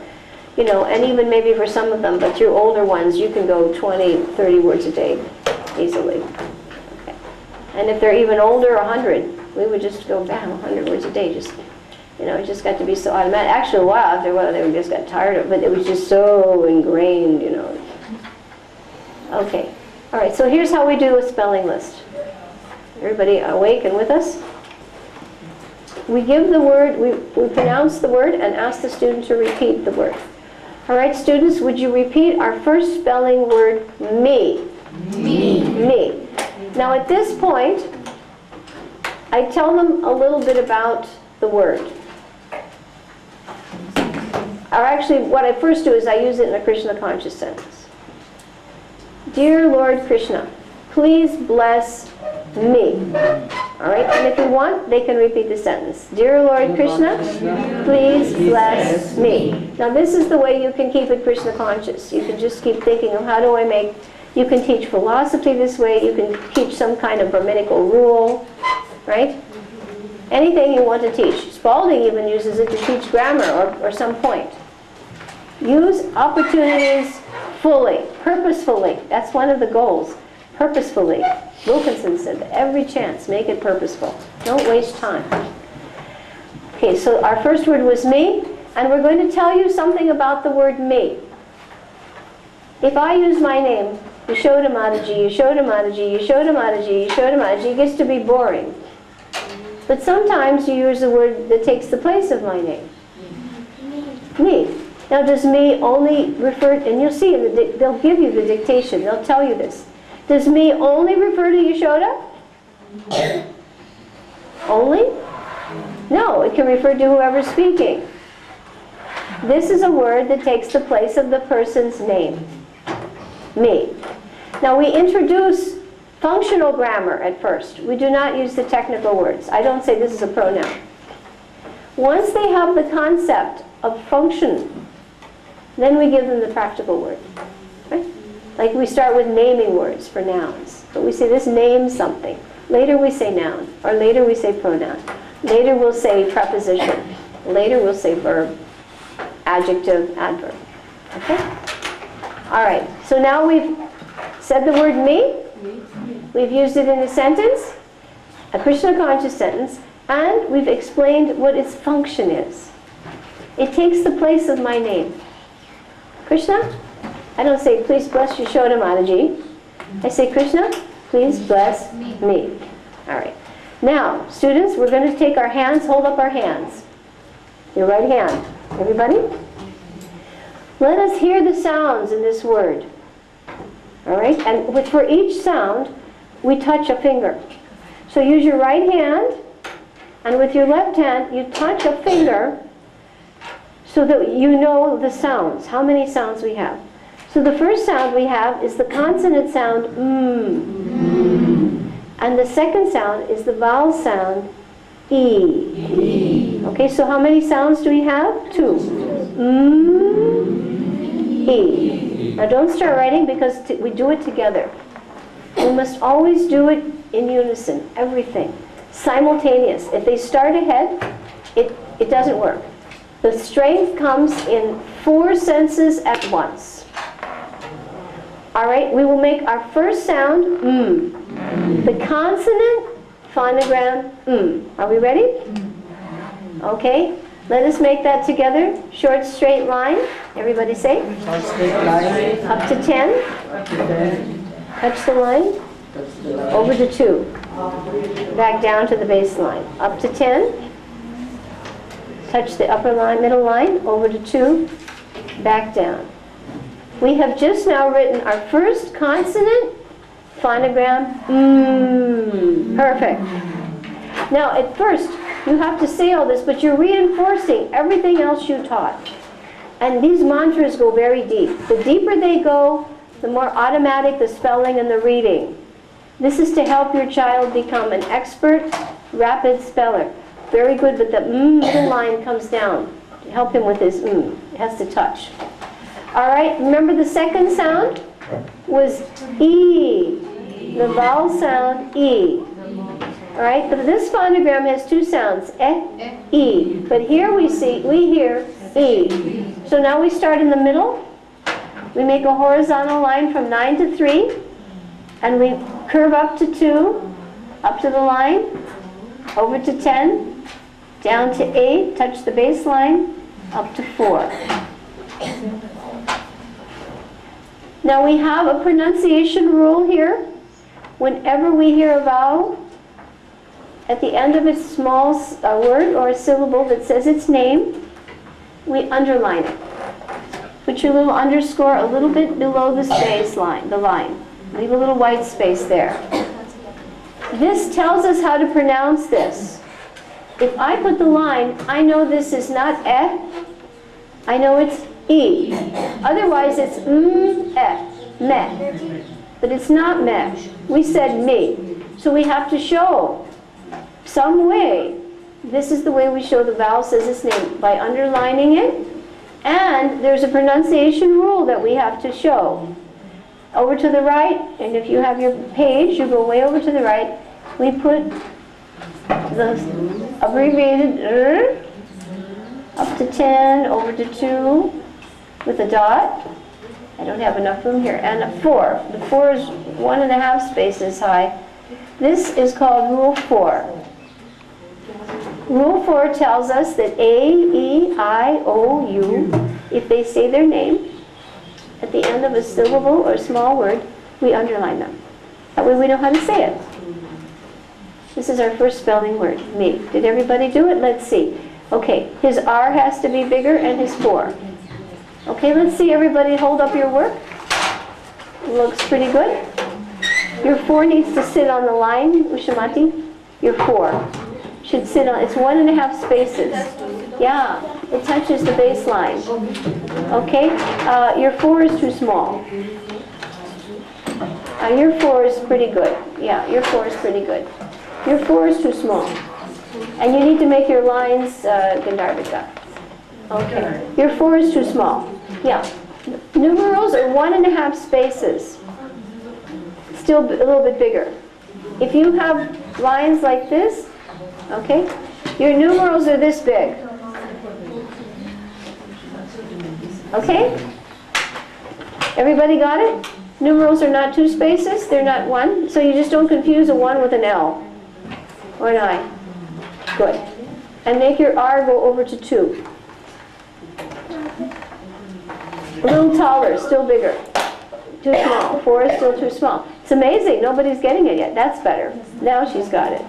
You know, and even maybe for some of them, but your older ones, you can go 20, 30 words a day easily. Okay. And if they're even older, 100, we would just go, bam, 100 words a day. Just, you know, it just got to be so automatic. Actually, a while after a while, they just got tired of it, but it was just so ingrained, you know. Okay. All right, so here's how we do a spelling list. Everybody awake and with us? We give the word, we pronounce the word and ask the student to repeat the word. All right, students, would you repeat our first spelling word, me? Me. Me. Now at this point, I tell them a little bit about the word. Or actually, what I first do is I use it in a Krishna conscious sentence. Dear Lord Krishna, please bless me. All right, and if you want, they can repeat the sentence. Dear Lord Krishna, please bless me. Now this is the way you can keep it Krishna conscious. You can just keep thinking of how do I make, you can teach philosophy this way, you can teach some kind of Brahminical rule, right? Anything you want to teach. Spalding even uses it to teach grammar or some point. Use opportunities fully, purposefully. That's one of the goals. Purposefully. Wilkinson said, every chance, make it purposeful. Don't waste time. Okay, so our first word was me, and we're going to tell you something about the word me. If I use my name, Yashoda Mataji, Yashoda Mataji, Yashoda Mataji, Yashoda Mataji, it gets to be boring. But sometimes you use a word that takes the place of my name. Me. Now does me only refer, and you'll see, they'll give you the dictation, they'll tell you this. Does me only refer to Yashoda? Only? No, it can refer to whoever's speaking. This is a word that takes the place of the person's name. Me. Now we introduce functional grammar at first. We do not use the technical words. I don't say this is a pronoun. Once they have the concept of function, then we give them the practical word. Right? Like we start with naming words for nouns. But we say this names something. Later we say noun. Or later we say pronoun. Later we'll say preposition. Later we'll say verb, adjective, adverb. Okay? All right. So now we've said the word me. We've used it in a sentence, a Krishna conscious sentence, and we've explained what its function is. It takes the place of my name. Krishna, I don't say, please bless Yashoda Mataji. I say, Krishna, please bless me. All right. Now, students, we're going to take our hands, hold up our hands. Your right hand. Everybody? Let us hear the sounds in this word. All right? And for each sound, we touch a finger. So use your right hand, and with your left hand, you touch a finger so that you know the sounds, how many sounds we have. So the first sound we have is the consonant sound, and the second sound is the vowel sound, E. Okay, so how many sounds do we have? 2. E. Now don't start writing because we do it together. We must always do it in unison, everything. Simultaneous. If they start ahead, it doesn't work. The strength comes in 4 senses at once. All right, we will make our first sound, The consonant, phonogram, Are we ready? Okay, let us make that together. Short, straight line. Everybody say. Short straight line. Up to 10. Up to 10. Touch the line. Touch the line. Over to 2. Back down to the baseline. Up to 10. Touch the upper line, middle line. Over to 2. Back down. We have just now written our first consonant, phonogram, Perfect. Now at first, you have to say all this, but you're reinforcing everything else you taught. And these mantras go very deep. The deeper they go, the more automatic the spelling and the reading. This is to help your child become an expert, rapid speller. Very good, but the middle line comes down. Help him with his It has to touch. All right, remember the second sound was E. The vowel sound, E. All right, but this phonogram has 2 sounds, E. But here we hear E. So now we start in the middle. We make a horizontal line from 9 to 3. And we curve up to 2, up to the line, over to 10, down to 8, touch the bass line, up to 4. Now we have a pronunciation rule here. Whenever we hear a vowel, at the end of a small word or a syllable that says its name, we underline it. Put your little underscore a little bit below the space line, the line. Leave a little white space there. This tells us how to pronounce this. If I put the line, I know this is not I know it's E. Otherwise it's meh. but it's not me. We said me. So we have to show some way. This is the way we show the vowel says its name, by underlining it. And there's a pronunciation rule that we have to show. Over to the right, and if you have your page, you go way over to the right. We put the abbreviated up to 10, over to 2, with a dot. I don't have enough room here. And a 4. The 4 is 1.5 spaces high. This is called Rule 4. Rule 4 tells us that A, E, I, O, U, if they say their name at the end of a syllable or small word, we underline them. That way we know how to say it. This is our first spelling word, me. Did everybody do it? Let's see. Okay, his R has to be bigger and his 4. Okay, let's see everybody hold up your work. Looks pretty good. Your 4 needs to sit on the line, Ushamati. Your 4 should sit on, it's 1.5 spaces. Yeah, it touches the baseline. Okay, your 4 is too small. Your 4 is pretty good. Yeah, your 4 is pretty good. Your 4 is too small. And you need to make your lines Gandharvika. Okay, your 4 is too small. Yeah, numerals are 1.5 spaces. Still a little bit bigger. If you have lines like this, okay, your numerals are this big. Okay? Everybody got it? Numerals are not 2 spaces, they're not 1, so you just don't confuse a 1 with an L or an I. Good. And make your R go over to 2. A little taller, still bigger. Too small. 4 is still too small. It's amazing, nobody's getting it yet. That's better. Now she's got it.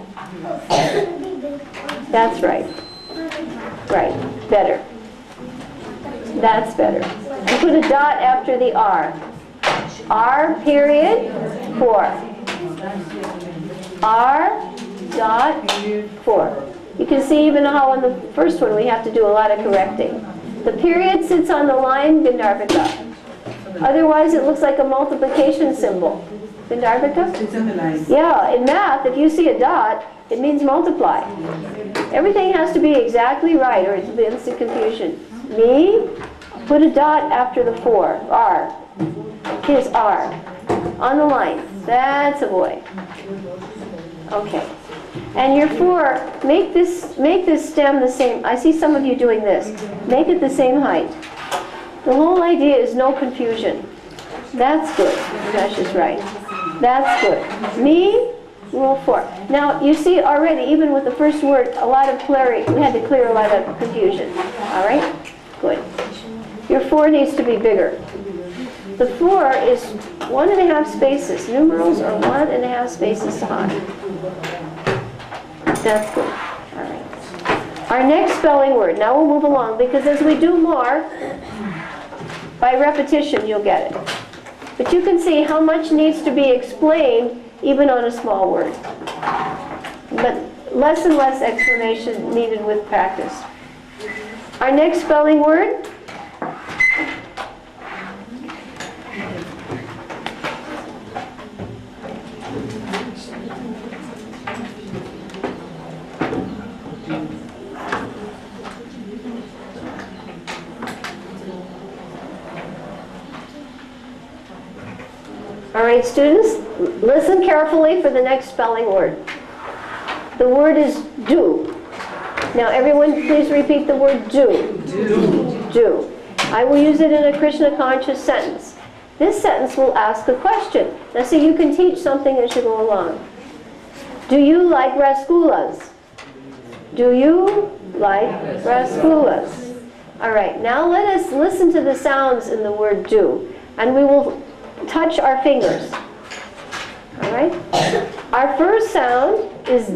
That's right. Right. Better. That's better. You put a dot after the R. R period 4. R dot 4. You can see even how on the first one we have to do a lot of correcting. The period sits on the line, Gandharvika. Otherwise it looks like a multiplication symbol. Gandharvika? It's on the line. Yeah, in math, if you see a dot, it means multiply. Everything has to be exactly right or it's instant confusion. Me, put a dot after the 4, R. His R. On the line. That's a boy. Okay. And your 4, make this stem the same. I see some of you doing this. Make it the same height. The whole idea is no confusion. That's good. Ramesh is right. That's good. Me, Rule 4. Now, you see already, even with the first word, a lot of clarity. We had to clear a lot of confusion. All right? Good. Your 4 needs to be bigger. The 4 is 1.5 spaces. Numerals are 1.5 spaces high. That's good. All right. Our next spelling word. Now we'll move along because as we do more, by repetition you'll get it. But you can see how much needs to be explained even on a small word. But less and less explanation needed with practice. Our next spelling word. All right, students, listen carefully for the next spelling word. The word is do. Now, everyone, please repeat the word do. Do. Do. I will use it in a Krishna conscious sentence. This sentence will ask a question. Now, see, you can teach something as you go along. Do you like rasgullas? Do you like rasgullas? All right, now let us listen to the sounds in the word do, and we will touch our fingers. All right? Our first sound is D.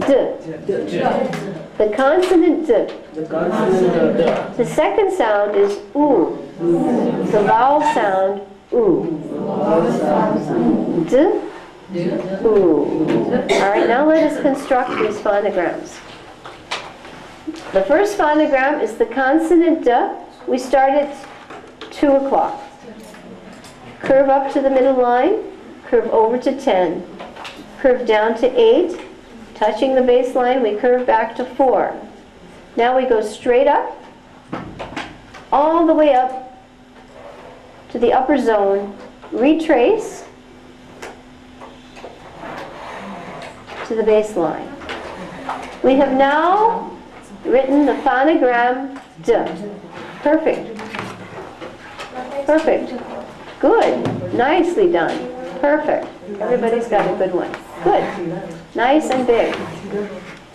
The consonant D. The second sound is U. The vowel sound U. D. U. All right, now let us construct these phonograms. The first phonogram is the consonant D. We start at 2 o'clock. Curve up to the middle line, curve over to 10, curve down to 8, touching the baseline, we curve back to 4. Now we go straight up, all the way up to the upper zone, retrace to the baseline. We have now written the phonogram D. Perfect. Perfect. Good. Nicely done. Perfect. Everybody's got a good one. Good. Nice and big.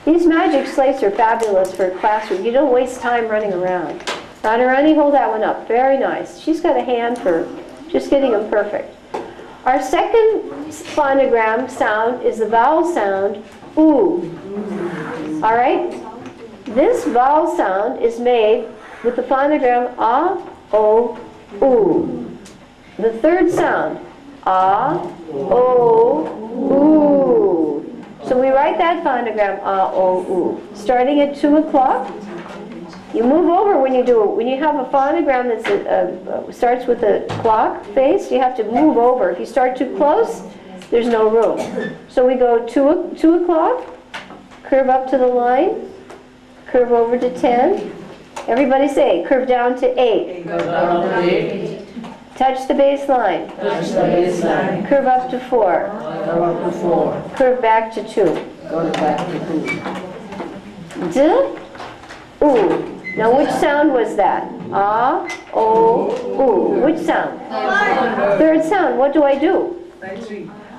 These magic slates are fabulous for a classroom. You don't waste time running around. Radharani, hold that one up. Very nice. She's got a hand for just getting them perfect. Our second phonogram sound is the vowel sound, oo. All right? This vowel sound is made with the phonogram ah, o, oo. The third sound, ah, o, oo. So we write that phonogram ah, o, oo. Starting at 2 o'clock. You move over when you do it. When you have a phonogram that starts with a clock face, you have to move over. If you start too close, there's no room. So we go 2 o'clock, curve up to the line, curve over to 10. Everybody say, curve down to 8. Curve down to 8. Touch the baseline. Touch the baseline. Curve up to 4. Curve up to 4. Curve back to 2. Curve back to 2. D, oo. Now which sound was that? Ah, o, oo. Which sound? Third sound. What do I do?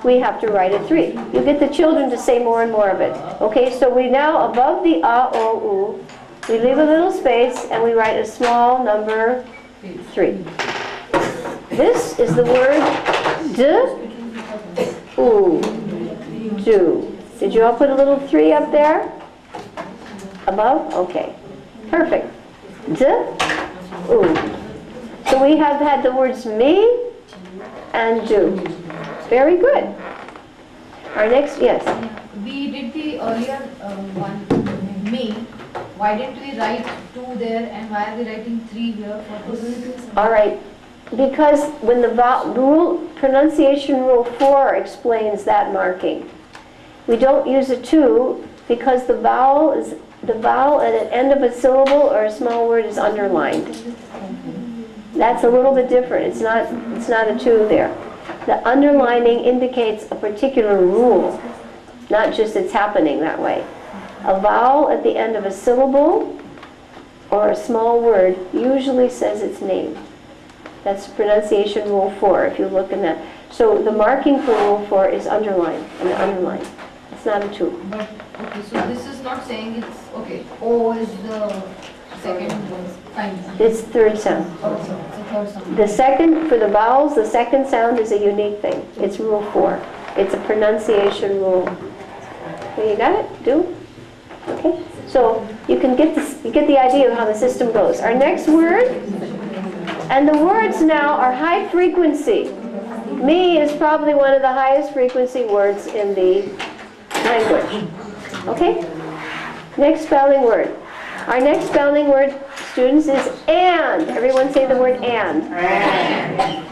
We have to write a 3. You get the children to say more and more of it. Okay, so we now, above the ah, o, oo, we leave a little space and we write a small number 3. This is the word d, oo, do. Did you all put a little 3 up there? Above? Okay. Perfect. D, oo. So we have had the words me and do. Very good. Our next, yes. We did the earlier one, me. Why didn't we write 2 there and why are we writing 3 here for this? All right. Because when the pronunciation rule 4 explains that marking. We don't use a 2 because the vowel at the end of a syllable or a small word is underlined. That's a little bit different. It's not a 2 there. The underlining indicates a particular rule, not just it's happening that way. A vowel at the end of a syllable or a small word usually says its name. That's pronunciation rule 4 if you look in that. So the marking for rule 4 is underline and underline. It's not a 2. But, okay, so this is not saying it's, okay, O is the second kind. It's third sound. Oh, so it's the third sound. The second, for the vowels, the second sound is a unique thing. It's rule 4. It's a pronunciation rule. Okay, you got it? Do? Okay. So you can get this, you get the idea of how the system goes. Our next word, and the words now are high frequency. Me is probably one of the highest frequency words in the language. Okay? Next spelling word. Our next spelling word, students, is and. Everyone say the word and.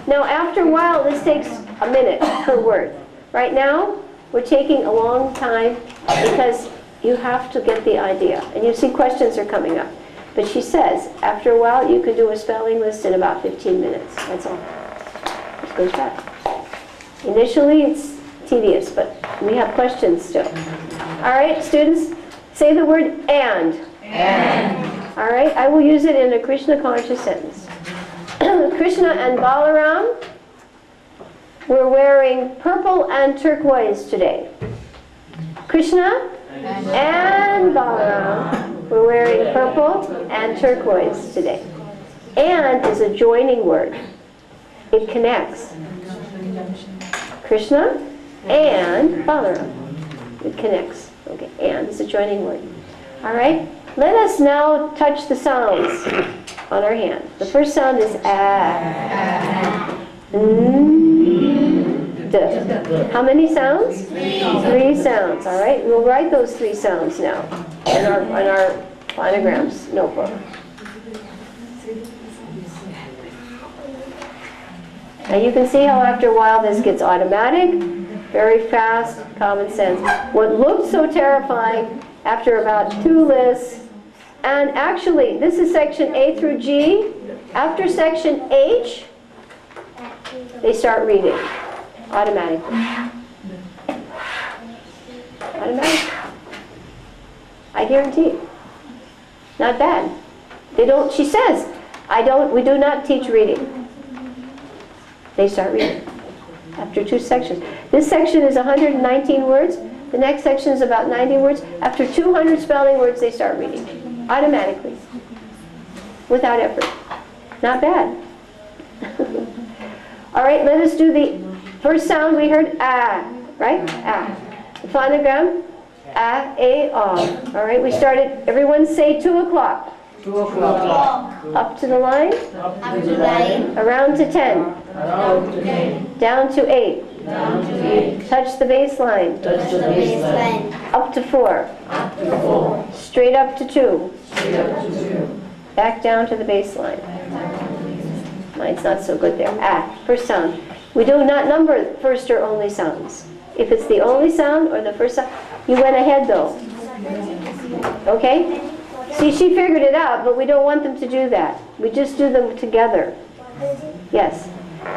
Now, after a while, this takes a minute per word. Right now, we're taking a long time because you have to get the idea. And you see questions are coming up. But she says, after a while, you can do a spelling list in about 15 minutes. That's all. It goes back. Initially, it's tedious, but we have questions still. All right, students, say the word and. And. All right, I will use it in a Krishna conscious sentence. Krishna and Balaram were wearing purple and turquoise today. Krishna and Balaram were wearing purple and turquoise today. And is a joining word. It connects. Krishna and Balaram. It connects. Okay, and is a joining word. All right? Let us now touch the sounds on our hand. The first sound is a. D. How many sounds? 3 sounds. All right? We'll write those 3 sounds now in our phonograms notebook. And you can see how after a while this gets automatic, very fast, common sense. What looked so terrifying after about 2 lists, and actually this is section A through G. After section H, they start reading automatically. Automatically. I guarantee. Not bad. They don't, she says, we do not teach reading. They start reading after 2 sections. This section is 119 words. The next section is about 90 words. After 200 spelling words, they start reading automatically, without effort. Not bad. All right, let us do the first sound we heard, ah, right? Ah. The phonogram, ah, a, ah. All right, we started, everyone say 2 o'clock. 2 o'clock. Up to the line. Up to the line. Around to 10. Around to 10. Down to 8. Down to 8. Touch the baseline. Touch the baseline. Up to 4. Up to 4. Straight up to 2. Straight up to 2. Back down to the baseline. Mine's not so good there. Ah, first sound. We do not number first or only sounds. If it's the only sound or the first sound, you went ahead though. Okay? See, she figured it out, but we don't want them to do that. We just do them together. Yes.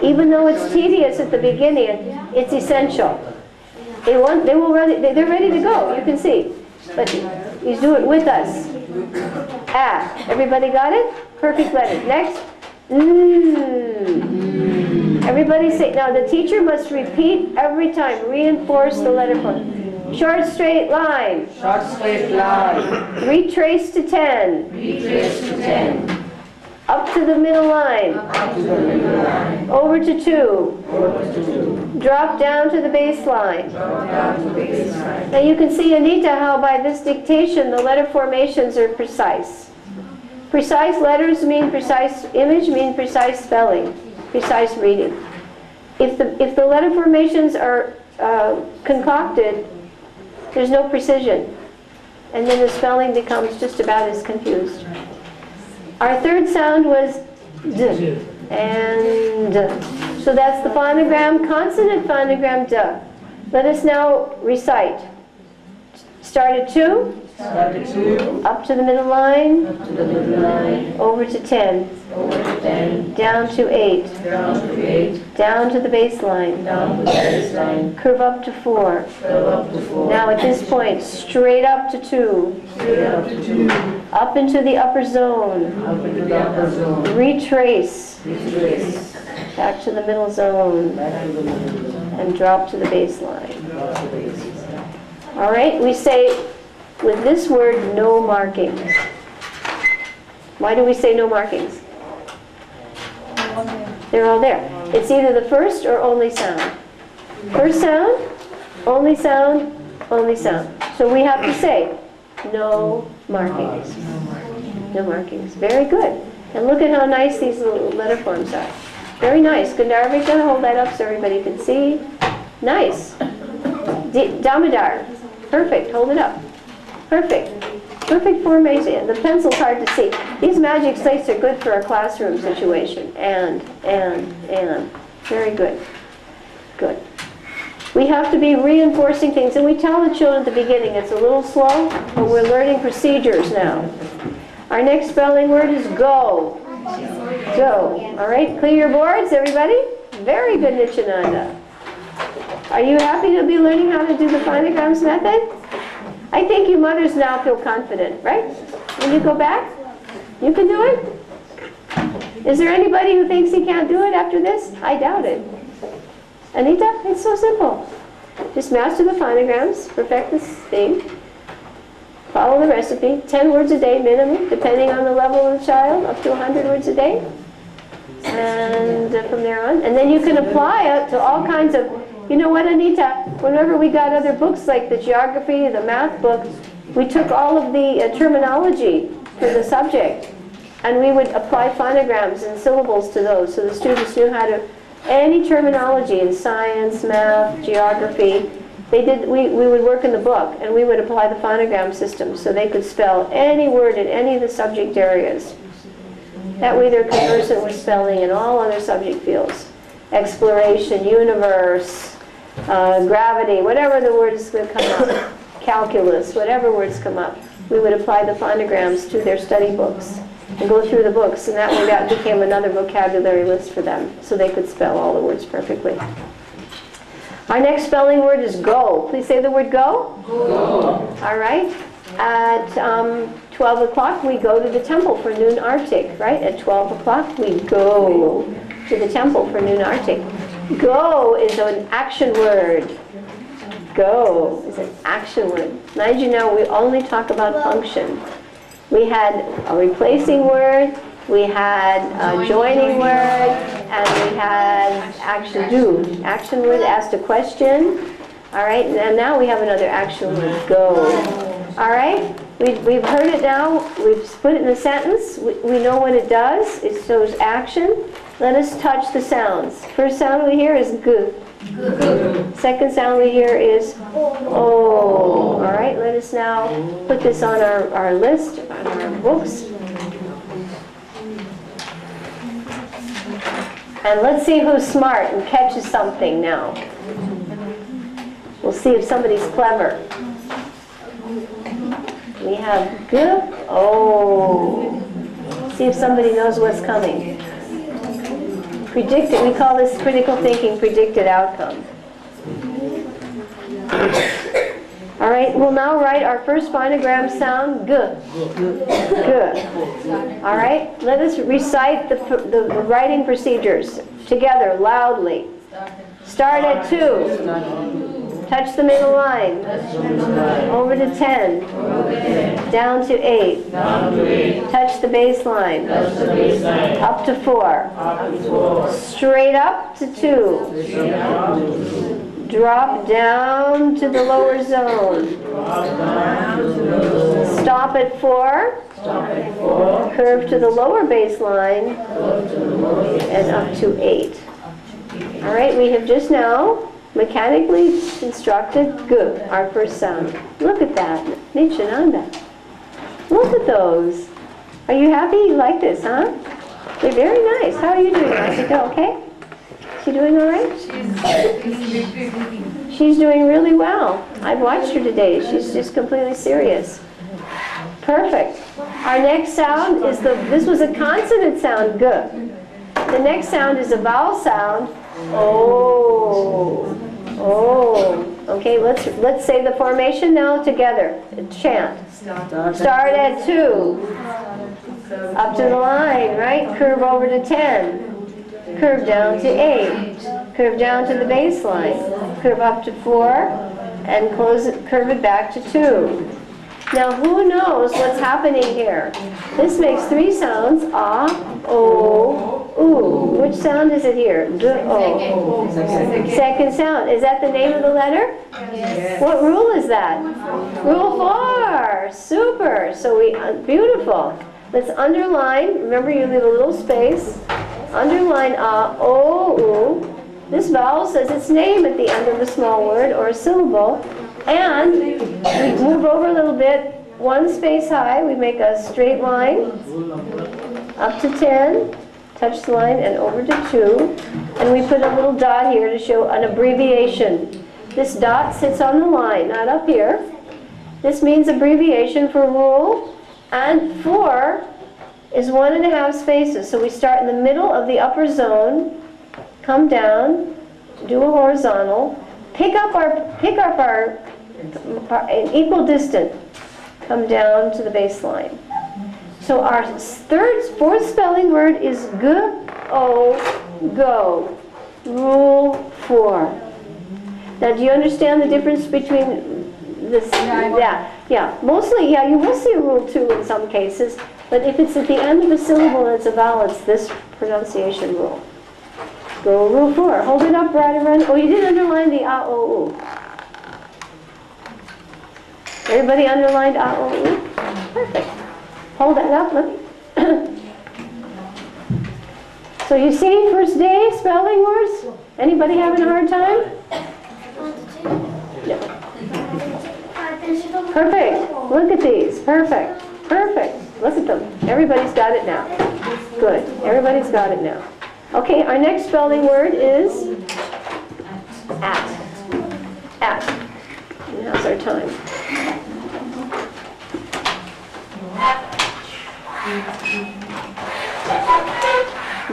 Even though it's tedious at the beginning, it's essential. They're ready to go, you can see. But you do it with us. Ah, everybody got it? Perfect letter. Next. Everybody say, now the teacher must repeat every time, reinforce the letter form. Short straight line. Short straight line. Retrace to 10. Retrace to 10. Up to the middle line. Up to the middle line. Over to 2. Over to 2. Drop down to the baseline. Drop down to baseline. Now you can see, Anita, how by this dictation the letter formations are precise. Precise letters mean precise image, mean precise spelling, precise reading. If the letter formations are concocted, there's no precision. And then the spelling becomes just about as confused. Our third sound was D and D. So that's the phonogram, consonant phonogram D. Let us now recite. Start at 2. Start at 2. Up to the middle line. Up to the middle line. Over to 10. Over to 10. Down to 8. Down to 8. Down to the baseline. Down to the baseline. Curve up to 4. Curve up to 4. Now at this point, straight up to 2. Straight up to 2. Up into the upper zone. Up into the upper zone. Retrace. Retrace. Back to the middle zone. Back to the middle zone. And drop to the baseline. Drop to the baseline. All right, we say with this word, no markings. Why do we say no markings? They're all there. It's either the first or only sound. First sound, only sound, only sound. So we have to say no markings. No markings. Very good. And look at how nice these little letter forms are. Very nice. Gandharvika, hold that up so everybody can see. Nice. Damodar. Perfect. Hold it up. Perfect. Perfect formation. The pencil's hard to see. These magic slates are good for a classroom situation. And. Very good. Good. We have to be reinforcing things. And we tell the children at the beginning it's a little slow, but we're learning procedures now. Our next spelling word is go. Go. All right, clear your boards, everybody? Very good, Nityananda. Are you happy to be learning how to do the phonograms method? I think you mothers now feel confident, right? When you go back, you can do it? Is there anybody who thinks he can't do it after this? I doubt it. Anita, it's so simple. Just master the phonograms, perfect this thing, follow the recipe, 10 words a day minimum, depending on the level of the child, up to 100 words a day. And from there on. And then you can apply it to all kinds of, you know what, Anita? Whenever we got other books like the geography, the math book, we took all of the terminology for the subject, and we would apply phonograms and syllables to those, so the students knew how to, any terminology in science, math, geography, we would work in the book, and we would apply the phonogram system so they could spell any word in any of the subject areas. That way they're conversant with spelling in all other subject fields. exploration, universe, gravity, whatever the word is going to come up, calculus, whatever words come up, we would apply the phonograms to their study books and go through the books, and that way that became another vocabulary list for them, so they could spell all the words perfectly. Our next spelling word is go. Please say the word go. Go. All right. At 12 o'clock, we go to the temple for noon arctic, right? At 12 o'clock, we go to the temple for noon arctic. Go is an action word. Go is an action word. Now, as you know, we only talk about function. We had a replacing word, we had a joining word, and we had action do. Action word asked a question. All right, and now we have another action word, go. All right, we've heard it now. We've put it in a sentence. We know what it does. It shows action. Let us touch the sounds. First sound we hear is g. Second sound we hear is oh. All right, let us now put this on our list, on our books. And let's see who's smart and catches something now. We'll see if somebody's clever. We have g, oh. See if somebody knows what's coming. Predicted, we call this critical thinking, predicted outcome. All right, we'll now write our first phonogram sound, g. G. All right, let us recite the writing procedures together, loudly. Start at 2. Touch the middle line. Over to 10. Down to 8. Touch the bass line. Up to 4. Straight up to 2. Drop down to the lower zone. Stop at 4. Curve to the lower bass line. And up to 8. All right, we have just now mechanically constructed g, our first sound. Look at that. Nichananda. Look at those. Are you happy? You like this, huh? They're very nice. How are you doing, Rashika? Okay? She doing all right? She's doing really well. I've watched her today. She's just completely serious. Perfect. Our next sound is this was a consonant sound, g. The next sound is a vowel sound, oh. Oh. Okay, let's say the formation now together. Chant. Start at 2. Up to the line, right? Curve over to 10. Curve down to 8. Curve down to the bass line. Curve up to 4. And curve it back to 2. Now, who knows what's happening here? This makes 3 sounds, ah, oh, ooh. Which sound is it here? G, oh. Second sound. Is that the name of the letter? Yes. What rule is that? Rule 4. Super. So beautiful. Let's underline. Remember, you leave a little space. Underline ah, oh, ooh. This vowel says its name at the end of the small word or a syllable. And we move over a little bit, 1 space high, we make a straight line, up to 10, touch the line, and over to 2. And we put a little dot here to show an abbreviation. This dot sits on the line, not up here. This means abbreviation for rule, and 4 is 1.5 spaces. So we start in the middle of the upper zone, come down, do a horizontal, pick up our an equal distance, come down to the baseline. So our fourth spelling word is g-o, go. Rule 4. Now, do you understand the difference between this? Yeah. Mostly, yeah, you will see a rule 2 in some cases, but if it's at the end of a syllable and it's a vowel, it's this pronunciation rule. Go rule 4. Hold it up, run. Oh, you did underline the a-o-u. Everybody underlined a-o-u? Perfect. Hold that up. So you see, first day, spelling words? Anybody having a hard time? No. Perfect. Look at these. Perfect. Look at them. Everybody's got it now. Good. Everybody's got it now. Okay, our next spelling word is at. At. Now's our time.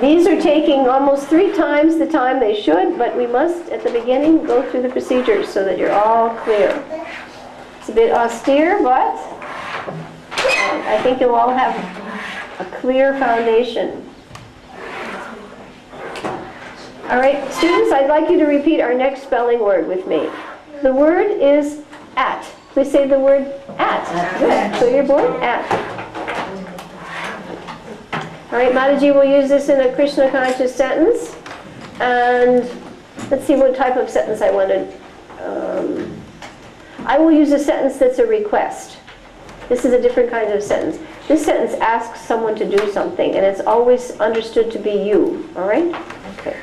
These are taking almost 3 times the time they should, but we must, at the beginning, go through the procedures so that you're all clear. It's a bit austere, but I think you'll all have a clear foundation. All right, students, I'd like you to repeat our next spelling word with me. The word is at. Please say the word at. Good. Clear your board. At. All right, Mataji will use this in a Krishna conscious sentence. And let's see what type of sentence I wanted. I will use a sentence that's a request. This is a different kind of sentence. This sentence asks someone to do something, and it's always understood to be you. All right? Okay.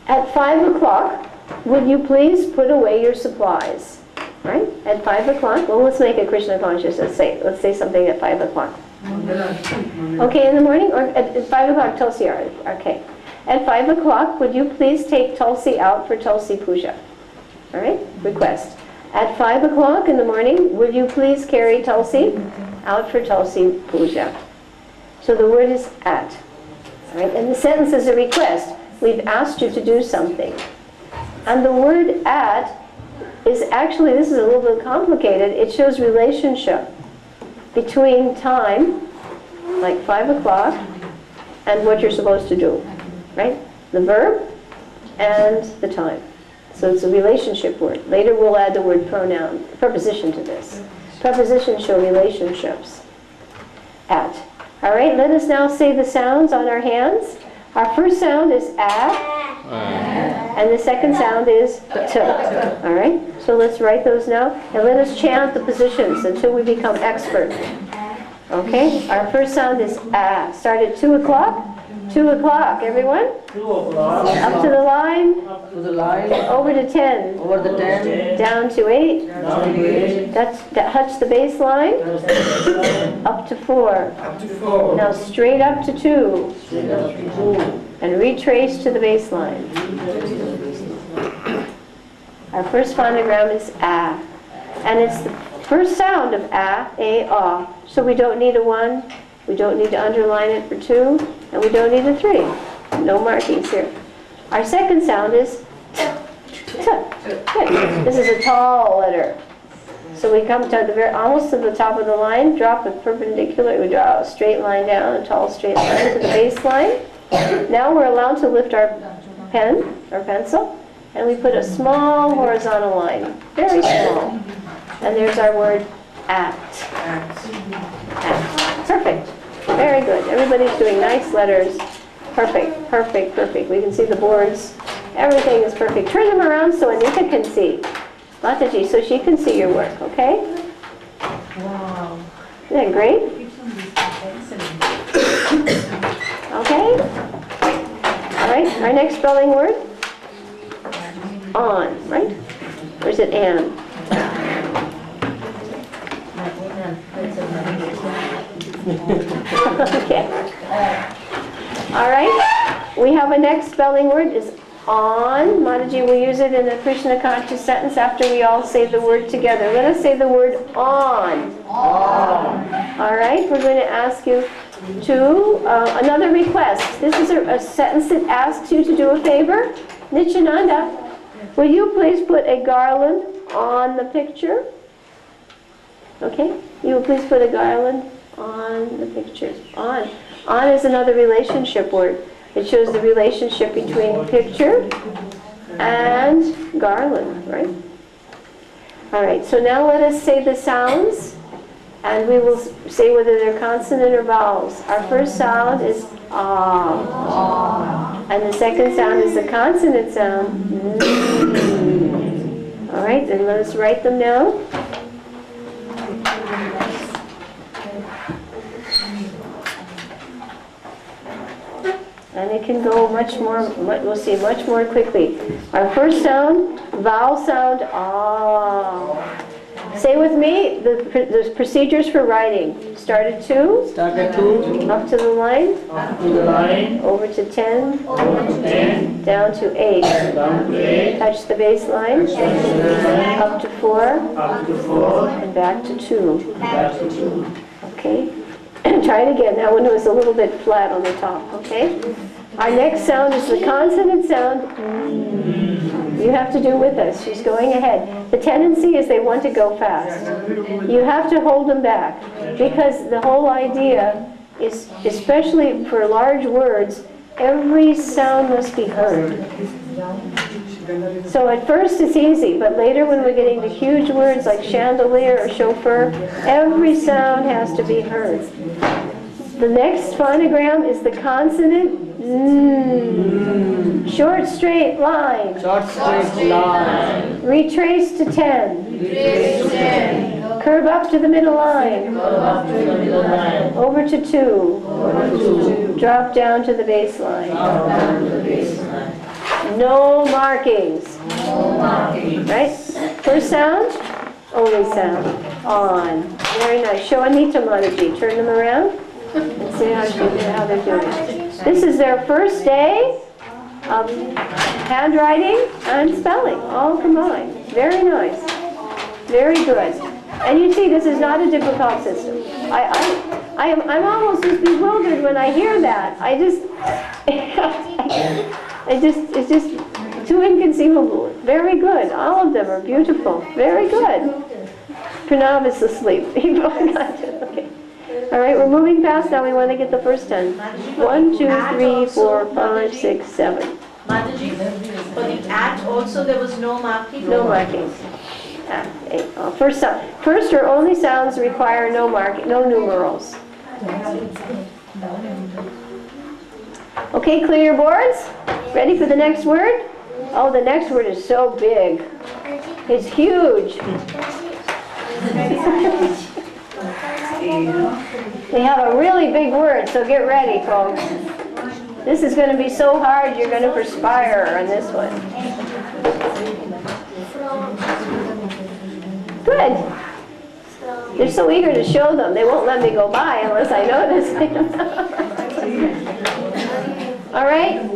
At 5 o'clock, would you please put away your supplies? Right? At 5 o'clock, well, let's make it Krishna conscious. Let's say something at 5 o'clock. Okay, in the morning? Or at 5 o'clock, Tulsi. Okay. At 5 o'clock, would you please take Tulsi out for Tulsi Puja? All right? Request. At 5 o'clock in the morning, would you please carry Tulsi out for Tulsi Puja? So the word is at. All right? And the sentence is a request. We've asked you to do something. And the word at is actually, this is a little bit complicated, it shows relationship between time, like 5 o'clock, and what you're supposed to do, right? The verb and the time. So it's a relationship word. Later we'll add the word pronoun, preposition to this. Prepositions show relationships. At. All right, let us now say the sounds on our hands. Our first sound is a, and the second sound is t. All right, so let's write those now, and let us chant the positions until we become expert. Okay, our first sound is a. Start at 2 o'clock. 2 o'clock, everyone. 2 o'clock. Up to the line. Up to the line. Over to 10. Over the 10. Down to 8. Down to 8. That touch the bass line. Up to 4. Up to 4. Now straight up to 2. Straight up to 2. And retrace to the bass line. Our first phonogram is a. And it's the first sound of a, ah. So we don't need a 1. We don't need to underline it for 2. And we don't need a 3. No markings here. Our second sound is t. This is a tall letter. So we come to the almost to the top of the line, drop it perpendicular, we draw a straight line down, a tall straight line to the base line. Now we're allowed to lift our pen, or pencil, and we put a small horizontal line, very small. And there's our word at. At. Perfect. Very good. Everybody's doing nice letters. Perfect, perfect, perfect. We can see the boards. Everything is perfect. Turn them around so Anita can see. Mataji, so she can see your work, okay? Wow. Isn't that great? Okay? All right, our next spelling word? On, right? Or is it an? Okay. All right. We have a next spelling word is on. Mataji will use it in a Krishna conscious sentence after we all say the word together. Let us say the word on. On. All right. We're going to ask you to another request. This is a sentence that asks you to do a favor. Nityananda, will you please put a garland on the picture? Okay. You will please put a garland on the picture. On. On is another relationship word. It shows the relationship between picture and garland, right? All right, so now let us say the sounds, and we will say whether they're consonant or vowels. Our first sound is ah, and the second sound is the consonant sound. All right, then let us write them now. And it can go much more, we'll see, much more quickly. Our first sound, vowel sound, ah. Say with me, the procedures for writing. Start at 2, Start at 2, up to the line, up to the line, over to 10, over to 10, down to 8. down to 8, Touch the bass line, up to 4, up to 4, and back to 2. back to 2. Okay? Try it again. That one was a little bit flat on the top, okay? Our next sound is the consonant sound. You have to do with us. She's going ahead. The tendency is they want to go fast. You have to hold them back because the whole idea is, especially for large words, every sound must be heard. So at first it's easy, but later when we're getting to huge words like chandelier or chauffeur, every sound has to be heard. The next phonogram is the consonant. Short straight line. Short straight line. Retrace to 10. Curve up to the middle line. Up to the middle line. Over to 2. Over to 2. Drop down to the bass line. Down to the bass line. No markings. No marking. Right? First sound, only sound. On. Very nice. Show Anita Mataji. Turn them around and see how they're doing. This is their first day of handwriting and spelling, all combined. Very nice. Very good. And you see, this is not a difficult system. I'm almost just bewildered when I hear that. It's just too inconceivable. Very good. All of them are beautiful. Very good. Pranav is asleep. Okay. All right, we're moving fast now. We want to get the first 10. 1, 2, 3, 4, 5, 6, 7. Mataji, for the at also there was no marking? No markings. First or only sounds require no marking, no numerals. Okay, clear your boards? Ready for the next word? Oh, the next word is so big. It's huge. We have a really big word, so get ready, folks. This is going to be so hard, you're going to perspire on this one. Good. They're so eager to show them. They won't let me go by unless I notice. All right?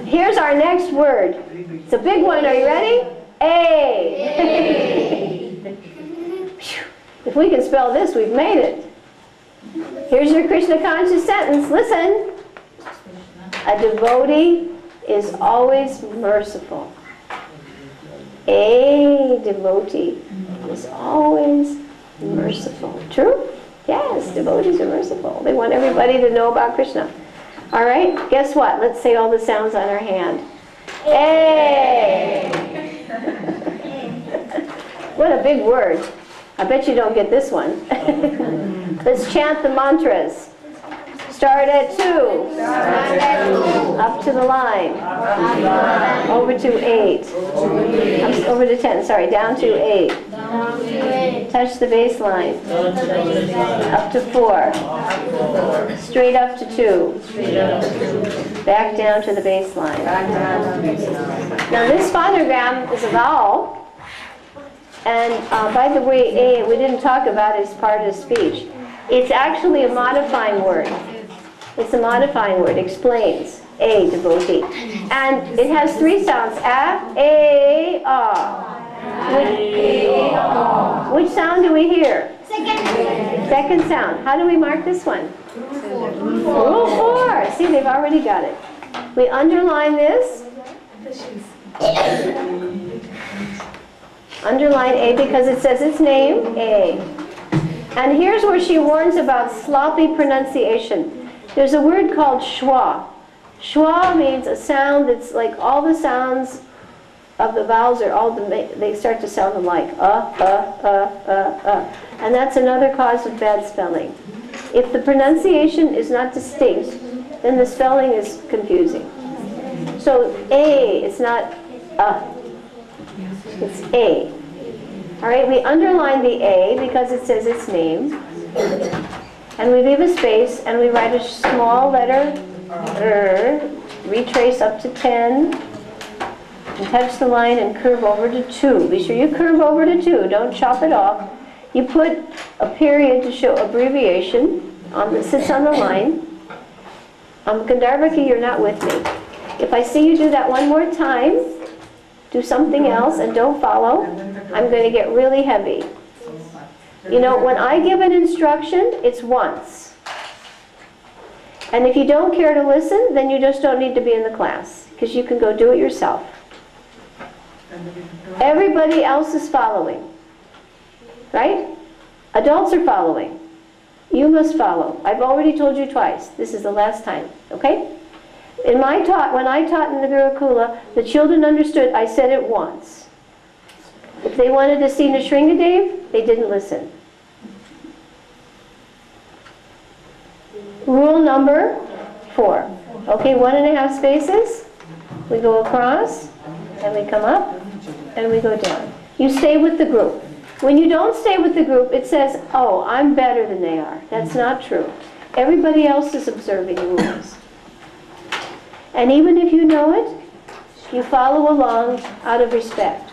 Here's our next word. It's a big one. Are you ready? A. If we can spell this, we've made it. Here's your Krishna conscious sentence. Listen. A devotee is always merciful. A devotee is always merciful. True? Yes, devotees are merciful. They want everybody to know about Krishna. All right, guess what? Let's say all the sounds on our hand. A. What a big word. I bet you don't get this one. Let's chant the mantras. Start at 2. Up to the line. Over to 8. Over to 10. Sorry, down to 8. Touch the bass line. Up to 4. Straight up to 2. Back down to the bass line. Now this phonogram is a vowel. And by the way, A, we didn't talk about as part of speech. It's actually a modifying word. It's a modifying word. Explains. A, devotee. And it has 3 sounds. A, Which sound do we hear? Second sound. How do we mark this one? Rule 4. See, they've already got it. We underline this. Underline A because it says its name, A. And here's where she warns about sloppy pronunciation. There's a word called schwa. Schwa means a sound that's like all the sounds of the vowels are all, they start to sound alike. And that's another cause of bad spelling. If the pronunciation is not distinct, then the spelling is confusing. So A, it's not it's A. All right, we underline the A because it says its name. And we leave a space and we write a small letter, retrace up to 10, And touch the line and curve over to 2. Be sure you curve over to 2. Don't chop it off. You put a period to show abbreviation that sits on the line. Gandharvaki, you're not with me. If I see you do that one more time, do something else and don't follow, I'm going to get really heavy. You know, when I give an instruction, it's once. And if you don't care to listen, then you just don't need to be in the class, because you can go do it yourself. Everybody else is following, right? Adults are following. You must follow. I've already told you twice. This is the last time, okay? When I taught in the Gurukula, the children understood I said it once. If they wanted to see Nrsingadev, they didn't listen. Rule number 4. Okay, 1.5 spaces. We go across, and we come up, and we go down. You stay with the group. When you don't stay with the group, it says, oh, I'm better than they are. That's not true. Everybody else is observing the rules. And even if you know it, you follow along out of respect.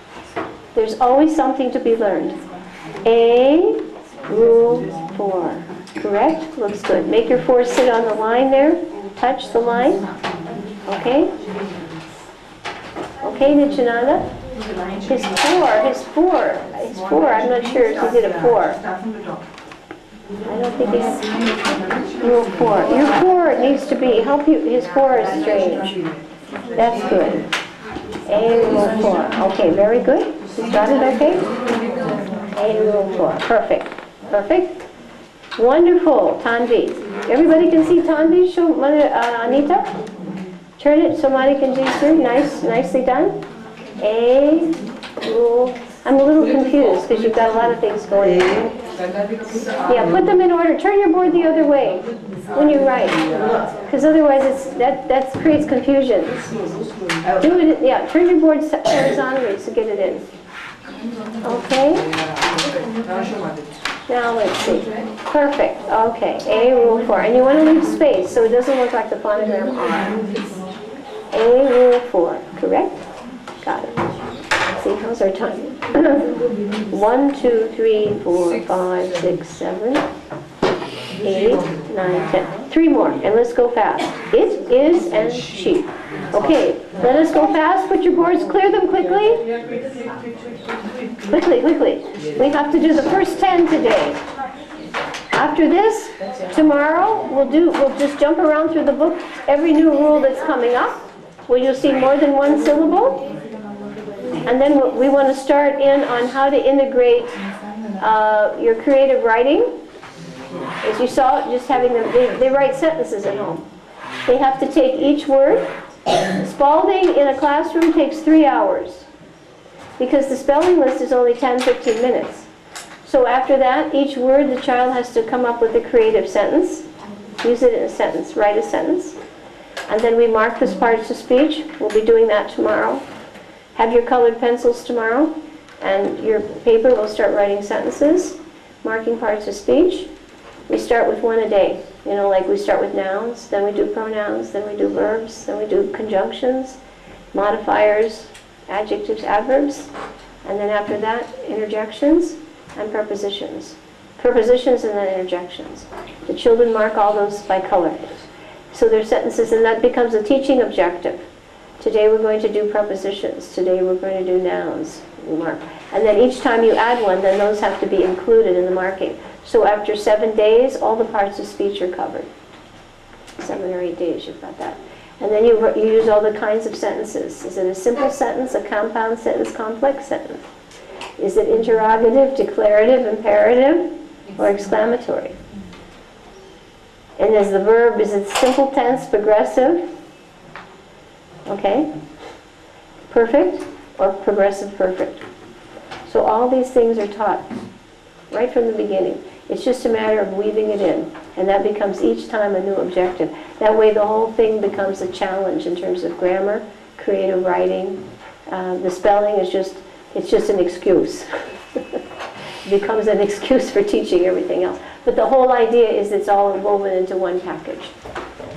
There's always something to be learned. A, rule 4. Correct? Looks good. Make your 4 sit on the line there. Touch the line. Okay? Okay, Nityananda? His 4, I'm not sure if he did a 4. I don't think he's rule 4. Your 4 needs to be, help you, his 4 is strange. That's good. A rule 4. Okay, very good. You got it okay? A rule 4. Perfect. Perfect. Wonderful. Tanvi. Everybody can see Tanvi? Show Mother Anita. Turn it so Mani can see through. Nice, nicely done. A rule. I'm a little confused because you've got a lot of things going on. Yeah, put them in order. Turn your board the other way when you write, because otherwise that creates confusion. Do it. Yeah, turn your board horizontally to get it in. Okay. Now let's see. Perfect. Okay. A rule 4, and you want to leave space so it doesn't look like the phonogram R. A rule 4. Correct. Got it. See, how's our time? 1, 2, 3, 4, 5, 6, 7, 8, 9, 10. 3 more, and let's go fast. It is and she. Okay, let us go fast. Put your boards, clear them quickly. Quickly. We have to do the first 10 today. After this, tomorrow, we'll just jump around through the book, every new rule that's coming up, where you'll see more than one syllable. And then we want to start in on how to integrate your creative writing. As you saw, just having them, they write sentences at home. They have to take each word. Spalding in a classroom takes 3 hours because the spelling list is only 10-15 minutes. So after that, each word the child has to come up with a creative sentence. Use it in a sentence. Write a sentence. And then we mark the parts of speech. We'll be doing that tomorrow. Have your colored pencils tomorrow, and your paper will start writing sentences, marking parts of speech. We start with 1 a day. You know, like we start with nouns, then we do pronouns, then we do verbs, then we do conjunctions, modifiers, adjectives, adverbs, and then after that, interjections and prepositions. Prepositions and then interjections. The children mark all those by color. So they're sentences, and that becomes a teaching objective. Today we're going to do prepositions. Today we're going to do nouns. Mark. And then each time you add one, then those have to be included in the marking. So after 7 days, all the parts of speech are covered. 7 or 8 days, you've got that. And then you use all the kinds of sentences. Is it a simple sentence, a compound sentence, complex sentence? Is it interrogative, declarative, imperative, or exclamatory? And is the verb, is it simple tense, progressive? Okay? Perfect or progressive perfect? So all these things are taught right from the beginning. It's just a matter of weaving it in, and that becomes each time a new objective. That way the whole thing becomes a challenge in terms of grammar, creative writing. The spelling is just an excuse. It becomes an excuse for teaching everything else. But the whole idea is it's all woven into one package.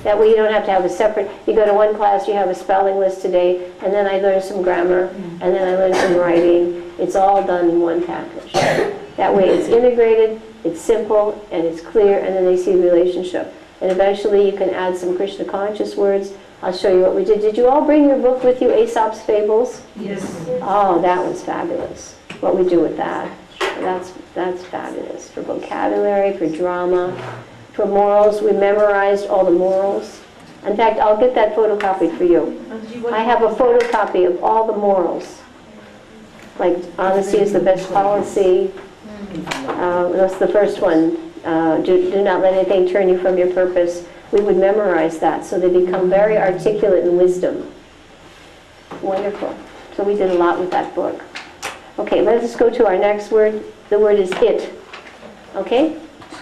That way you don't have to have a separate, you go to one class, you have a spelling list today, and then I learn some grammar, and then I learn some writing. It's all done in one package. That way it's integrated, it's simple, and it's clear, and then they see the relationship. And eventually you can add some Krishna conscious words. I'll show you what we did. Did you all bring your book with you, Aesop's Fables? Yes. Oh, that was fabulous. What we do with that. That's fabulous. For vocabulary, for drama, for morals. We memorized all the morals. In fact, I'll get that photocopied for you. I have a photocopy of all the morals. Like, honesty is the best policy. That's the first one. Do not let anything turn you from your purpose. We would memorize that so they become very articulate in wisdom. Wonderful. So we did a lot with that book. Okay, let us go to our next word. The word is it. Okay?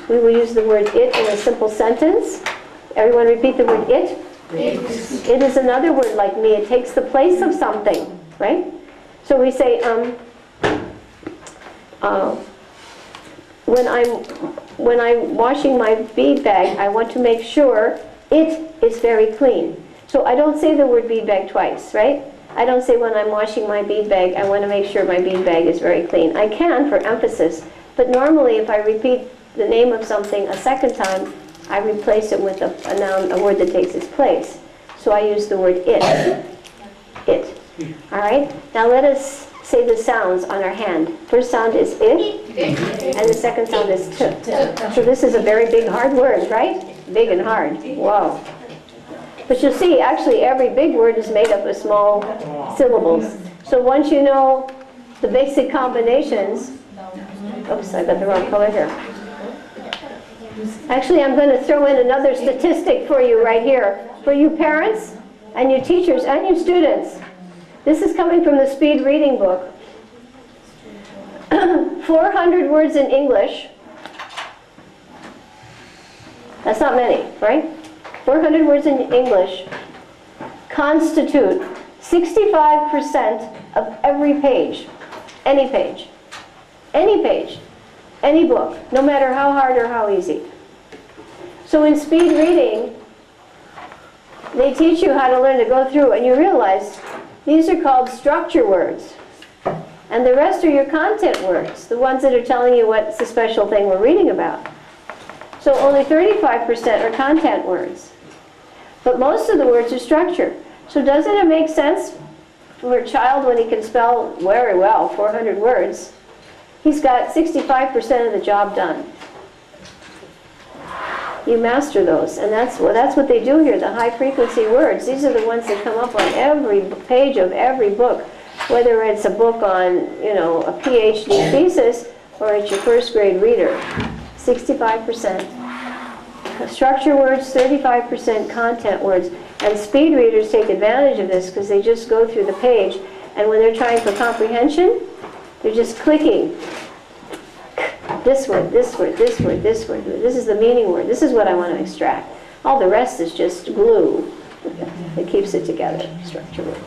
We will use the word it in a simple sentence. Everyone repeat the word it. It is another word like me. It takes the place of something, right? So we say, when I'm washing my bead bag, I want to make sure it is very clean. So I don't say the word bead bag twice, right? I don't say when I'm washing my bead bag, I want to make sure my bead bag is very clean. I can for emphasis, but normally if I repeat the name of something a second time, I replace it with a noun, a word that takes its place. So I use the word it. It. All right? Now let us say the sounds on our hand. First sound is it, and the second sound is t. So this is a very big, hard word, right? Big and hard. Whoa. But you'll see, actually, every big word is made up of small syllables. So once you know the basic combinations, oops, I got the wrong color here. Actually, I'm going to throw in another statistic for you right here. For you parents, and you teachers, and you students. This is coming from the speed reading book. 400 words in English. That's not many, right? 400 words in English constitute 65% of every page. Any page. Any page. Any book. No matter how hard or how easy. So in speed reading, they teach you how to learn to go through, and you realize these are called structure words. And the rest are your content words, the ones that are telling you what's the special thing we're reading about. So only 35% are content words. But most of the words are structure. So doesn't it make sense for a child when he can spell very well 400 words, he's got 65% of the job done. You master those, and that's what they do here, the high-frequency words. These are the ones that come up on every page of every book, whether it's a book on, a PhD thesis or it's your first grade reader. 65%. Structure words, 35% content words. And speed readers take advantage of this because they just go through the page, and when they're trying for comprehension, they're just clicking. This word, this word, this word, this word. This is the meaning word. This is what I want to extract. All the rest is just glue that keeps it together. Structure word.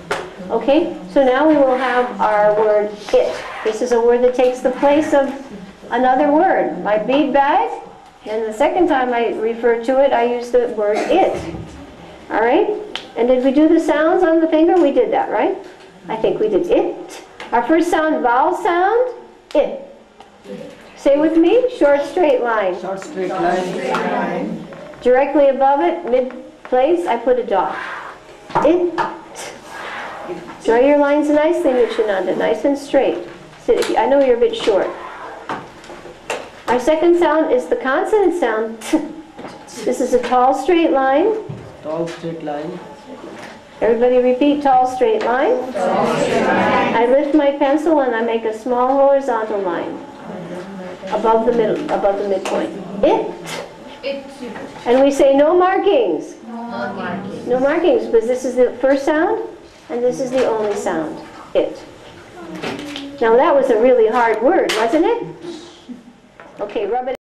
Okay, so now we will have our word it. This is a word that takes the place of another word. My bead bag, and the second time I refer to it, I use the word it. All right? And did we do the sounds on the finger? We did that, right? I think we did it. Our first sound, vowel sound, it. Say with me, short straight line. Short straight line. Directly above it, mid-place, I put a dot. It. Draw your lines nicely, Nityananda, nice and straight. I know you're a bit short. Our second sound is the consonant sound, t. This is a tall straight line. Tall straight line. Everybody repeat, tall straight line. Tall straight line. I lift my pencil and I make a small horizontal line above the midpoint. It. And we say no markings. No markings, because this is the first sound and this is the only sound. It. Now that was a really hard word, wasn't it? Okay, rub it.